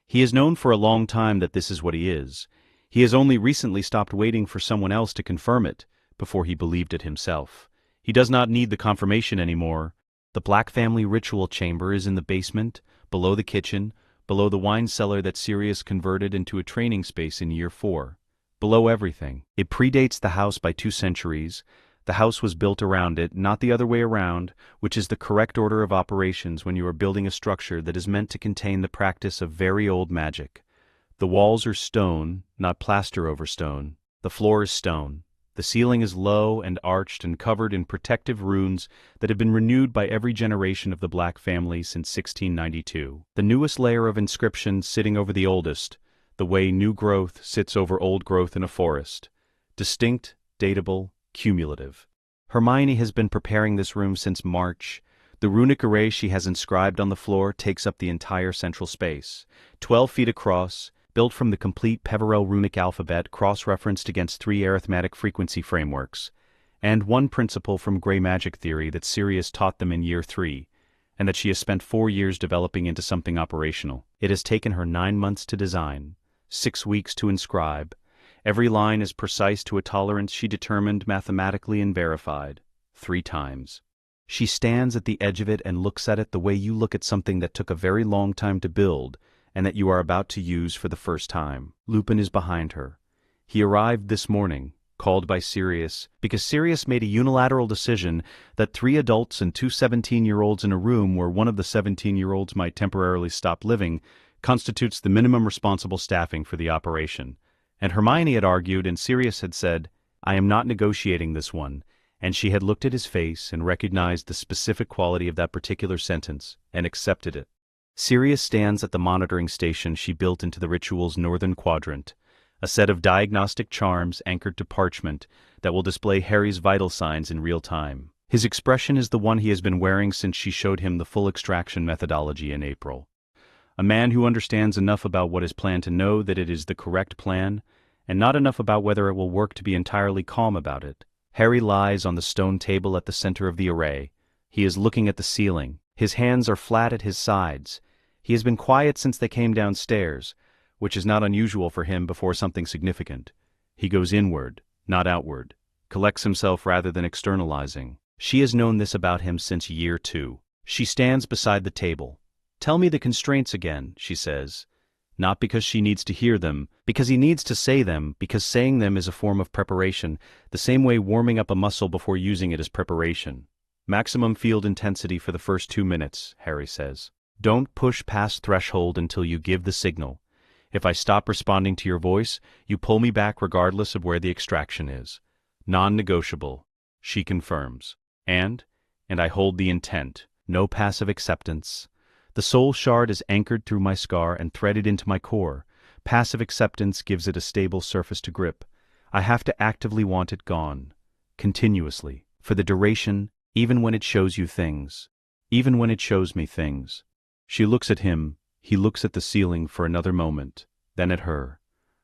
He has known for a long time that this is what he is. He has only recently stopped waiting for someone else to confirm it, before he believed it himself. He does not need the confirmation anymore. The Black family ritual chamber is in the basement, below the kitchen, below the wine cellar that Sirius converted into a training space in Year 4. Below everything. It predates the house by 2 centuries. The house was built around it, not the other way around, which is the correct order of operations when you are building a structure that is meant to contain the practice of very old magic. The walls are stone, not plaster over stone. The floor is stone. The ceiling is low and arched and covered in protective runes that have been renewed by every generation of the Black family since 1692. The newest layer of inscription sitting over the oldest, the way new growth sits over old growth in a forest. Distinct, datable, cumulative. Hermione has been preparing this room since March. The runic array she has inscribed on the floor takes up the entire central space, 12 feet across, built from the complete Peverell runic alphabet cross-referenced against 3 arithmetic frequency frameworks, and 1 principle from Grey magic theory that Sirius taught them in year 3, and that she has spent 4 years developing into something operational. It has taken her 9 months to design, 6 weeks to inscribe. Every line is precise to a tolerance she determined mathematically and verified, 3 times. She stands at the edge of it and looks at it the way you look at something that took a very long time to build and that you are about to use for the first time. Lupin is behind her. He arrived this morning, called by Sirius, because Sirius made a unilateral decision that 3 adults and 2 17-year-olds in a room where one of the 17-year-olds might temporarily stop living constitutes the minimum responsible staffing for the operation. And Hermione had argued and Sirius had said, "I am not negotiating this one," and she had looked at his face and recognized the specific quality of that particular sentence and accepted it. Sirius stands at the monitoring station she built into the ritual's northern quadrant, a set of diagnostic charms anchored to parchment that will display Harry's vital signs in real time. His expression is the one he has been wearing since she showed him the full extraction methodology in April. A man who understands enough about what is planned to know that it is the correct plan, and not enough about whether it will work to be entirely calm about it. Harry lies on the stone table at the center of the array. He is looking at the ceiling. His hands are flat at his sides. He has been quiet since they came downstairs, which is not unusual for him before something significant. He goes inward, not outward, collects himself rather than externalizing. She has known this about him since year 2. She stands beside the table. "Tell me the constraints again," she says. Not because she needs to hear them, because he needs to say them, because saying them is a form of preparation, the same way warming up a muscle before using it is preparation. "Maximum field intensity for the first 2 minutes," Harry says. "Don't push past threshold until you give the signal. If I stop responding to your voice, you pull me back regardless of where the extraction is. Non-negotiable," she confirms. And I hold the intent. No passive acceptance. The soul shard is anchored through my scar and threaded into my core. Passive acceptance gives it a stable surface to grip. I have to actively want it gone. Continuously. For the duration, even when it shows you things. Even when it shows me things. She looks at him. He looks at the ceiling for another moment, then at her.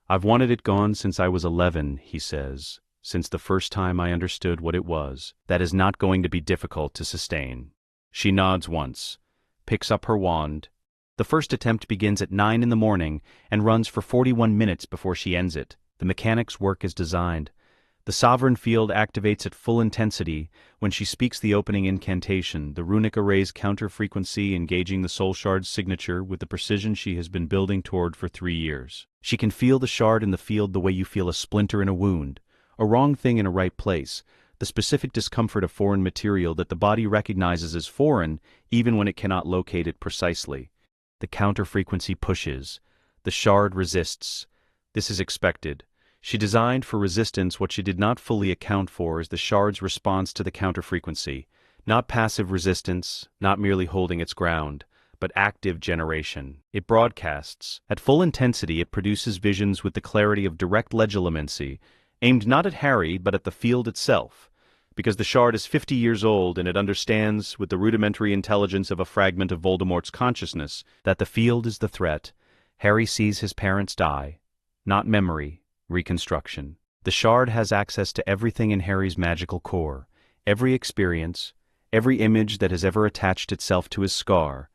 "I've wanted it gone since I was 11, he says, "since the first time I understood what it was. That is not going to be difficult to sustain." She nods once, picks up her wand. The first attempt begins at 9 in the morning and runs for 41 minutes before she ends it. The mechanics work as designed. The sovereign field activates at full intensity when she speaks the opening incantation, the runic array's counter-frequency engaging the soul shard's signature with the precision she has been building toward for 3 years. She can feel the shard in the field the way you feel a splinter in a wound, a wrong thing in a right place, the specific discomfort of foreign material that the body recognizes as foreign even when it cannot locate it precisely. The counter-frequency pushes. The shard resists. This is expected. She designed for resistance what she did not fully account for as the shard's response to the counter-frequency, not passive resistance, not merely holding its ground, but active generation. It broadcasts. At full intensity it produces visions with the clarity of direct legilimency, aimed not at Harry but at the field itself, because the shard is 50 years old and it understands, with the rudimentary intelligence of a fragment of Voldemort's consciousness, that the field is the threat. Harry sees his parents die. Not memory. Reconstruction. The shard has access to everything in Harry's magical core, every experience, every image that has ever attached itself to his scar,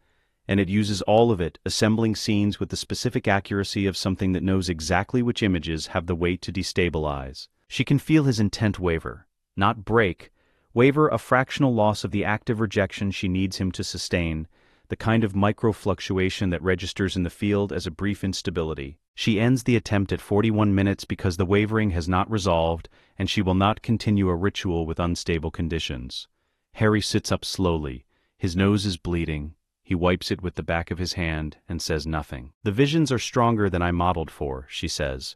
and it uses all of it, assembling scenes with the specific accuracy of something that knows exactly which images have the weight to destabilize. She can feel his intent waver, not break, waver a fractional loss of the active rejection she needs him to sustain, the kind of micro-fluctuation that registers in the field as a brief instability. She ends the attempt at 41 minutes because the wavering has not resolved and she will not continue a ritual with unstable conditions. Harry sits up slowly. His nose is bleeding. He wipes it with the back of his hand and says nothing. "The visions are stronger than I modeled for," she says,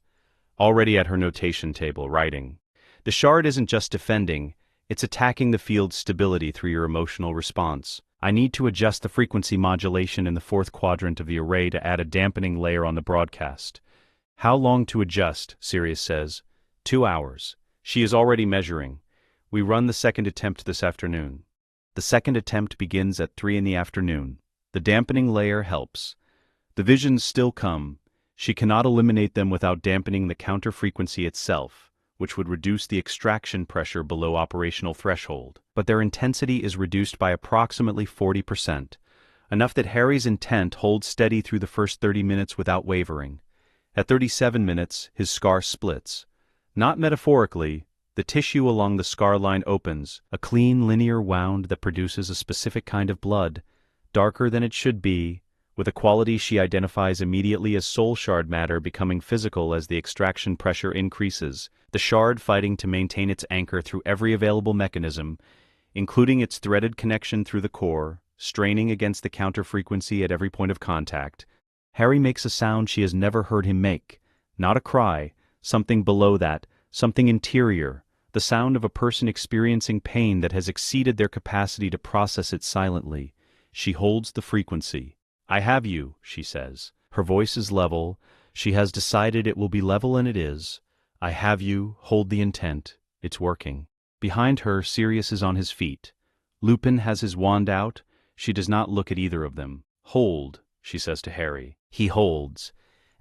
already at her notation table, writing. "The shard isn't just defending, it's attacking the field's stability through your emotional response. I need to adjust the frequency modulation in the 4th quadrant of the array to add a dampening layer on the broadcast." "How long to adjust?" Sirius says. 2 hours. She is already measuring. "We run the second attempt this afternoon." The second attempt begins at 3 in the afternoon. The dampening layer helps. The visions still come. She cannot eliminate them without dampening the counter frequency itself, which would reduce the extraction pressure below operational threshold. But their intensity is reduced by approximately 40%, enough that Harry's intent holds steady through the first 30 minutes without wavering. At 37 minutes, his scar splits. Not metaphorically, the tissue along the scar line opens, a clean linear wound that produces a specific kind of blood, darker than it should be, with a quality she identifies immediately as soul shard matter becoming physical as the extraction pressure increases, the shard fighting to maintain its anchor through every available mechanism, including its threaded connection through the core, straining against the counter frequency at every point of contact. Harry makes a sound she has never heard him make. Not a cry, something below that, something interior, the sound of a person experiencing pain that has exceeded their capacity to process it silently. She holds the frequency. "I have you," she says. Her voice is level. She has decided it will be level, and it is. "I have you, hold the intent. It's working." Behind her, Sirius is on his feet. Lupin has his wand out. She does not look at either of them. "Hold," she says to Harry. He holds.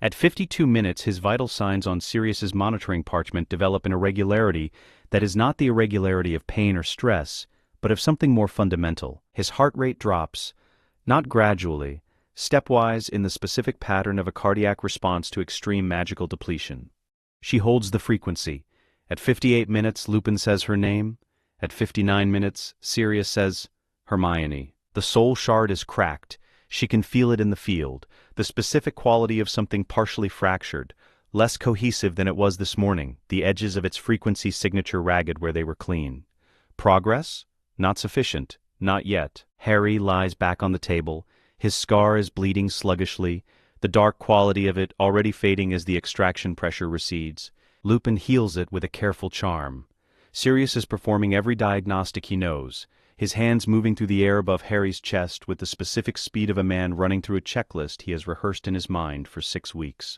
At 52 minutes, his vital signs on Sirius's monitoring parchment develop an irregularity that is not the irregularity of pain or stress, but of something more fundamental. His heart rate drops, not gradually, stepwise in the specific pattern of a cardiac response to extreme magical depletion. She holds the frequency. At 58 minutes, Lupin says her name. At 59 minutes, Sirius says, "Hermione." The soul shard is cracked. She can feel it in the field, the specific quality of something partially fractured, less cohesive than it was this morning, the edges of its frequency signature ragged where they were clean. Progress? Not sufficient. Not yet. Harry lies back on the table. His scar is bleeding sluggishly, the dark quality of it already fading as the extraction pressure recedes. Lupin heals it with a careful charm. Sirius is performing every diagnostic he knows, his hands moving through the air above Harry's chest with the specific speed of a man running through a checklist he has rehearsed in his mind for 6 weeks.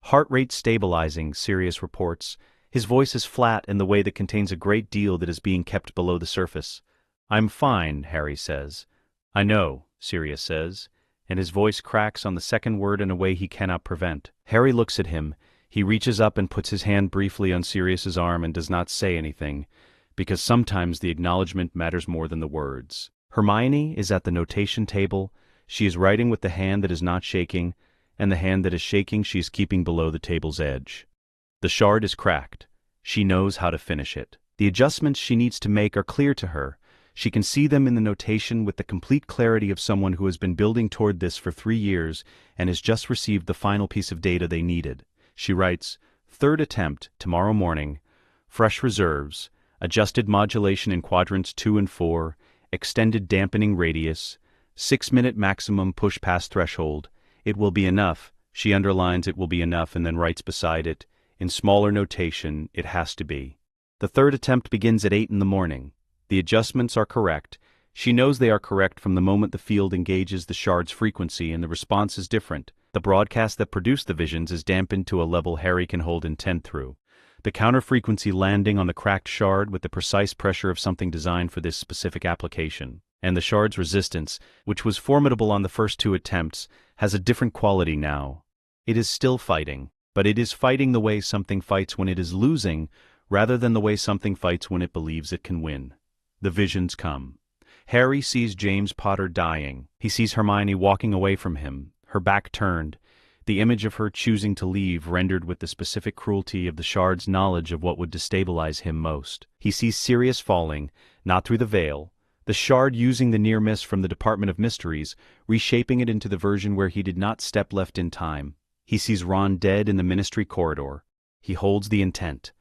"Heart rate stabilizing," Sirius reports. His voice is flat in the way that contains a great deal that is being kept below the surface. "I'm fine," Harry says. "I know," Sirius says, and his voice cracks on the second word in a way he cannot prevent. Harry looks at him. He reaches up and puts his hand briefly on Sirius's arm and does not say anything, because sometimes the acknowledgement matters more than the words. Hermione is at the notation table. She is writing with the hand that is not shaking, and the hand that is shaking she is keeping below the table's edge. The shard is cracked. She knows how to finish it. The adjustments she needs to make are clear to her. She can see them in the notation with the complete clarity of someone who has been building toward this for 3 years and has just received the final piece of data they needed. She writes, "Third attempt, tomorrow morning. Fresh reserves. Adjusted modulation in quadrants 2 and 4, extended dampening radius, 6-minute maximum push-pass threshold. It will be enough." She underlines "it will be enough" and then writes beside it, in smaller notation, "it has to be." The third attempt begins at 8 in the morning. The adjustments are correct. She knows they are correct from the moment the field engages the shard's frequency, and the response is different. The broadcast that produced the visions is dampened to a level Harry can hold intent through. The counter-frequency landing on the cracked shard with the precise pressure of something designed for this specific application. And the shard's resistance, which was formidable on the first 2 attempts, has a different quality now. It is still fighting, but it is fighting the way something fights when it is losing, rather than the way something fights when it believes it can win. The visions come. Harry sees James Potter dying. He sees Hermione walking away from him, her back turned, the image of her choosing to leave rendered with the specific cruelty of the shard's knowledge of what would destabilize him most. He sees Sirius falling, not through the veil, the shard using the near miss from the Department of Mysteries, reshaping it into the version where he did not step left in time. He sees Ron dead in the Ministry corridor. He holds the intent.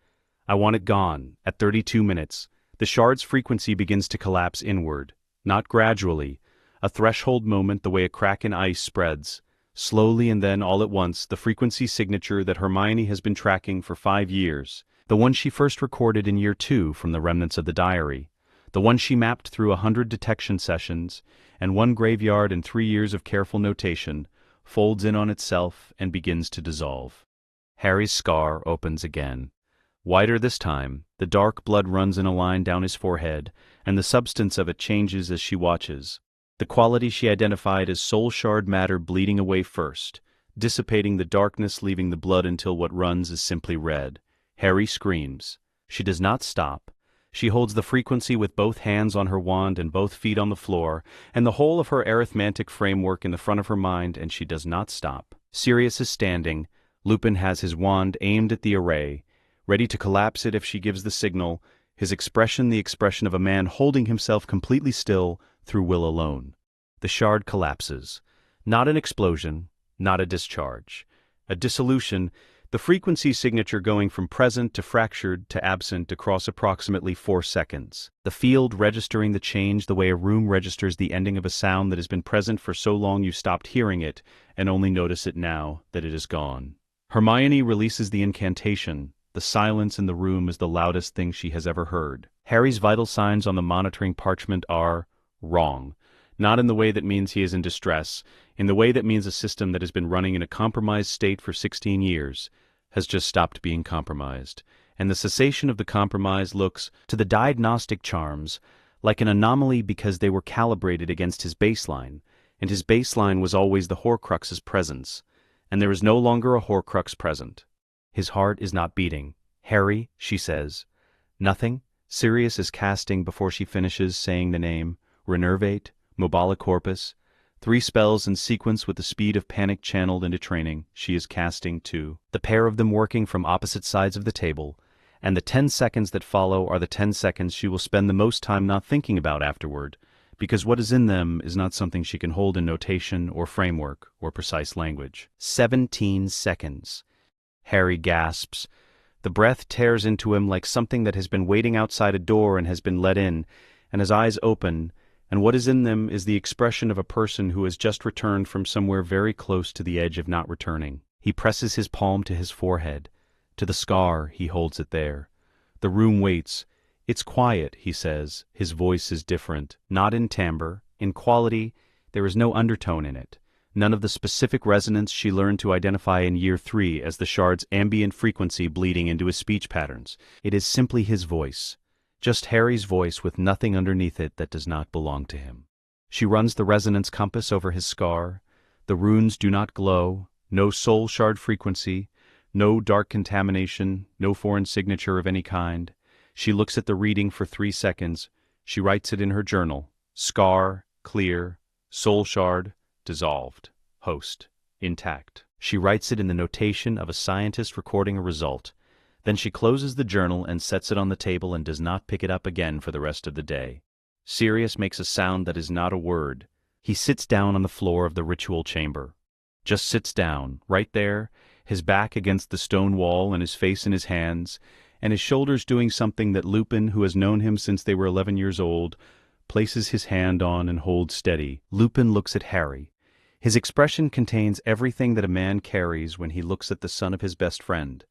"I want it gone." At 32 minutes, the shard's frequency begins to collapse inward, not gradually, a threshold moment the way a crack in ice spreads. Slowly, and then all at once, the frequency signature that Hermione has been tracking for 5 years, the one she first recorded in year 2 from the remnants of the diary, the one she mapped through 100 detection sessions, and 1 graveyard and 3 years of careful notation, folds in on itself and begins to dissolve. Harry's scar opens again. Whiter this time, the dark blood runs in a line down his forehead, and the substance of it changes as she watches. The quality she identified as soul shard matter bleeding away first, dissipating the darkness, leaving the blood until what runs is simply red. Harry screams. She does not stop. She holds the frequency with both hands on her wand and both feet on the floor, and the whole of her arithmetic framework in the front of her mind, and she does not stop. Sirius is standing. Lupin has his wand aimed at the array, ready to collapse it if she gives the signal, his expression the expression of a man holding himself completely still through will alone. The shard collapses. Not an explosion, not a discharge. A dissolution, the frequency signature going from present to fractured to absent across approximately 4 seconds. The field registering the change the way a room registers the ending of a sound that has been present for so long you stopped hearing it and only notice it now that it is gone. Hermione releases the incantation. The silence in the room is the loudest thing she has ever heard. Harry's vital signs on the monitoring parchment are wrong. Not in the way that means he is in distress, in the way that means a system that has been running in a compromised state for 16 years has just stopped being compromised, and the cessation of the compromise looks, to the diagnostic charms, like an anomaly because they were calibrated against his baseline, and his baseline was always the Horcrux's presence, and there is no longer a Horcrux present. His heart is not beating. Harry, she says. Nothing. Sirius is casting before she finishes saying the name. Renervate, Mobile Corpus. 3 spells in sequence with the speed of panic channeled into training. She is casting 2. The pair of them working from opposite sides of the table, and the 10 seconds that follow are the 10 seconds she will spend the most time not thinking about afterward, because what is in them is not something she can hold in notation or framework or precise language. 17 seconds. Harry gasps. The breath tears into him like something that has been waiting outside a door and has been let in, and his eyes open, and what is in them is the expression of a person who has just returned from somewhere very close to the edge of not returning. He presses his palm to his forehead. To the scar, he holds it there. The room waits. It's quiet, he says. His voice is different. Not in timbre. In quality, there is no undertone in it. None of the specific resonance she learned to identify in year 3 as the shard's ambient frequency bleeding into his speech patterns. It is simply his voice. Just Harry's voice with nothing underneath it that does not belong to him. She runs the resonance compass over his scar. The runes do not glow. No soul shard frequency. No dark contamination. No foreign signature of any kind. She looks at the reading for 3 seconds. She writes it in her journal. Scar, clear, soul shard, dissolved, host, intact. She writes it in the notation of a scientist recording a result. Then she closes the journal and sets it on the table and does not pick it up again for the rest of the day. Sirius makes a sound that is not a word. He sits down on the floor of the ritual chamber. Just sits down, right there, his back against the stone wall and his face in his hands, and his shoulders doing something that Lupin, who has known him since they were 11 years old, places his hand on and holds steady. Lupin looks at Harry. His expression contains everything that a man carries when he looks at the son of his best friend.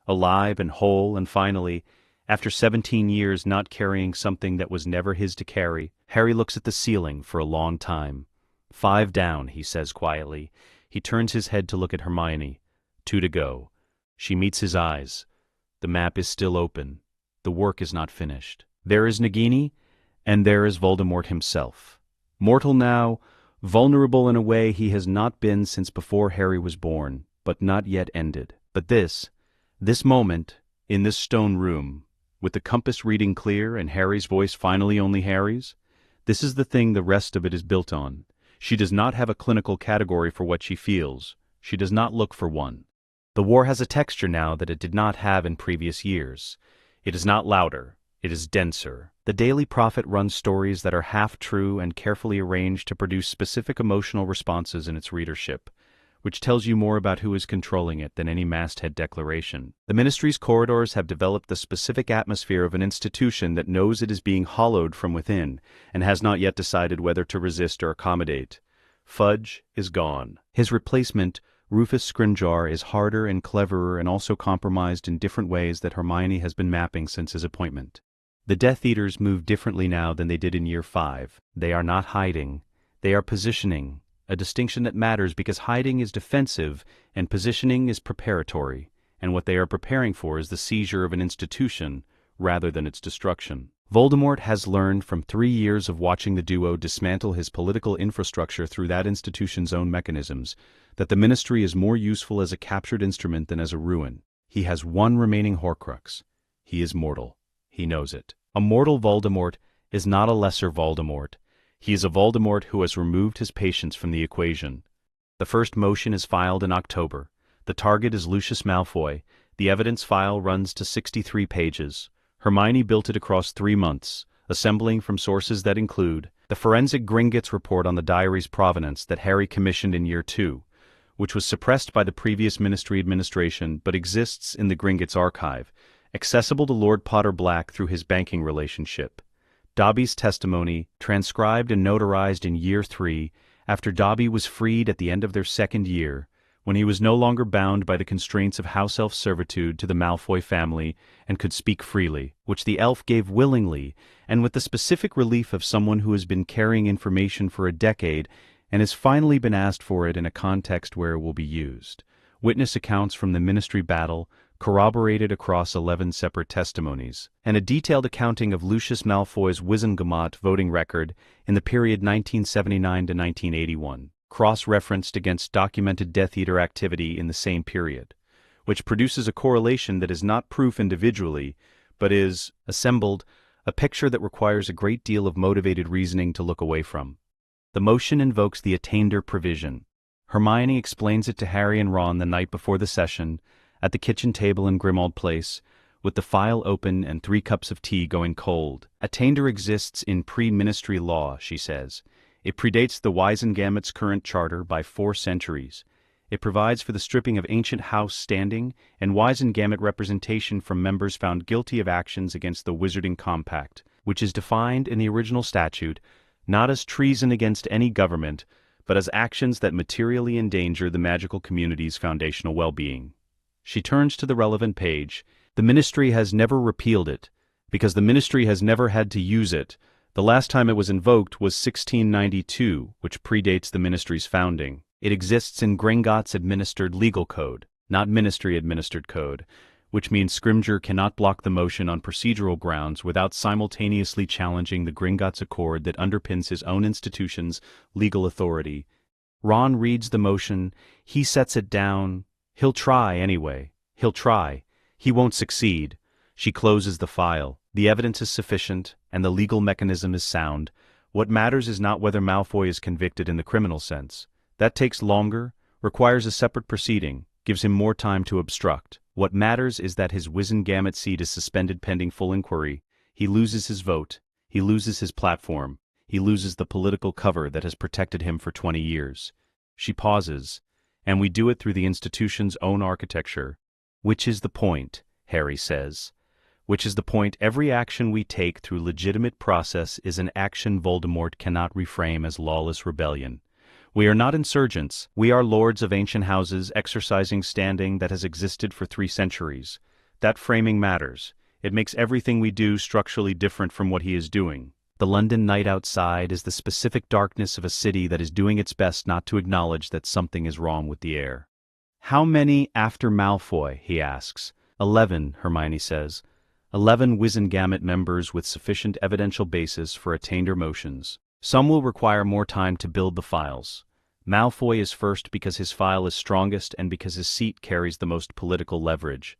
Alive and whole, and finally, after 17 years not carrying something that was never his to carry, Harry looks at the ceiling for a long time. 5 down, he says quietly. He turns his head to look at Hermione. 2 to go. She meets his eyes. The map is still open. The work is not finished. There is Nagini, and there is Voldemort himself. Mortal now, vulnerable in a way he has not been since before Harry was born, but not yet ended. But this moment, in this stone room, with the compass reading clear and Harry's voice finally only Harry's, this is the thing the rest of it is built on. She does not have a clinical category for what she feels. She does not look for one. The war has a texture now that it did not have in previous years. It is not louder. It is denser. The Daily Prophet runs stories that are half true and carefully arranged to produce specific emotional responses in its readership, which tells you more about who is controlling it than any masthead declaration. The Ministry's corridors have developed the specific atmosphere of an institution that knows it is being hollowed from within and has not yet decided whether to resist or accommodate. Fudge is gone. His replacement, Rufus Scrimgeour, is harder and cleverer and also compromised in different ways that Hermione has been mapping since his appointment. The Death Eaters move differently now than they did in year 5. They are not hiding. They are positioning. A distinction that matters because hiding is defensive and positioning is preparatory, and what they are preparing for is the seizure of an institution rather than its destruction. Voldemort has learned from 3 years of watching the duo dismantle his political infrastructure through that institution's own mechanisms that the Ministry is more useful as a captured instrument than as a ruin. He has one remaining Horcrux. He is mortal. He knows it. A mortal Voldemort is not a lesser Voldemort. He is a Voldemort who has removed his patience from the equation. The first motion is filed in October. The target is Lucius Malfoy. The evidence file runs to 63 pages. Hermione built it across 3 months, assembling from sources that include the forensic Gringotts report on the diary's provenance that Harry commissioned in Year 2, which was suppressed by the previous Ministry administration but exists in the Gringotts archive, accessible to Lord Potter Black through his banking relationship. Dobby's testimony, transcribed and notarized in Year 3, after Dobby was freed at the end of their 2nd year, when he was no longer bound by the constraints of house elf servitude to the Malfoy family and could speak freely, which the elf gave willingly and with the specific relief of someone who has been carrying information for a decade and has finally been asked for it in a context where it will be used. Witness accounts from the Ministry battle, corroborated across 11 separate testimonies, and a detailed accounting of Lucius Malfoy's Wizengamot voting record in the period 1979 to 1981. Cross-referenced against documented Death Eater activity in the same period, which produces a correlation that is not proof individually, but is, assembled, a picture that requires a great deal of motivated reasoning to look away from. The motion invokes the attainder provision. Hermione explains it to Harry and Ron the night before the session, at the kitchen table in Grimmauld Place, with the file open and 3 cups of tea going cold. Attainder exists in pre-ministry law, she says. It predates the Wizengamet's current charter by 4 centuries. It provides for the stripping of ancient house standing and Wizengamet representation from members found guilty of actions against the Wizarding Compact, which is defined in the original statute not as treason against any government, but as actions that materially endanger the magical community's foundational well-being. She turns to the relevant page. The Ministry has never repealed it, because the Ministry has never had to use it. The last time it was invoked was 1692, which predates the Ministry's founding. It exists in Gringotts-administered legal code, not Ministry-administered code, which means Scrimgeour cannot block the motion on procedural grounds without simultaneously challenging the Gringotts Accord that underpins his own institution's legal authority. Ron reads the motion. He sets it down. He'll try anyway. He'll try. He won't succeed. She closes the file. The evidence is sufficient, and the legal mechanism is sound. What matters is not whether Malfoy is convicted in the criminal sense. That takes longer, requires a separate proceeding, gives him more time to obstruct. What matters is that his Wizengamot seat is suspended pending full inquiry. He loses his vote. He loses his platform. He loses the political cover that has protected him for 20 years. She pauses, and we do it through the institution's own architecture. Which is the point, Harry says. Which is the point every action we take through legitimate process is an action Voldemort cannot reframe as lawless rebellion. We are not insurgents. We are lords of ancient houses exercising standing that has existed for 3 centuries. That framing matters. It makes everything we do structurally different from what he is doing. The London night outside is the specific darkness of a city that is doing its best not to acknowledge that something is wrong with the air. How many after Malfoy, he asks. 11, Hermione says. 11 Wizengamot members with sufficient evidential basis for attainder motions. Some will require more time to build the files. Malfoy is first because his file is strongest and because his seat carries the most political leverage.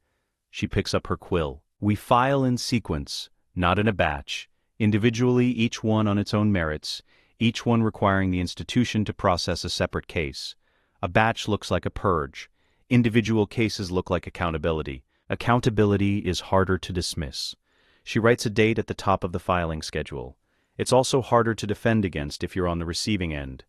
She picks up her quill. We file in sequence, not in a batch, individually each one on its own merits, each one requiring the institution to process a separate case. A batch looks like a purge. Individual cases look like accountability. Accountability is harder to dismiss. She writes a date at the top of the filing schedule. It's also harder to defend against if you're on the receiving end.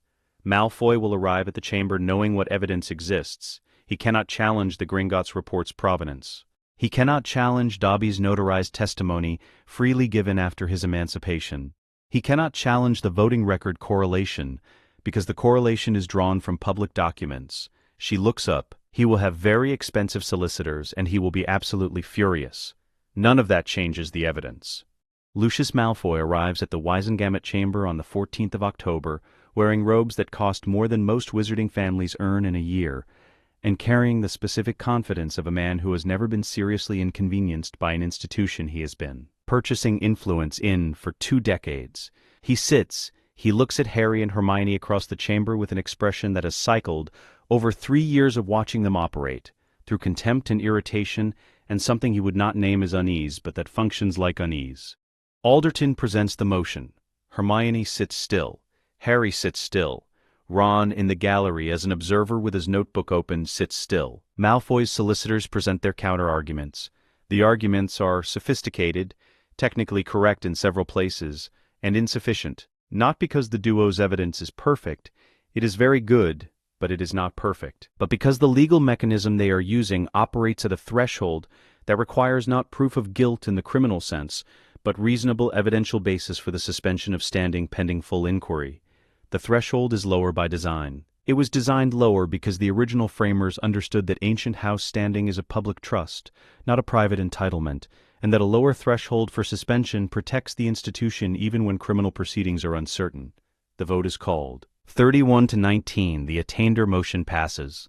Malfoy will arrive at the chamber knowing what evidence exists. He cannot challenge the Gringotts report's provenance. He cannot challenge Dobby's notarized testimony freely given after his emancipation. He cannot challenge the voting record correlation because the correlation is drawn from public documents. She looks up. He will have very expensive solicitors and he will be absolutely furious. None of that changes the evidence. Lucius Malfoy arrives at the Wizengamot chamber on the 14th of October, wearing robes that cost more than most wizarding families earn in a year, and carrying the specific confidence of a man who has never been seriously inconvenienced by an institution he has been purchasing influence in for 2 decades. He looks at Harry and Hermione across the chamber with an expression that has cycled over 3 years of watching them operate, through contempt and irritation and something he would not name as unease but that functions like unease. Alderton presents the motion. Hermione sits still. Harry sits still. Ron, in the gallery as an observer with his notebook open, sits still. Malfoy's solicitors present their counter-arguments. The arguments are sophisticated, technically correct in several places, and insufficient. Not because the duo's evidence is perfect, it is very good, but it is not perfect. But because the legal mechanism they are using operates at a threshold that requires not proof of guilt in the criminal sense, but reasonable evidential basis for the suspension of standing pending full inquiry. The threshold is lower by design. It was designed lower because the original framers understood that ancient house standing is a public trust, not a private entitlement, and that a lower threshold for suspension protects the institution even when criminal proceedings are uncertain. The vote is called. 31-19, the attainder motion passes.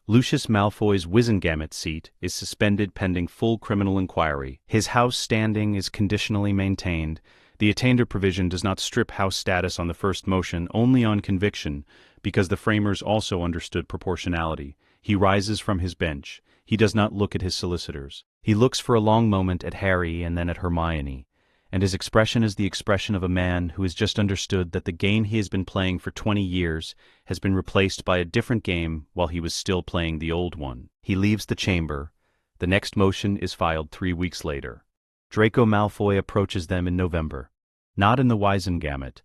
Lucius Malfoy's Wizengamot seat is suspended pending full criminal inquiry. His house standing is conditionally maintained. The attainder provision does not strip house status on the first motion, only on conviction, because the framers also understood proportionality. He rises from his bench. He does not look at his solicitors. He looks for a long moment at Harry and then at Hermione, and his expression is the expression of a man who has just understood that the game he has been playing for 20 years has been replaced by a different game while he was still playing the old one. He leaves the chamber. The next motion is filed 3 weeks later. Draco Malfoy approaches them in November. Not in the Wizengamot.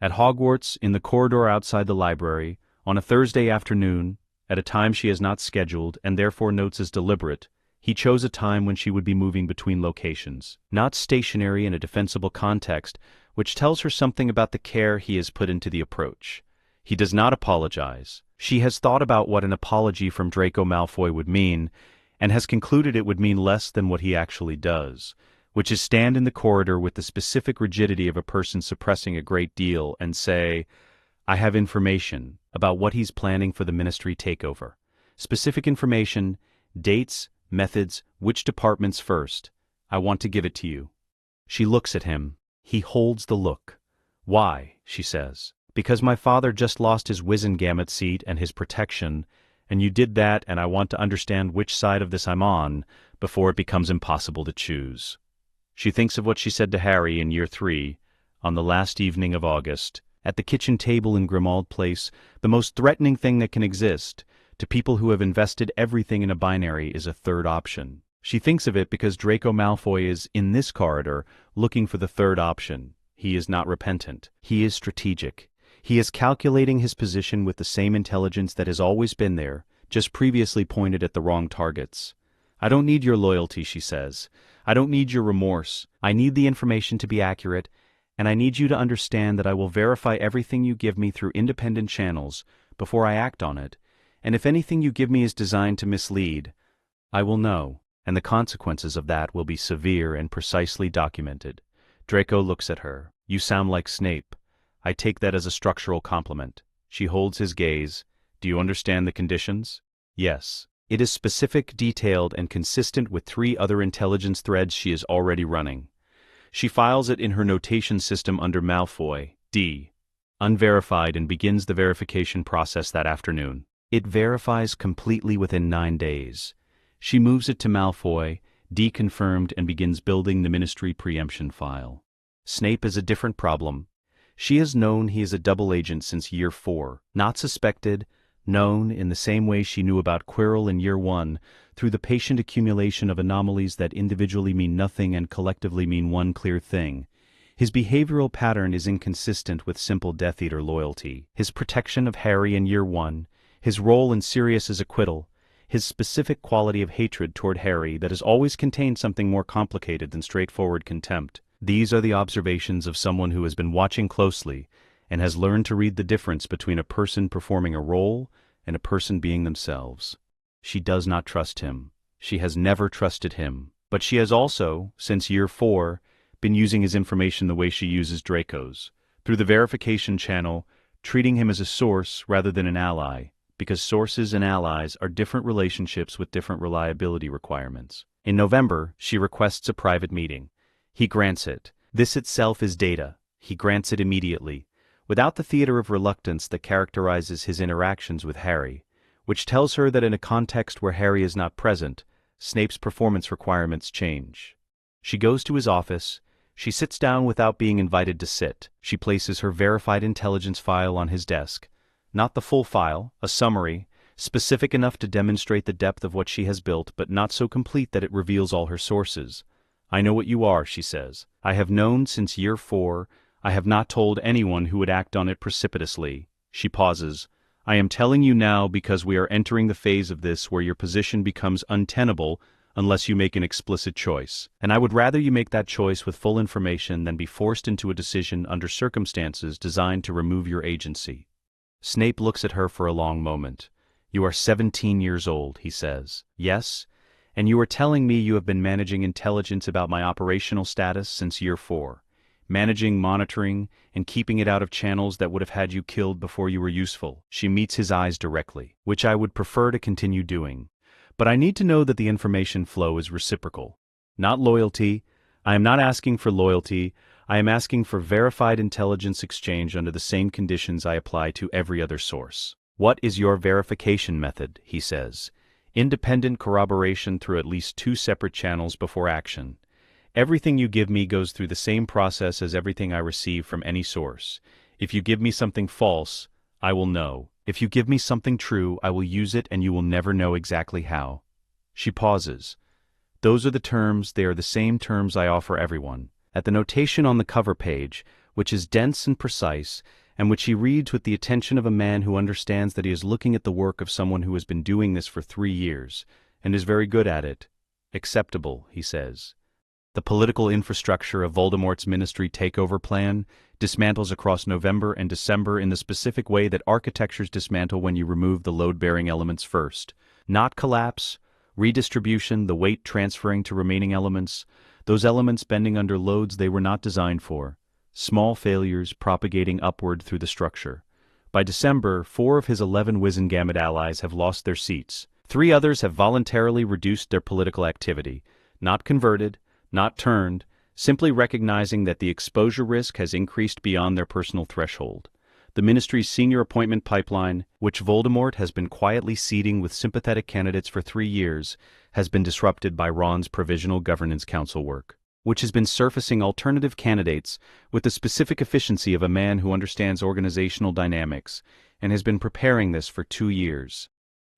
At Hogwarts, in the corridor outside the library, on a Thursday afternoon, at a time she has not scheduled and therefore notes as deliberate, he chose a time when she would be moving between locations, not stationary in a defensible context, which tells her something about the care he has put into the approach. He does not apologize. She has thought about what an apology from Draco Malfoy would mean, and has concluded it would mean less than what he actually does, which is stand in the corridor with the specific rigidity of a person suppressing a great deal and say, "I have information about what he's planning for the ministry takeover. Specific information, dates, methods, which departments first. I want to give it to you." She looks at him. He holds the look. "Why?" she says. "Because my father just lost his Wizengamot seat and his protection, and you did that, and I want to understand which side of this I'm on before it becomes impossible to choose." She thinks of what she said to Harry in year 3, on the last evening of August, at the kitchen table in Grimmauld Place. The most threatening thing that can exist to people who have invested everything in a binary is a third option. She thinks of it because Draco Malfoy is, in this corridor, looking for the third option. He is not repentant. He is strategic. He is calculating his position with the same intelligence that has always been there, just previously pointed at the wrong targets. "I don't need your loyalty," she says. "I don't need your remorse. I need the information to be accurate, and I need you to understand that I will verify everything you give me through independent channels before I act on it, and if anything you give me is designed to mislead, I will know, and the consequences of that will be severe and precisely documented." Draco looks at her. "You sound like Snape. I take that as a structural compliment." She holds his gaze. "Do you understand the conditions?" "Yes." It is specific, detailed, and consistent with 3 other intelligence threads she is already running. She files it in her notation system under Malfoy, D, unverified, and begins the verification process that afternoon. It verifies completely within 9 days. She moves it to Malfoy, D confirmed, and begins building the ministry preemption file. Snape is a different problem. She has known he is a double agent since year 4, not suspected, known in the same way she knew about Quirrell in year 1, through the patient accumulation of anomalies that individually mean nothing and collectively mean one clear thing. His behavioral pattern is inconsistent with simple Death Eater loyalty. His protection of Harry in year 1, his role in Sirius's acquittal, his specific quality of hatred toward Harry that has always contained something more complicated than straightforward contempt. These are the observations of someone who has been watching closely and has learned to read the difference between a person performing a role and a person being themselves. She does not trust him. She has never trusted him. But she has also, since year 4, been using his information the way she uses Draco's, through the verification channel, treating him as a source rather than an ally, because sources and allies are different relationships with different reliability requirements. In November, she requests a private meeting. He grants it. This itself is data. He grants it immediately, without the theater of reluctance that characterizes his interactions with Harry, which tells her that in a context where Harry is not present, Snape's performance requirements change. She goes to his office. She sits down without being invited to sit. She places her verified intelligence file on his desk. Not the full file, a summary, specific enough to demonstrate the depth of what she has built, but not so complete that it reveals all her sources. "I know what you are," she says. "I have known since year 4. I have not told anyone who would act on it precipitously." She pauses. "I am telling you now because we are entering the phase of this where your position becomes untenable unless you make an explicit choice. And I would rather you make that choice with full information than be forced into a decision under circumstances designed to remove your agency." Snape looks at her for a long moment. "You are 17 years old," he says. "Yes? And you are telling me you have been managing intelligence about my operational status since year 4. Managing, monitoring, and keeping it out of channels that would have had you killed before you were useful." She meets his eyes directly. "Which I would prefer to continue doing. But I need to know that the information flow is reciprocal. Not loyalty. I am not asking for loyalty. I am asking for verified intelligence exchange under the same conditions I apply to every other source." "What is your verification method?" he says. "Independent corroboration through at least 2 separate channels before action. Everything you give me goes through the same process as everything I receive from any source. If you give me something false, I will know. If you give me something true, I will use it and you will never know exactly how." She pauses. "Those are the terms, they are the same terms I offer everyone." At the notation on the cover page, which is dense and precise, and which he reads with the attention of a man who understands that he is looking at the work of someone who has been doing this for 3 years, and is very good at it. "Acceptable," he says. "The political infrastructure of Voldemort's Ministry takeover plan dismantles across November and December in the specific way that architectures dismantle when you remove the load-bearing elements first. Not collapse, redistribution, the weight transferring to remaining elements, those elements bending under loads they were not designed for. Small failures propagating upward through the structure. By December, 4 of his 11 Wizengamot allies have lost their seats. 3 others have voluntarily reduced their political activity, not converted, not turned, simply recognizing that the exposure risk has increased beyond their personal threshold. The Ministry's senior appointment pipeline, which Voldemort has been quietly seeding with sympathetic candidates for 3 years, has been disrupted by Ron's Provisional Governance Council work, which has been surfacing alternative candidates with the specific efficiency of a man who understands organizational dynamics, and has been preparing this for 2 years.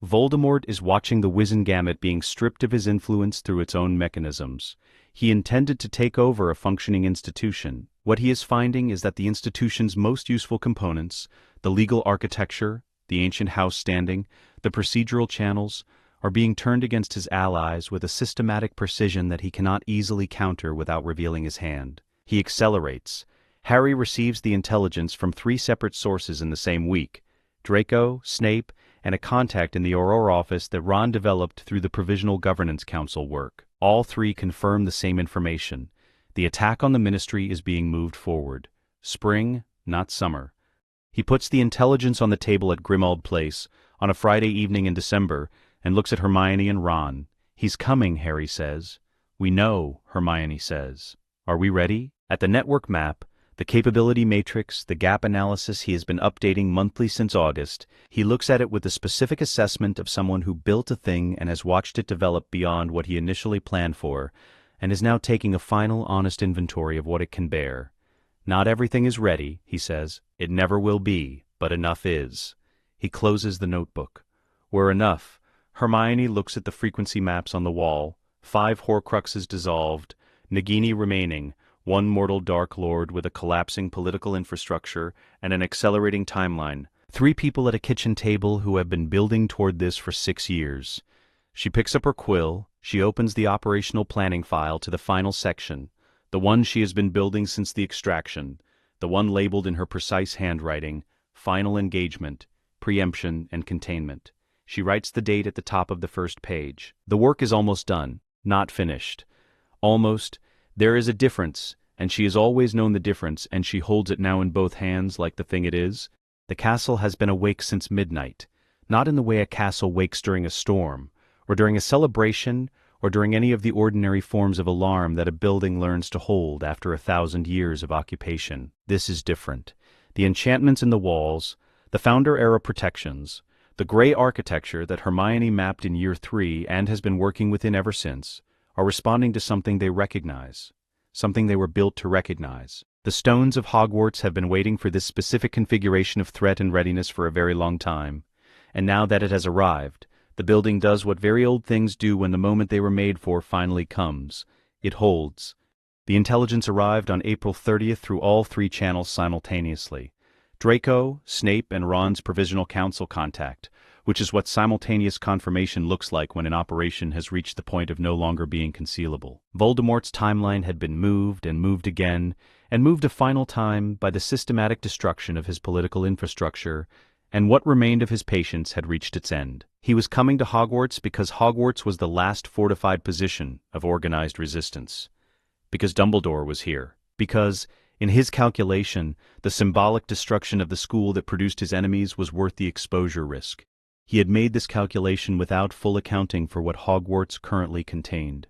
Voldemort is watching the Wizengamot being stripped of his influence through its own mechanisms. He intended to take over a functioning institution. What he is finding is that the institution's most useful components, the legal architecture, the ancient house standing, the procedural channels, are being turned against his allies with a systematic precision that he cannot easily counter without revealing his hand. He accelerates. Harry receives the intelligence from 3 separate sources in the same week: Draco, Snape, and a contact in the Aurora office that Ron developed through the Provisional Governance Council work. All 3 confirm the same information. The attack on the Ministry is being moved forward. Spring, not summer. He puts the intelligence on the table at Grimmauld Place on a Friday evening in December and looks at Hermione and Ron. "He's coming," Harry says. "We know," Hermione says. "Are we ready?" At the network map, the capability matrix, the gap analysis he has been updating monthly since August, he looks at it with the specific assessment of someone who built a thing and has watched it develop beyond what he initially planned for, and is now taking a final, honest inventory of what it can bear. "Not everything is ready," he says. "It never will be, but enough is." He closes the notebook. "We're enough." Hermione looks at the frequency maps on the wall. 5 Horcruxes dissolved, Nagini remaining, 1 mortal Dark Lord with a collapsing political infrastructure and an accelerating timeline. 3 people at a kitchen table who have been building toward this for 6 years. She picks up her quill. She opens the operational planning file to the final section, the one she has been building since the extraction, the one labeled in her precise handwriting: Final Engagement, Preemption, and Containment. She writes the date at the top of the first page. The work is almost done, not finished. Almost. There is a difference, and she has always known the difference, and she holds it now in both hands like the thing it is. The castle has been awake since midnight. not in the way a castle wakes during a storm, or during a celebration, or during any of the ordinary forms of alarm that a building learns to hold after 1,000 years of occupation. This is different. The enchantments in the walls, the Founder-era protections, the gray architecture that Hermione mapped in Year 3 and has been working within ever since, are responding to something they recognize, something they were built to recognize. The stones of Hogwarts have been waiting for this specific configuration of threat and readiness for a very long time, and now that it has arrived, the building does what very old things do when the moment they were made for finally comes. It holds. The intelligence arrived on April 30th through all 3 channels simultaneously. Draco, Snape, and Ron's Provisional Council contact, which is what simultaneous confirmation looks like when an operation has reached the point of no longer being concealable. Voldemort's timeline had been moved and moved again, and moved a final time by the systematic destruction of his political infrastructure, and what remained of his patience had reached its end. He was coming to Hogwarts because Hogwarts was the last fortified position of organized resistance. Because Dumbledore was here. Because, in his calculation, the symbolic destruction of the school that produced his enemies was worth the exposure risk. He had made this calculation without full accounting for what Hogwarts currently contained.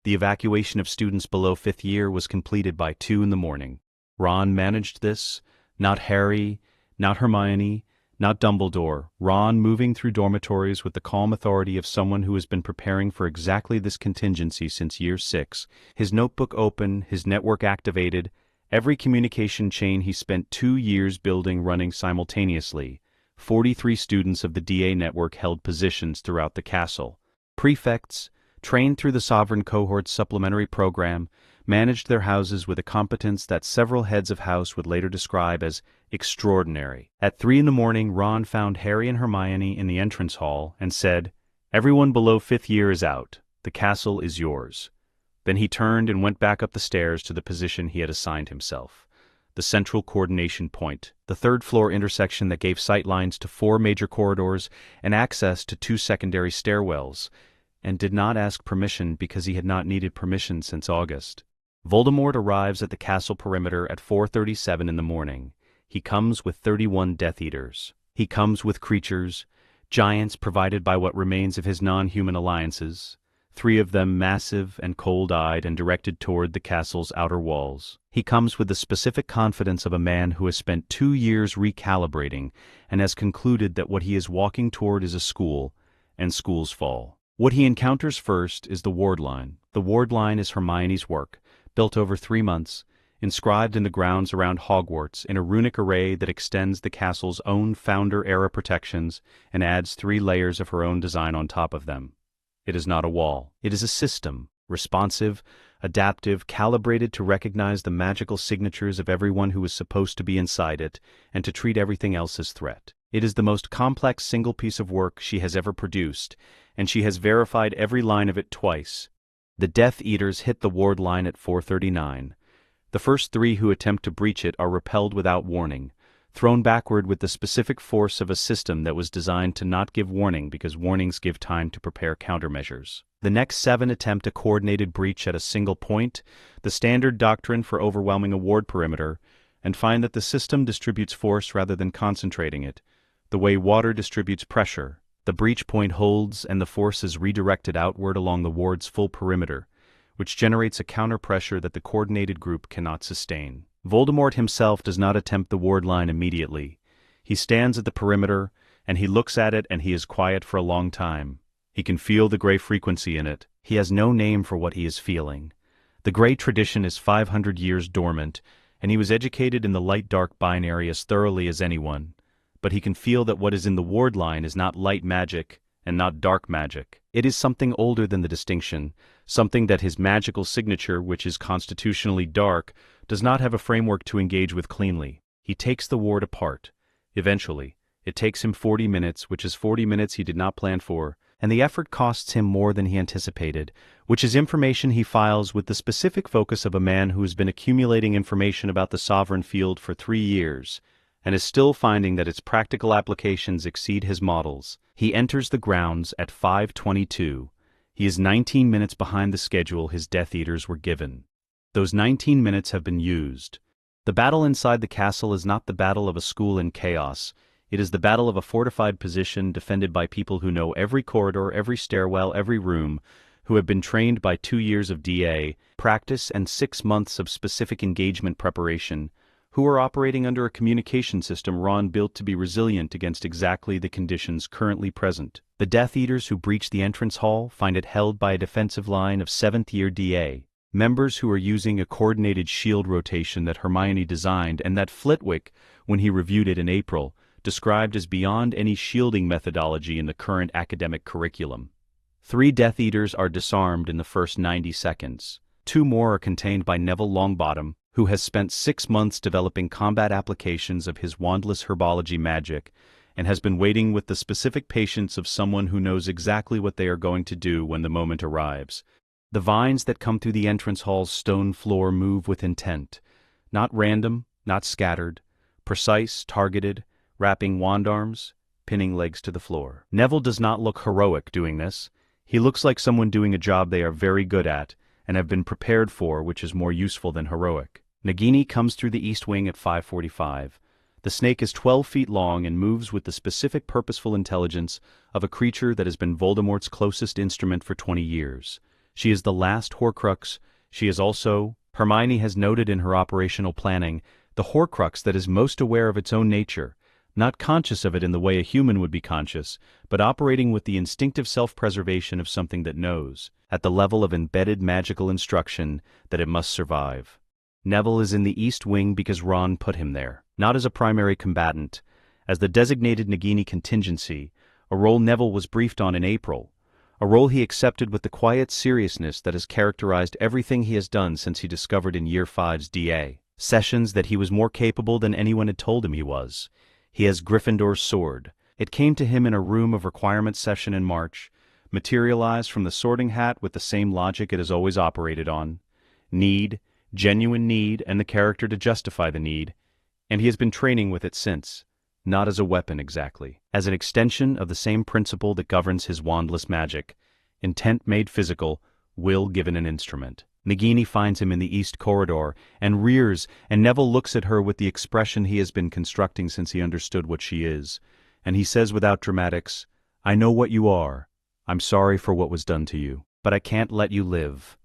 The evacuation of students below 5th year was completed by 2 in the morning. Ron managed this, not Harry, not Hermione, not Dumbledore. Ron moving through dormitories with the calm authority of someone who has been preparing for exactly this contingency since Year 6, his notebook open, his network activated, every communication chain he spent 2 years building running simultaneously. 43 students of the DA network held positions throughout the castle. Prefects, trained through the Sovereign Cohort's supplementary program, managed their houses with a competence that several heads of house would later describe as extraordinary. At 3 in the morning, Ron found Harry and Hermione in the entrance hall and said, "Everyone below 5th year is out. The castle is yours." Then he turned and went back up the stairs to the position he had assigned himself. The central coordination point, the 3rd-floor intersection that gave sightlines to 4 major corridors and access to 2 secondary stairwells, and did not ask permission because he had not needed permission since August. Voldemort arrives at the castle perimeter at 4:37 in the morning. He comes with 31 Death Eaters. He comes with creatures, giants provided by what remains of his non-human alliances, 3 of them massive and cold-eyed and directed toward the castle's outer walls. He comes with the specific confidence of a man who has spent 2 years recalibrating and has concluded that what he is walking toward is a school, and schools fall. What he encounters first is the ward line. The ward line is Hermione's work, built over 3 months, inscribed in the grounds around Hogwarts in a runic array that extends the castle's own Founder-era protections and adds 3 layers of her own design on top of them. It is not a wall. It is a system, responsive, adaptive, calibrated to recognize the magical signatures of everyone who is supposed to be inside it and to treat everything else as threat. It is the most complex single piece of work she has ever produced, and she has verified every line of it twice. The Death Eaters hit the ward line at 4:39. The first 3 who attempt to breach it are repelled without warning, thrown backward with the specific force of a system that was designed to not give warning because warnings give time to prepare countermeasures. The next 7 attempt a coordinated breach at a single point, the standard doctrine for overwhelming a ward perimeter, and find that the system distributes force rather than concentrating it, the way water distributes pressure. The breach point holds and the force is redirected outward along the ward's full perimeter, which generates a counter-pressure that the coordinated group cannot sustain. Voldemort himself does not attempt the ward line immediately. He stands at the perimeter, and he looks at it and he is quiet for a long time. He can feel the gray frequency in it. He has no name for what he is feeling. The gray tradition is 500 years dormant, and he was educated in the light-dark binary as thoroughly as anyone. But he can feel that what is in the ward line is not light magic and not dark magic. It is something older than the distinction, something that his magical signature, which is constitutionally dark, does not have a framework to engage with cleanly. He takes the ward apart. Eventually, it takes him 40 minutes, which is 40 minutes he did not plan for, and the effort costs him more than he anticipated, which is information he files with the specific focus of a man who has been accumulating information about the sovereign field for 3 years, and is still finding that its practical applications exceed his models. He enters the grounds at 5:22. He is 19 minutes behind the schedule his Death Eaters were given. Those 19 minutes have been used. The battle inside the castle is not the battle of a school in chaos. It is the battle of a fortified position defended by people who know every corridor, every stairwell, every room, who have been trained by 2 years of DA practice and 6 months of specific engagement preparation, who are operating under a communication system Ron built to be resilient against exactly the conditions currently present. The Death Eaters who breach the entrance hall find it held by a defensive line of 7th-year DA, members who are using a coordinated shield rotation that Hermione designed and that Flitwick, when he reviewed it in April, described as beyond any shielding methodology in the current academic curriculum. 3 Death Eaters are disarmed in the first 90 seconds. 2 more are contained by Neville Longbottom, who has spent 6 months developing combat applications of his wandless herbology magic and has been waiting with the specific patience of someone who knows exactly what they are going to do when the moment arrives. The vines that come through the entrance hall's stone floor move with intent, not random, not scattered, precise, targeted, wrapping wand arms, pinning legs to the floor. Neville does not look heroic doing this. He looks like someone doing a job they are very good at and have been prepared for, which is more useful than heroic. Nagini comes through the east wing at 5:45. The snake is 12 feet long and moves with the specific purposeful intelligence of a creature that has been Voldemort's closest instrument for 20 years. She is the last Horcrux. She is also, Hermione has noted in her operational planning, the Horcrux that is most aware of its own nature, not conscious of it in the way a human would be conscious, but operating with the instinctive self-preservation of something that knows, at the level of embedded magical instruction, that it must survive. Neville is in the East Wing because Ron put him there, not as a primary combatant, as the designated Nagini contingency, a role Neville was briefed on in April, a role he accepted with the quiet seriousness that has characterized everything he has done since he discovered in Year 5's DA sessions that he was more capable than anyone had told him he was. He has Gryffindor's sword. It came to him in a room of requirement session in March, materialized from the Sorting Hat with the same logic it has always operated on. Need, genuine need, and the character to justify the need, and he has been training with it since, not as a weapon exactly, as an extension of the same principle that governs his wandless magic, intent made physical, will given an instrument. Nagini finds him in the east corridor and rears, and Neville looks at her with the expression he has been constructing since he understood what she is, and he says without dramatics, "I know what you are. I'm sorry for what was done to you, but I can't let you live."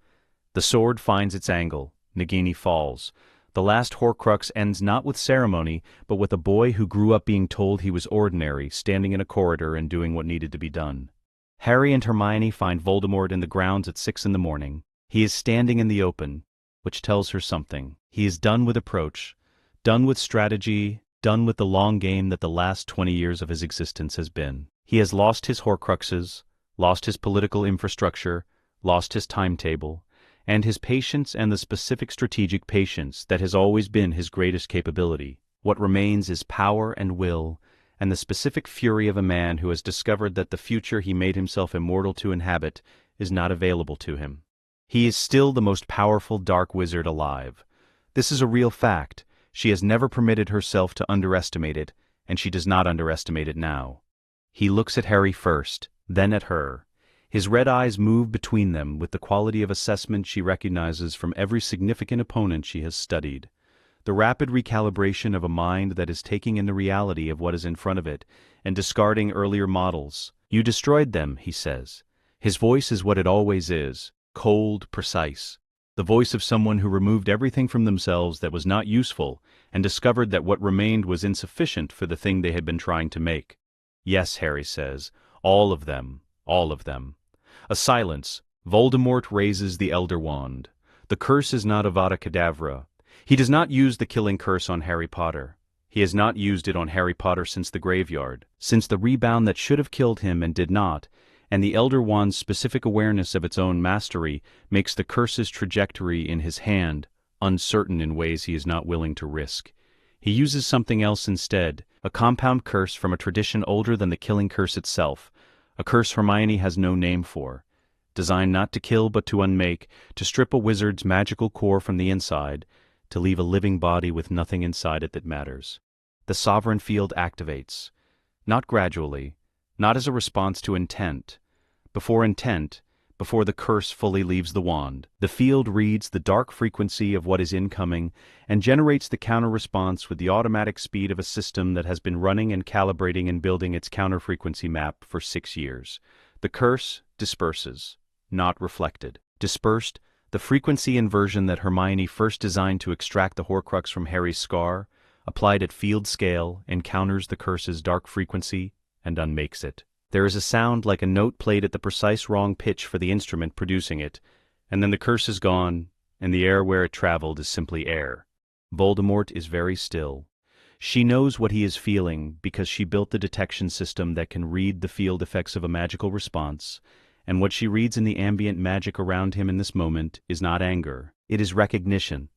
The sword finds its angle. Nagini falls. The last Horcrux ends not with ceremony, but with a boy who grew up being told he was ordinary, standing in a corridor and doing what needed to be done. Harry and Hermione find Voldemort in the grounds at 6 in the morning. He is standing in the open, which tells her something. He is done with approach, done with strategy, done with the long game that the last 20 years of his existence has been. He has lost his Horcruxes, lost his political infrastructure, lost his timetable, and his patience and the specific strategic patience that has always been his greatest capability. What remains is power and will, and the specific fury of a man who has discovered that the future he made himself immortal to inhabit is not available to him. He is still the most powerful dark wizard alive. This is a real fact. She has never permitted herself to underestimate it, and she does not underestimate it now. He looks at Harry first, then at her. His red eyes move between them with the quality of assessment she recognizes from every significant opponent she has studied. The rapid recalibration of a mind that is taking in the reality of what is in front of it and discarding earlier models. "You destroyed them," he says. His voice is what it always is, cold, precise. The voice of someone who removed everything from themselves that was not useful and discovered that what remained was insufficient for the thing they had been trying to make. "Yes," Harry says, "all of them, all of them." A silence. Voldemort raises the Elder Wand. The curse is not Avada Kedavra. He does not use the killing curse on Harry Potter. He has not used it on Harry Potter since the graveyard, since the rebound that should have killed him and did not, and the Elder Wand's specific awareness of its own mastery makes the curse's trajectory in his hand uncertain in ways he is not willing to risk. He uses something else instead, a compound curse from a tradition older than the killing curse itself, a curse Hermione has no name for, designed not to kill but to unmake, to strip a wizard's magical core from the inside, to leave a living body with nothing inside it that matters. The sovereign field activates, not gradually, not as a response to intent. Before intent, before the curse fully leaves the wand. The field reads the dark frequency of what is incoming and generates the counter-response with the automatic speed of a system that has been running and calibrating and building its counter-frequency map for 6 years. The curse disperses, not reflected. Dispersed, the frequency inversion that Hermione first designed to extract the Horcrux from Harry's scar, applied at field scale, encounters the curse's dark frequency and unmakes it. There is a sound like a note played at the precise wrong pitch for the instrument producing it, and then the curse is gone, and the air where it traveled is simply air. Voldemort is very still. She knows what he is feeling because she built the detection system that can read the field effects of a magical response, and what she reads in the ambient magic around him in this moment is not anger, it is recognition,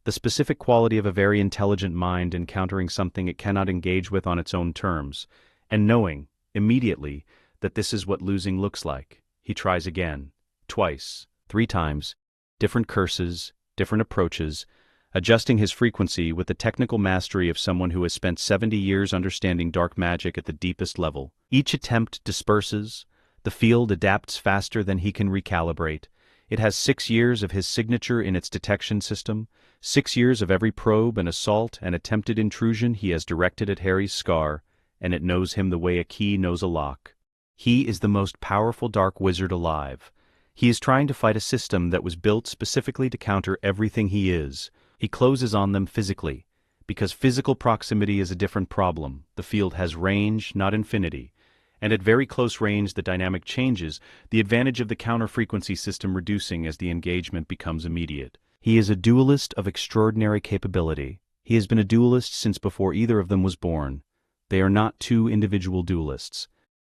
the specific quality of a very intelligent mind encountering something it cannot engage with on its own terms, and knowing, immediately, that this is what losing looks like. He tries again, twice, 3 times, different curses, different approaches, adjusting his frequency with the technical mastery of someone who has spent 70 years understanding dark magic at the deepest level. Each attempt disperses, the field adapts faster than he can recalibrate. It has 6 years of his signature in its detection system, 6 years of every probe and assault and attempted intrusion he has directed at Harry's scar, and it knows him the way a key knows a lock. He is the most powerful dark wizard alive. He is trying to fight a system that was built specifically to counter everything he is. He closes on them physically, because physical proximity is a different problem. The field has range, not infinity. And at very close range the dynamic changes, the advantage of the counter-frequency system reducing as the engagement becomes immediate. He is a duelist of extraordinary capability. He has been a duelist since before either of them was born. They are not 2 individual duelists.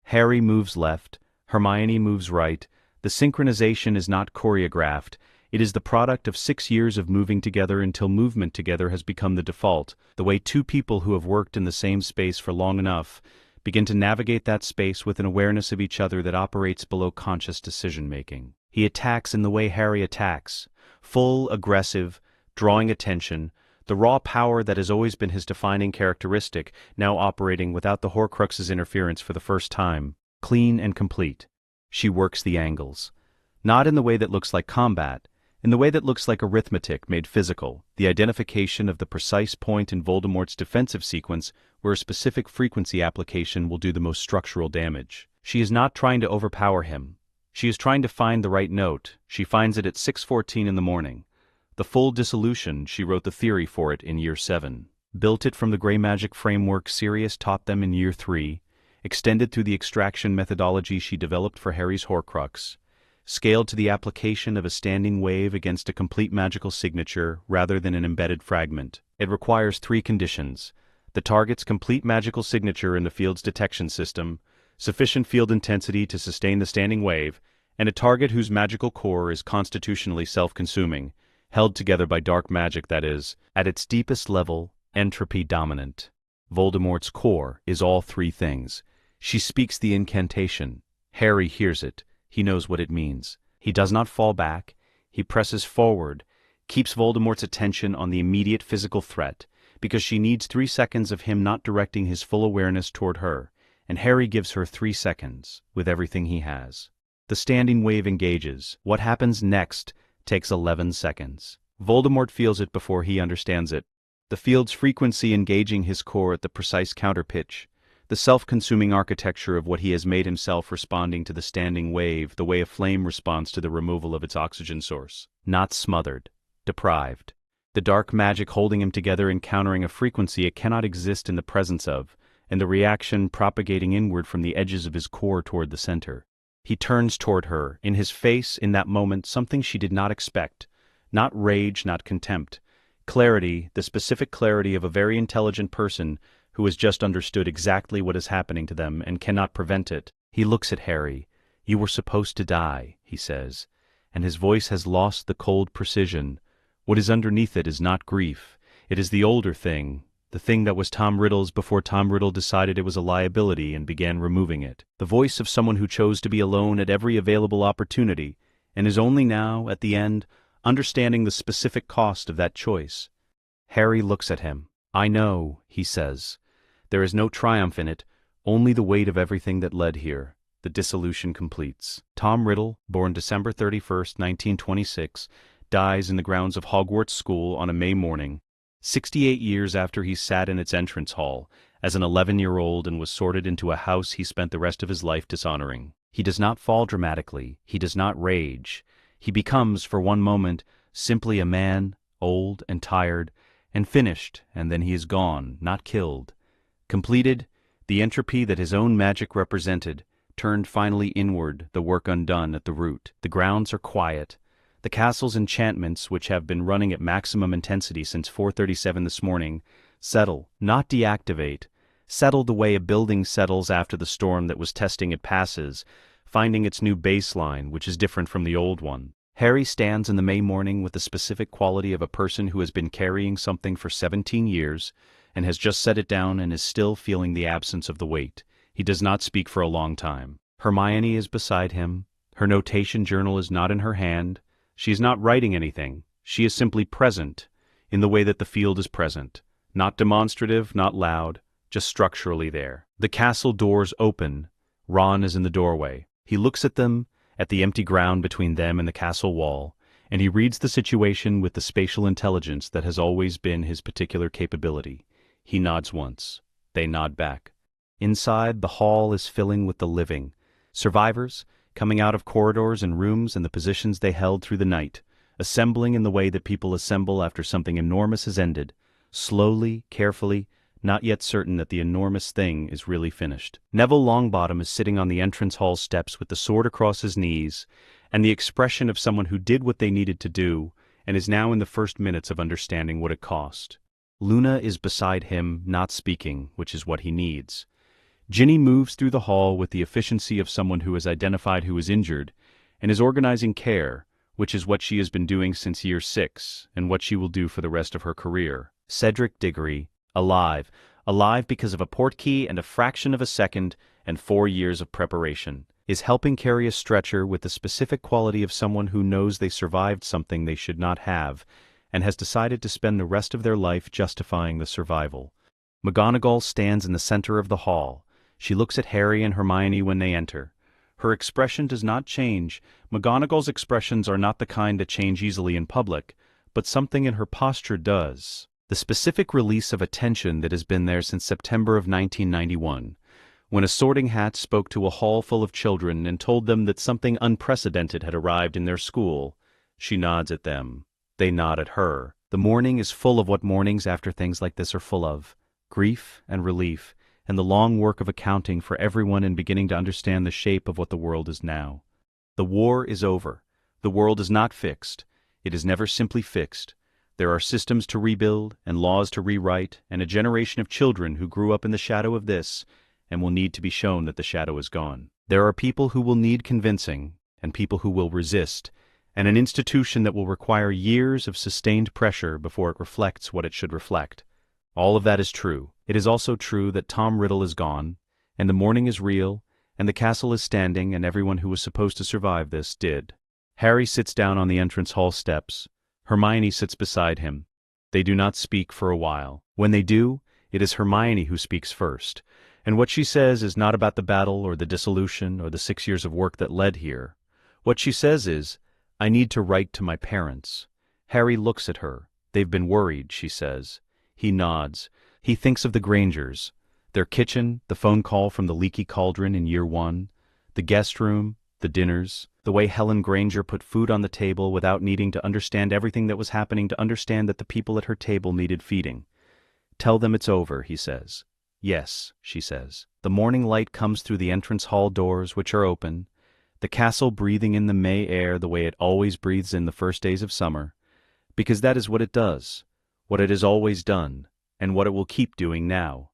Harry moves left, Hermione moves right. The synchronization is not choreographed. It is the product of 6 years of moving together until movement together has become the default, the way 2 people who have worked in the same space for long enough begin to navigate that space with an awareness of each other that operates below conscious decision-making. He attacks in the way Harry attacks, full, aggressive, drawing attention, the raw power that has always been his defining characteristic, now operating without the Horcrux's interference for the first time, clean and complete. She works the angles. Not in the way that looks like combat, in the way that looks like arithmetic made physical, the identification of the precise point in Voldemort's defensive sequence where a specific frequency application will do the most structural damage. She is not trying to overpower him. She is trying to find the right note. She finds it at 6:14 in the morning. The full dissolution, she wrote the theory for it in year 7. Built it from the Grey Magic framework Sirius taught them in year 3, extended through the extraction methodology she developed for Harry's Horcrux, scaled to the application of a standing wave against a complete magical signature rather than an embedded fragment. It requires 3 conditions: the target's complete magical signature in the field's detection system, sufficient field intensity to sustain the standing wave, and a target whose magical core is constitutionally self-consuming, held together by dark magic that is, at its deepest level, entropy dominant. Voldemort's core is all 3 things. She speaks the incantation. Harry hears it. He knows what it means. He does not fall back. He presses forward, keeps Voldemort's attention on the immediate physical threat, because she needs 3 seconds of him not directing his full awareness toward her, and Harry gives her 3 seconds, with everything he has. The standing wave engages. What happens next takes 11 seconds. Voldemort feels it before he understands it. The field's frequency engaging his core at the precise counterpitch, the self-consuming architecture of what he has made himself responding to the standing wave the way a flame responds to the removal of its oxygen source. Not smothered, deprived. The dark magic holding him together encountering a frequency it cannot exist in the presence of, and the reaction propagating inward from the edges of his core toward the center. He turns toward her, in his face, in that moment, something she did not expect. Not rage, not contempt. Clarity, the specific clarity of a very intelligent person who has just understood exactly what is happening to them and cannot prevent it. He looks at Harry. "You were supposed to die," he says, and his voice has lost the cold precision. What is underneath it is not grief. It is the older thing, the thing that was Tom Riddle's before Tom Riddle decided it was a liability and began removing it. The voice of someone who chose to be alone at every available opportunity, and is only now, at the end, understanding the specific cost of that choice. Harry looks at him. "I know," he says. "There is no triumph in it, only the weight of everything that led here. the dissolution completes. Tom Riddle, born December 31st, 1926, dies in the grounds of Hogwarts School on a May morning, 68 years after he sat in its entrance hall as an 11-year-old and was sorted into a house he spent the rest of his life dishonoring. He does not fall dramatically, he does not rage. He becomes, for one moment, simply a man, old and tired, and finished, and then he is gone, not killed. Completed, the entropy that his own magic represented, turned finally inward, the work undone at the root. The grounds are quiet. The castle's enchantments, which have been running at maximum intensity since 4:37 this morning, settle, not deactivate, settle the way a building settles after the storm that was testing it passes, finding its new baseline, which is different from the old one. Harry stands in the May morning with the specific quality of a person who has been carrying something for 17 years and has just set it down and is still feeling the absence of the weight. He does not speak for a long time. Hermione is beside him. Her notation journal is not in her hand. She is not writing anything. She is simply present, in the way that the field is present. Not demonstrative, not loud, just structurally there. The castle doors open. Ron is in the doorway. He looks at them, at the empty ground between them and the castle wall, and he reads the situation with the spatial intelligence that has always been his particular capability. He nods once. They nod back. Inside, the hall is filling with the living. Survivors, coming out of corridors and rooms and the positions they held through the night, assembling in the way that people assemble after something enormous has ended, slowly, carefully, not yet certain that the enormous thing is really finished. Neville Longbottom is sitting on the entrance hall steps with the sword across his knees, and the expression of someone who did what they needed to do, and is now in the first minutes of understanding what it cost. Luna is beside him, not speaking, which is what he needs. Ginny moves through the hall with the efficiency of someone who has identified who is injured, and is organizing care, which is what she has been doing since year 6, and what she will do for the rest of her career. Cedric Diggory, alive because of a portkey and a fraction of a second and 4 years of preparation, is helping carry a stretcher with the specific quality of someone who knows they survived something they should not have, and has decided to spend the rest of their life justifying the survival. McGonagall stands in the center of the hall. She looks at Harry and Hermione when they enter. Her expression does not change. McGonagall's expressions are not the kind that change easily in public, but something in her posture does. The specific release of a tension that has been there since September of 1991, when a Sorting Hat spoke to a hall full of children and told them that something unprecedented had arrived in their school. She nods at them. They nod at her. The morning is full of what mornings after things like this are full of: grief and relief, and the long work of accounting for everyone and beginning to understand the shape of what the world is now. The war is over. The world is not fixed. It is never simply fixed. There are systems to rebuild, and laws to rewrite, and a generation of children who grew up in the shadow of this, and will need to be shown that the shadow is gone. There are people who will need convincing, and people who will resist, and an institution that will require years of sustained pressure before it reflects what it should reflect. All of that is true. It is also true that Tom Riddle is gone, and the morning is real, and the castle is standing, and everyone who was supposed to survive this did. Harry sits down on the entrance hall steps. Hermione sits beside him. They do not speak for a while. When they do, it is Hermione who speaks first, and what she says is not about the battle or the dissolution or the 6 years of work that led here. What she says is, "I need to write to my parents." Harry looks at her. "They've been worried," she says. He nods. He thinks of the Grangers, their kitchen, the phone call from the leaky cauldron in year 1, the guest room, the dinners, the way Helen Granger put food on the table without needing to understand everything that was happening to understand that the people at her table needed feeding. "Tell them it's over," he says. "Yes," she says. The morning light comes through the entrance hall doors, which are open, the castle breathing in the May air the way it always breathes in the first days of summer, because that is what it does, what it has always done, and what it will keep doing now.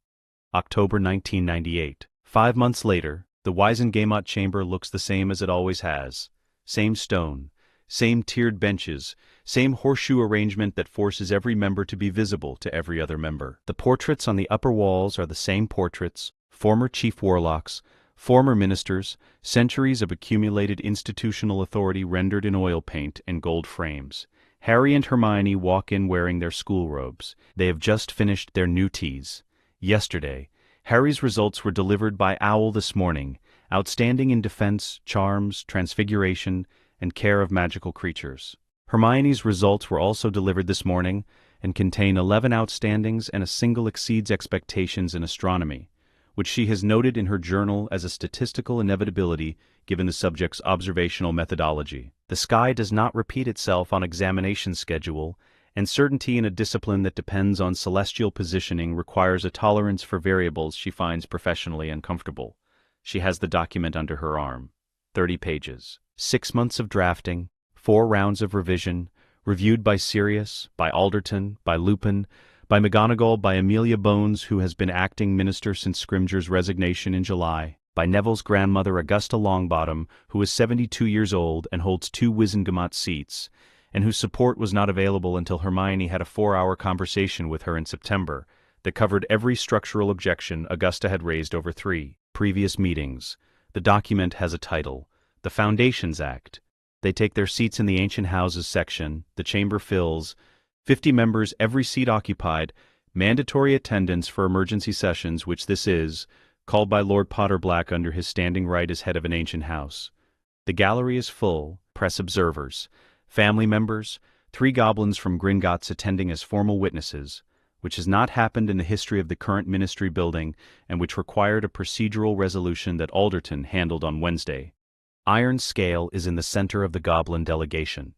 October 1998. 5 months later, the Wisengamot chamber looks the same as it always has. Same stone, same tiered benches, same horseshoe arrangement that forces every member to be visible to every other member. The portraits on the upper walls are the same portraits, former chief warlocks, former ministers, centuries of accumulated institutional authority rendered in oil paint and gold frames. Harry and Hermione walk in wearing their school robes. They have just finished their new teas. Yesterday, Harry's results were delivered by owl this morning, outstanding in defense, charms, transfiguration, and care of magical creatures. Hermione's results were also delivered this morning and contain 11 outstandings and a single exceeds expectations in astronomy, which she has noted in her journal as a statistical inevitability given the subject's observational methodology. The sky does not repeat itself on examination schedule, and certainty in a discipline that depends on celestial positioning requires a tolerance for variables she finds professionally uncomfortable. She has the document under her arm. 30 pages. 6 months of drafting, 4 rounds of revision, reviewed by Sirius, by Alderton, by Lupin, by McGonagall, by Amelia Bones, who has been acting minister since Scrimgeour's resignation in July, by Neville's grandmother Augusta Longbottom, who is 72 years old and holds 2 Wizengamot seats, and whose support was not available until Hermione had a 4-hour conversation with her in September that covered every structural objection Augusta had raised over 3 previous meetings. The document has a title, The Foundations Act. They take their seats in the Ancient Houses section, the chamber fills, 50 members, every seat occupied, mandatory attendance for emergency sessions, which this is, called by Lord Potterblack under his standing right as head of an ancient house. The gallery is full, press observers, family members, 3 goblins from Gringotts attending as formal witnesses, which has not happened in the history of the current ministry building and which required a procedural resolution that Alderton handled on Wednesday. Iron Scale is in the center of the goblin delegation.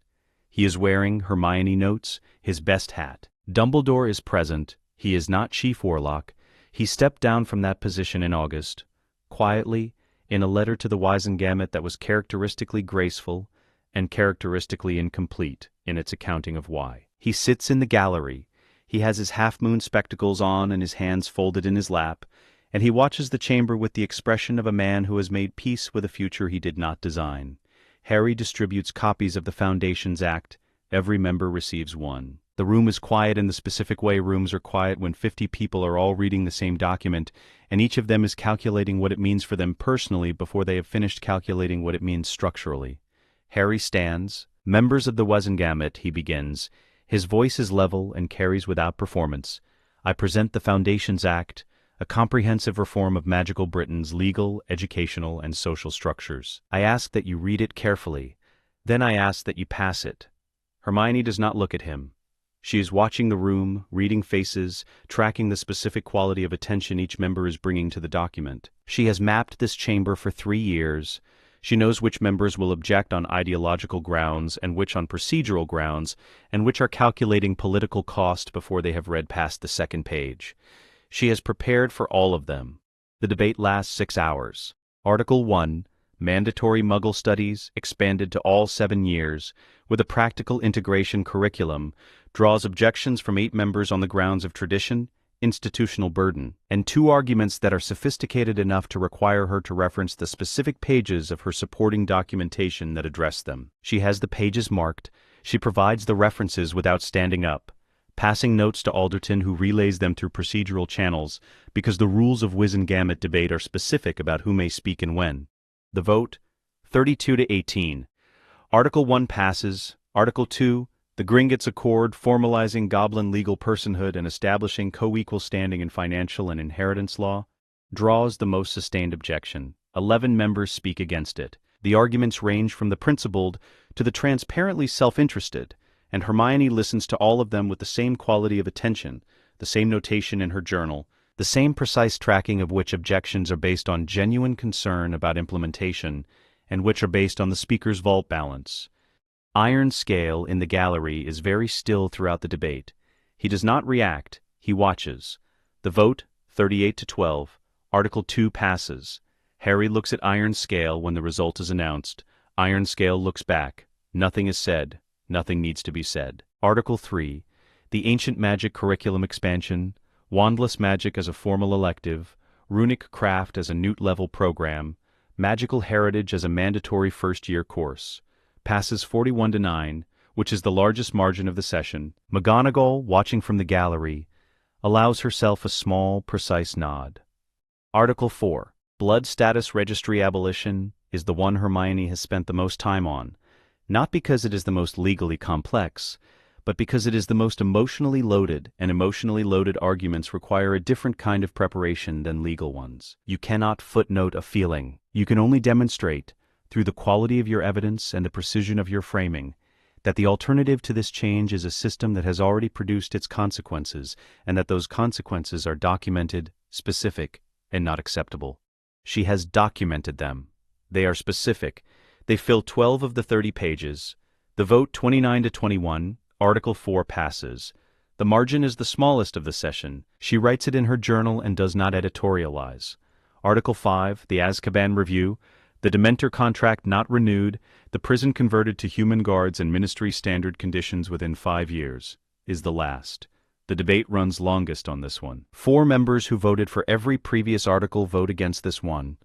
He is wearing, Hermione notes, his best hat. Dumbledore is present. He is not Chief Warlock. He stepped down from that position in August. Quietly, in a letter to the Wizengamot that was characteristically graceful and characteristically incomplete in its accounting of why. He sits in the gallery. He has his half-moon spectacles on and his hands folded in his lap, and he watches the chamber with the expression of a man who has made peace with a future he did not design. Harry distributes copies of the Foundations Act. Every member receives one. The room is quiet in the specific way rooms are quiet when 50 people are all reading the same document, and each of them is calculating what it means for them personally before they have finished calculating what it means structurally. Harry stands. Members of the Wizengamot, he begins. His voice is level and carries without performance. I present the Foundations Act, a comprehensive reform of magical Britain's legal, educational, and social structures. I ask that you read it carefully. Then I ask that you pass it. Hermione does not look at him. She is watching the room, reading faces, tracking the specific quality of attention each member is bringing to the document. She has mapped this chamber for 3 years. She knows which members will object on ideological grounds and which on procedural grounds, and which are calculating political cost before they have read past the second page. She has prepared for all of them. The debate lasts 6 hours. Article 1, mandatory Muggle studies, expanded to all 7 years, with a practical integration curriculum, draws objections from 8 members on the grounds of tradition, institutional burden, and 2 arguments that are sophisticated enough to require her to reference the specific pages of her supporting documentation that address them. She has the pages marked. She provides the references without standing up, passing notes to Alderton, who relays them through procedural channels, because the rules of Wizengamot debate are specific about who may speak and when. The vote, 32 to 18. Article 1 passes. Article 2, the Gringotts Accord formalizing goblin legal personhood and establishing co-equal standing in financial and inheritance law, draws the most sustained objection. 11 members speak against it. The arguments range from the principled to the transparently self-interested, and Hermione listens to all of them with the same quality of attention, the same notation in her journal, the same precise tracking of which objections are based on genuine concern about implementation, and which are based on the speaker's vault balance. Iron Scale in the gallery is very still throughout the debate. He does not react, he watches. The vote, 38 to 12. Article 2 passes. Harry looks at Iron Scale when the result is announced. Iron Scale looks back. Nothing is said. Nothing needs to be said. Article 3. The Ancient Magic Curriculum Expansion, Wandless Magic as a formal elective, Runic Craft as a Newt-level program, Magical Heritage as a mandatory first-year course. Passes 41 to 9, which is the largest margin of the session. McGonagall, watching from the gallery, allows herself a small, precise nod. Article 4. Blood Status Registry Abolition is the one Hermione has spent the most time on, not because it is the most legally complex, but because it is the most emotionally loaded, and emotionally loaded arguments require a different kind of preparation than legal ones. You cannot footnote a feeling. You can only demonstrate, through the quality of your evidence and the precision of your framing, that the alternative to this change is a system that has already produced its consequences, and that those consequences are documented, specific, and not acceptable. She has documented them. They are specific. They fill 12 of the 30 pages. The vote 29 to 21, Article 4 passes. The margin is the smallest of the session. She writes it in her journal and does not editorialize. Article 5, the Azkaban Review, the Dementor contract not renewed, the prison converted to human guards and ministry standard conditions within 5 years, is the last. The debate runs longest on this one. 4 members who voted for every previous article vote against this one,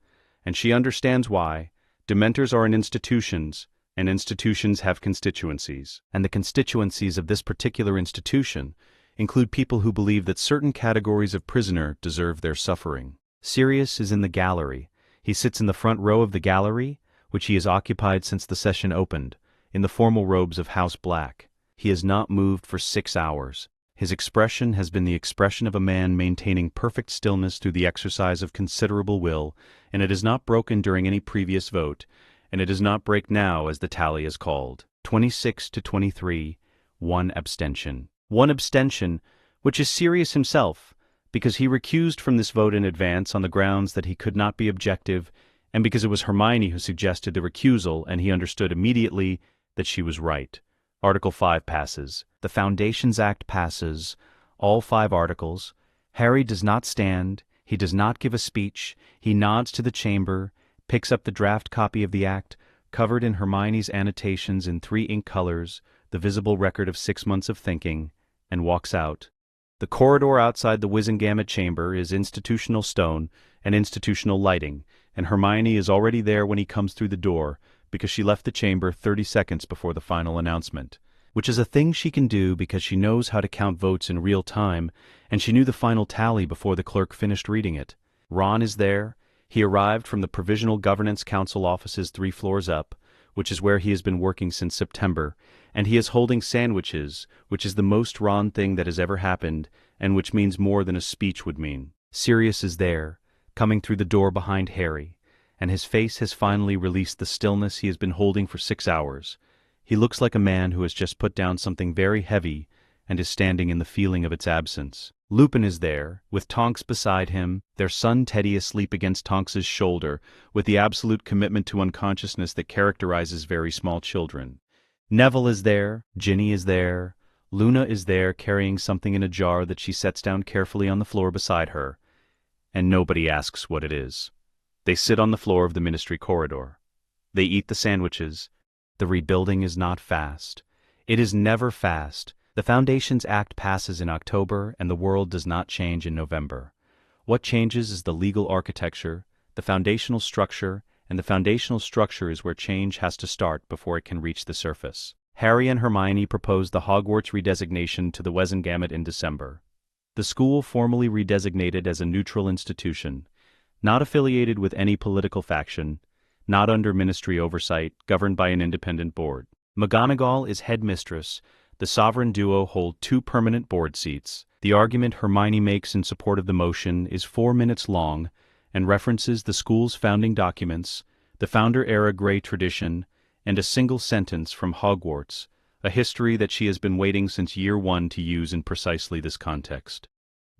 and she understands why. Dementors are in institutions, and institutions have constituencies. And the constituencies of this particular institution include people who believe that certain categories of prisoner deserve their suffering. Sirius is in the gallery. He sits in the front row of the gallery, which he has occupied since the session opened, in the formal robes of House Black. He has not moved for 6 hours. His expression has been the expression of a man maintaining perfect stillness through the exercise of considerable will, and it has not broken during any previous vote, and it does not break now as the tally is called. 26 to 23, 1 abstention. 1 abstention, which is Sirius himself, because he recused from this vote in advance on the grounds that he could not be objective, and because it was Hermione who suggested the recusal, and he understood immediately that she was right. Article 5 passes. The Foundations Act passes. All 5 articles. Harry does not stand. He does not give a speech. He nods to the chamber, picks up the draft copy of the act, covered in Hermione's annotations in 3 ink colors, the visible record of 6 months of thinking, and walks out. The corridor outside the Wizengamot chamber is institutional stone and institutional lighting, and Hermione is already there when he comes through the door, because she left the chamber 30 seconds before the final announcement, which is a thing she can do because she knows how to count votes in real time, and she knew the final tally before the clerk finished reading it. Ron is there. He arrived from the Provisional Governance Council offices 3 floors up, which is where he has been working since September, and he is holding sandwiches, which is the most Ron thing that has ever happened, and which means more than a speech would mean. Sirius is there, coming through the door behind Harry, and his face has finally released the stillness he has been holding for 6 hours. He looks like a man who has just put down something very heavy and is standing in the feeling of its absence. Lupin is there, with Tonks beside him, their son Teddy asleep against Tonks's shoulder, with the absolute commitment to unconsciousness that characterizes very small children. Neville is there, Ginny is there, Luna is there carrying something in a jar that she sets down carefully on the floor beside her, and nobody asks what it is. They sit on the floor of the ministry corridor. They eat the sandwiches. The rebuilding is not fast. It is never fast. The Foundations Act passes in October, and the world does not change in November. What changes is the legal architecture, the foundational structure, and the foundational structure is where change has to start before it can reach the surface. Harry and Hermione proposed the Hogwarts redesignation to the Wizengamot in December. The school formally redesignated as a neutral institution, not affiliated with any political faction, not under ministry oversight, governed by an independent board. McGonagall is headmistress. The sovereign duo hold 2 permanent board seats. The argument Hermione makes in support of the motion is 4 minutes long and references the school's founding documents, the founder-era Grey tradition, and a single sentence from Hogwarts, a history that she has been waiting since year 1 to use in precisely this context.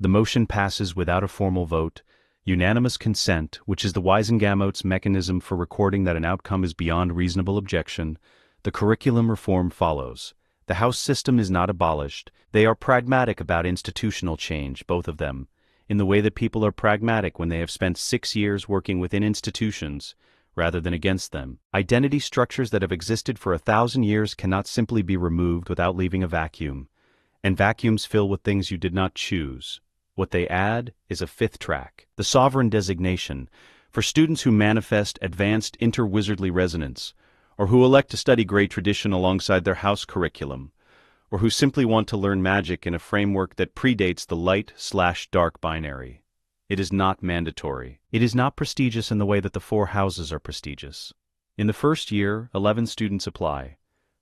The motion passes without a formal vote, unanimous consent, which is the Wizengamot's mechanism for recording that an outcome is beyond reasonable objection. The curriculum reform follows. The house system is not abolished. They are pragmatic about institutional change, both of them, in the way that people are pragmatic when they have spent 6 years working within institutions, rather than against them. Identity structures that have existed for 1,000 years cannot simply be removed without leaving a vacuum, and vacuums fill with things you did not choose. What they add is a 5th track, the sovereign designation, for students who manifest advanced inter-wizardly resonance, or who elect to study Grey tradition alongside their house curriculum, or who simply want to learn magic in a framework that predates the light/dark binary. It is not mandatory. It is not prestigious in the way that the 4 houses are prestigious. In the first year, 11 students apply.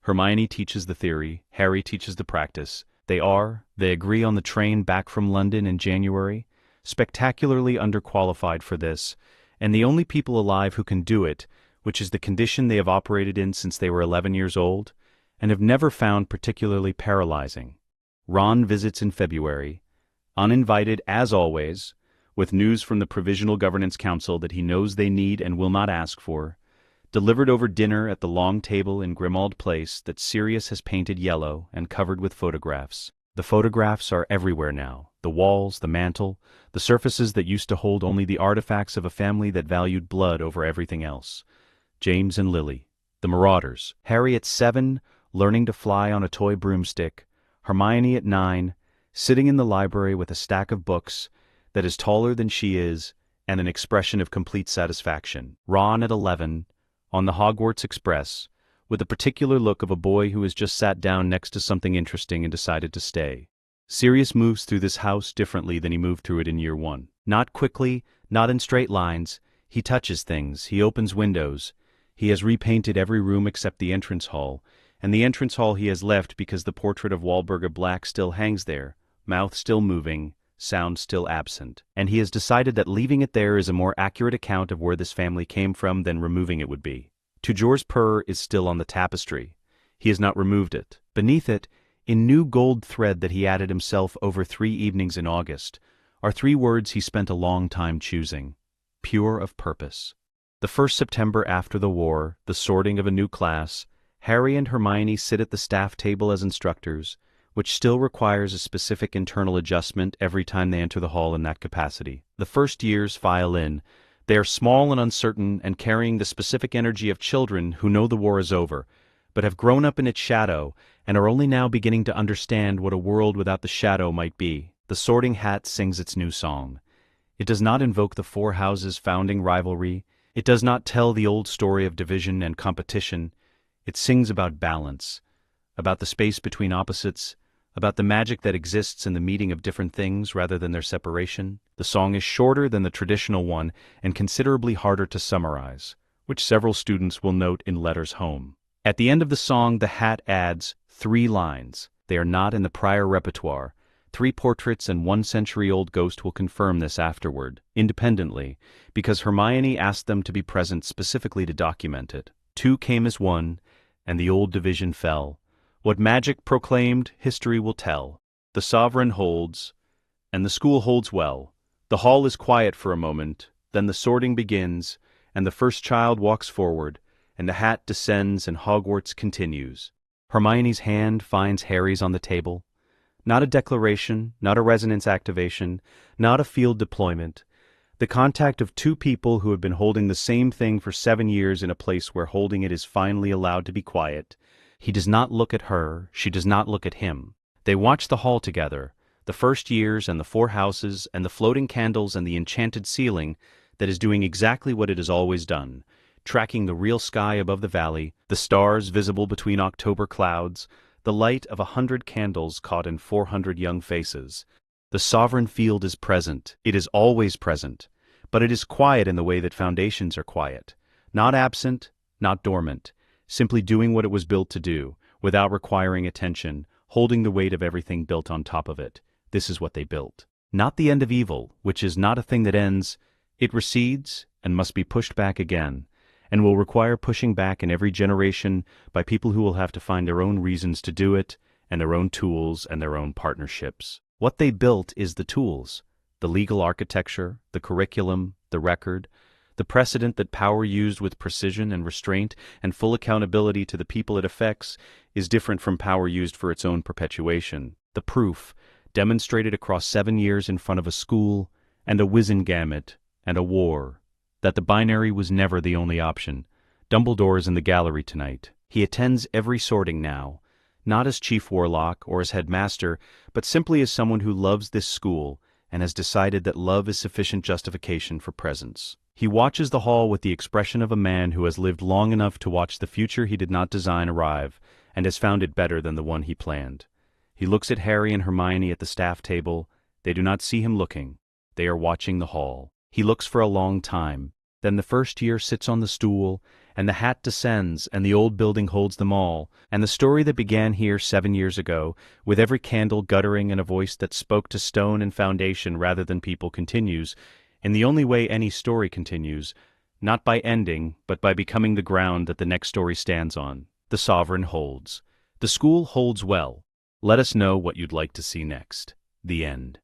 Hermione teaches the theory, Harry teaches the practice. They agree on the train back from London in January, spectacularly underqualified for this, and the only people alive who can do it, which is the condition they have operated in since they were 11 years old, and have never found particularly paralyzing. Ron visits in February, uninvited as always, with news from the Provisional Governance Council that he knows they need and will not ask for, delivered over dinner at the long table in Grimmauld Place that Sirius has painted yellow and covered with photographs. The photographs are everywhere now, the walls, the mantel, the surfaces that used to hold only the artifacts of a family that valued blood over everything else. James and Lily, the Marauders, Harry at 7, learning to fly on a toy broomstick, Hermione at 9, sitting in the library with a stack of books that is taller than she is and an expression of complete satisfaction. Ron at 11, on the Hogwarts Express, with a particular look of a boy who has just sat down next to something interesting and decided to stay. Sirius moves through this house differently than he moved through it in year 1. Not quickly, not in straight lines. He touches things, he opens windows. He has repainted every room except the entrance hall, and the entrance hall he has left because the portrait of Walburga Black still hangs there, mouth still moving, sound still absent. And he has decided that leaving it there is a more accurate account of where this family came from than removing it would be. Tujour's purr is still on the tapestry. He has not removed it. Beneath it, in new gold thread that he added himself over 3 evenings in August, are 3 words he spent a long time choosing. Pure of purpose. The first September after the war, the sorting of a new class, Harry and Hermione sit at the staff table as instructors, which still requires a specific internal adjustment every time they enter the hall in that capacity. The first years file in. They are small and uncertain and carrying the specific energy of children who know the war is over, but have grown up in its shadow and are only now beginning to understand what a world without the shadow might be. The Sorting Hat sings its new song. It does not invoke the 4 houses' founding rivalry. It does not tell the old story of division and competition. It sings about balance, about the space between opposites, about the magic that exists in the meeting of different things rather than their separation. The song is shorter than the traditional one and considerably harder to summarize, which several students will note in letters home. At the end of the song, the hat adds 3 lines. They are not in the prior repertoire. 3 portraits and 1 century-old ghost will confirm this afterward, independently, because Hermione asked them to be present specifically to document it. 2 came as 1, and the old division fell. What magic proclaimed, history will tell. The sovereign holds, and the school holds well. The hall is quiet for a moment, then the sorting begins, and the first child walks forward, and the hat descends and Hogwarts continues. Hermione's hand finds Harry's on the table. Not a declaration, not a resonance activation, not a field deployment. The contact of 2 people who have been holding the same thing for 7 years in a place where holding it is finally allowed to be quiet. He does not look at her, she does not look at him. They watch the hall together, the first years and the 4 houses and the floating candles and the enchanted ceiling that is doing exactly what it has always done, tracking the real sky above the valley, the stars visible between October clouds, the light of 100 candles caught in 400 young faces. The sovereign field is present, it is always present, but it is quiet in the way that foundations are quiet, not absent, not dormant, simply doing what it was built to do, without requiring attention, holding the weight of everything built on top of it. This is what they built. Not the end of evil, which is not a thing that ends. It recedes and must be pushed back again, and will require pushing back in every generation by people who will have to find their own reasons to do it, and their own tools and their own partnerships. What they built is the tools, the legal architecture, the curriculum, the record, the precedent that power used with precision and restraint and full accountability to the people it affects is different from power used for its own perpetuation. The proof, demonstrated across 7 years in front of a school, and a Wizengamot, and a war, that the binary was never the only option. Dumbledore is in the gallery tonight. He attends every sorting now, not as chief warlock or as headmaster, but simply as someone who loves this school and has decided that love is sufficient justification for presence. He watches the hall with the expression of a man who has lived long enough to watch the future he did not design arrive and has found it better than the one he planned. He looks at Harry and Hermione at the staff table. They do not see him looking. They are watching the hall. He looks for a long time. Then the first year sits on the stool, and the hat descends, and the old building holds them all, and the story that began here 7 years ago, with every candle guttering and a voice that spoke to stone and foundation rather than people, continues, in the only way any story continues, not by ending, but by becoming the ground that the next story stands on. The sovereign holds. The school holds well. Let us know what you'd like to see next. The end.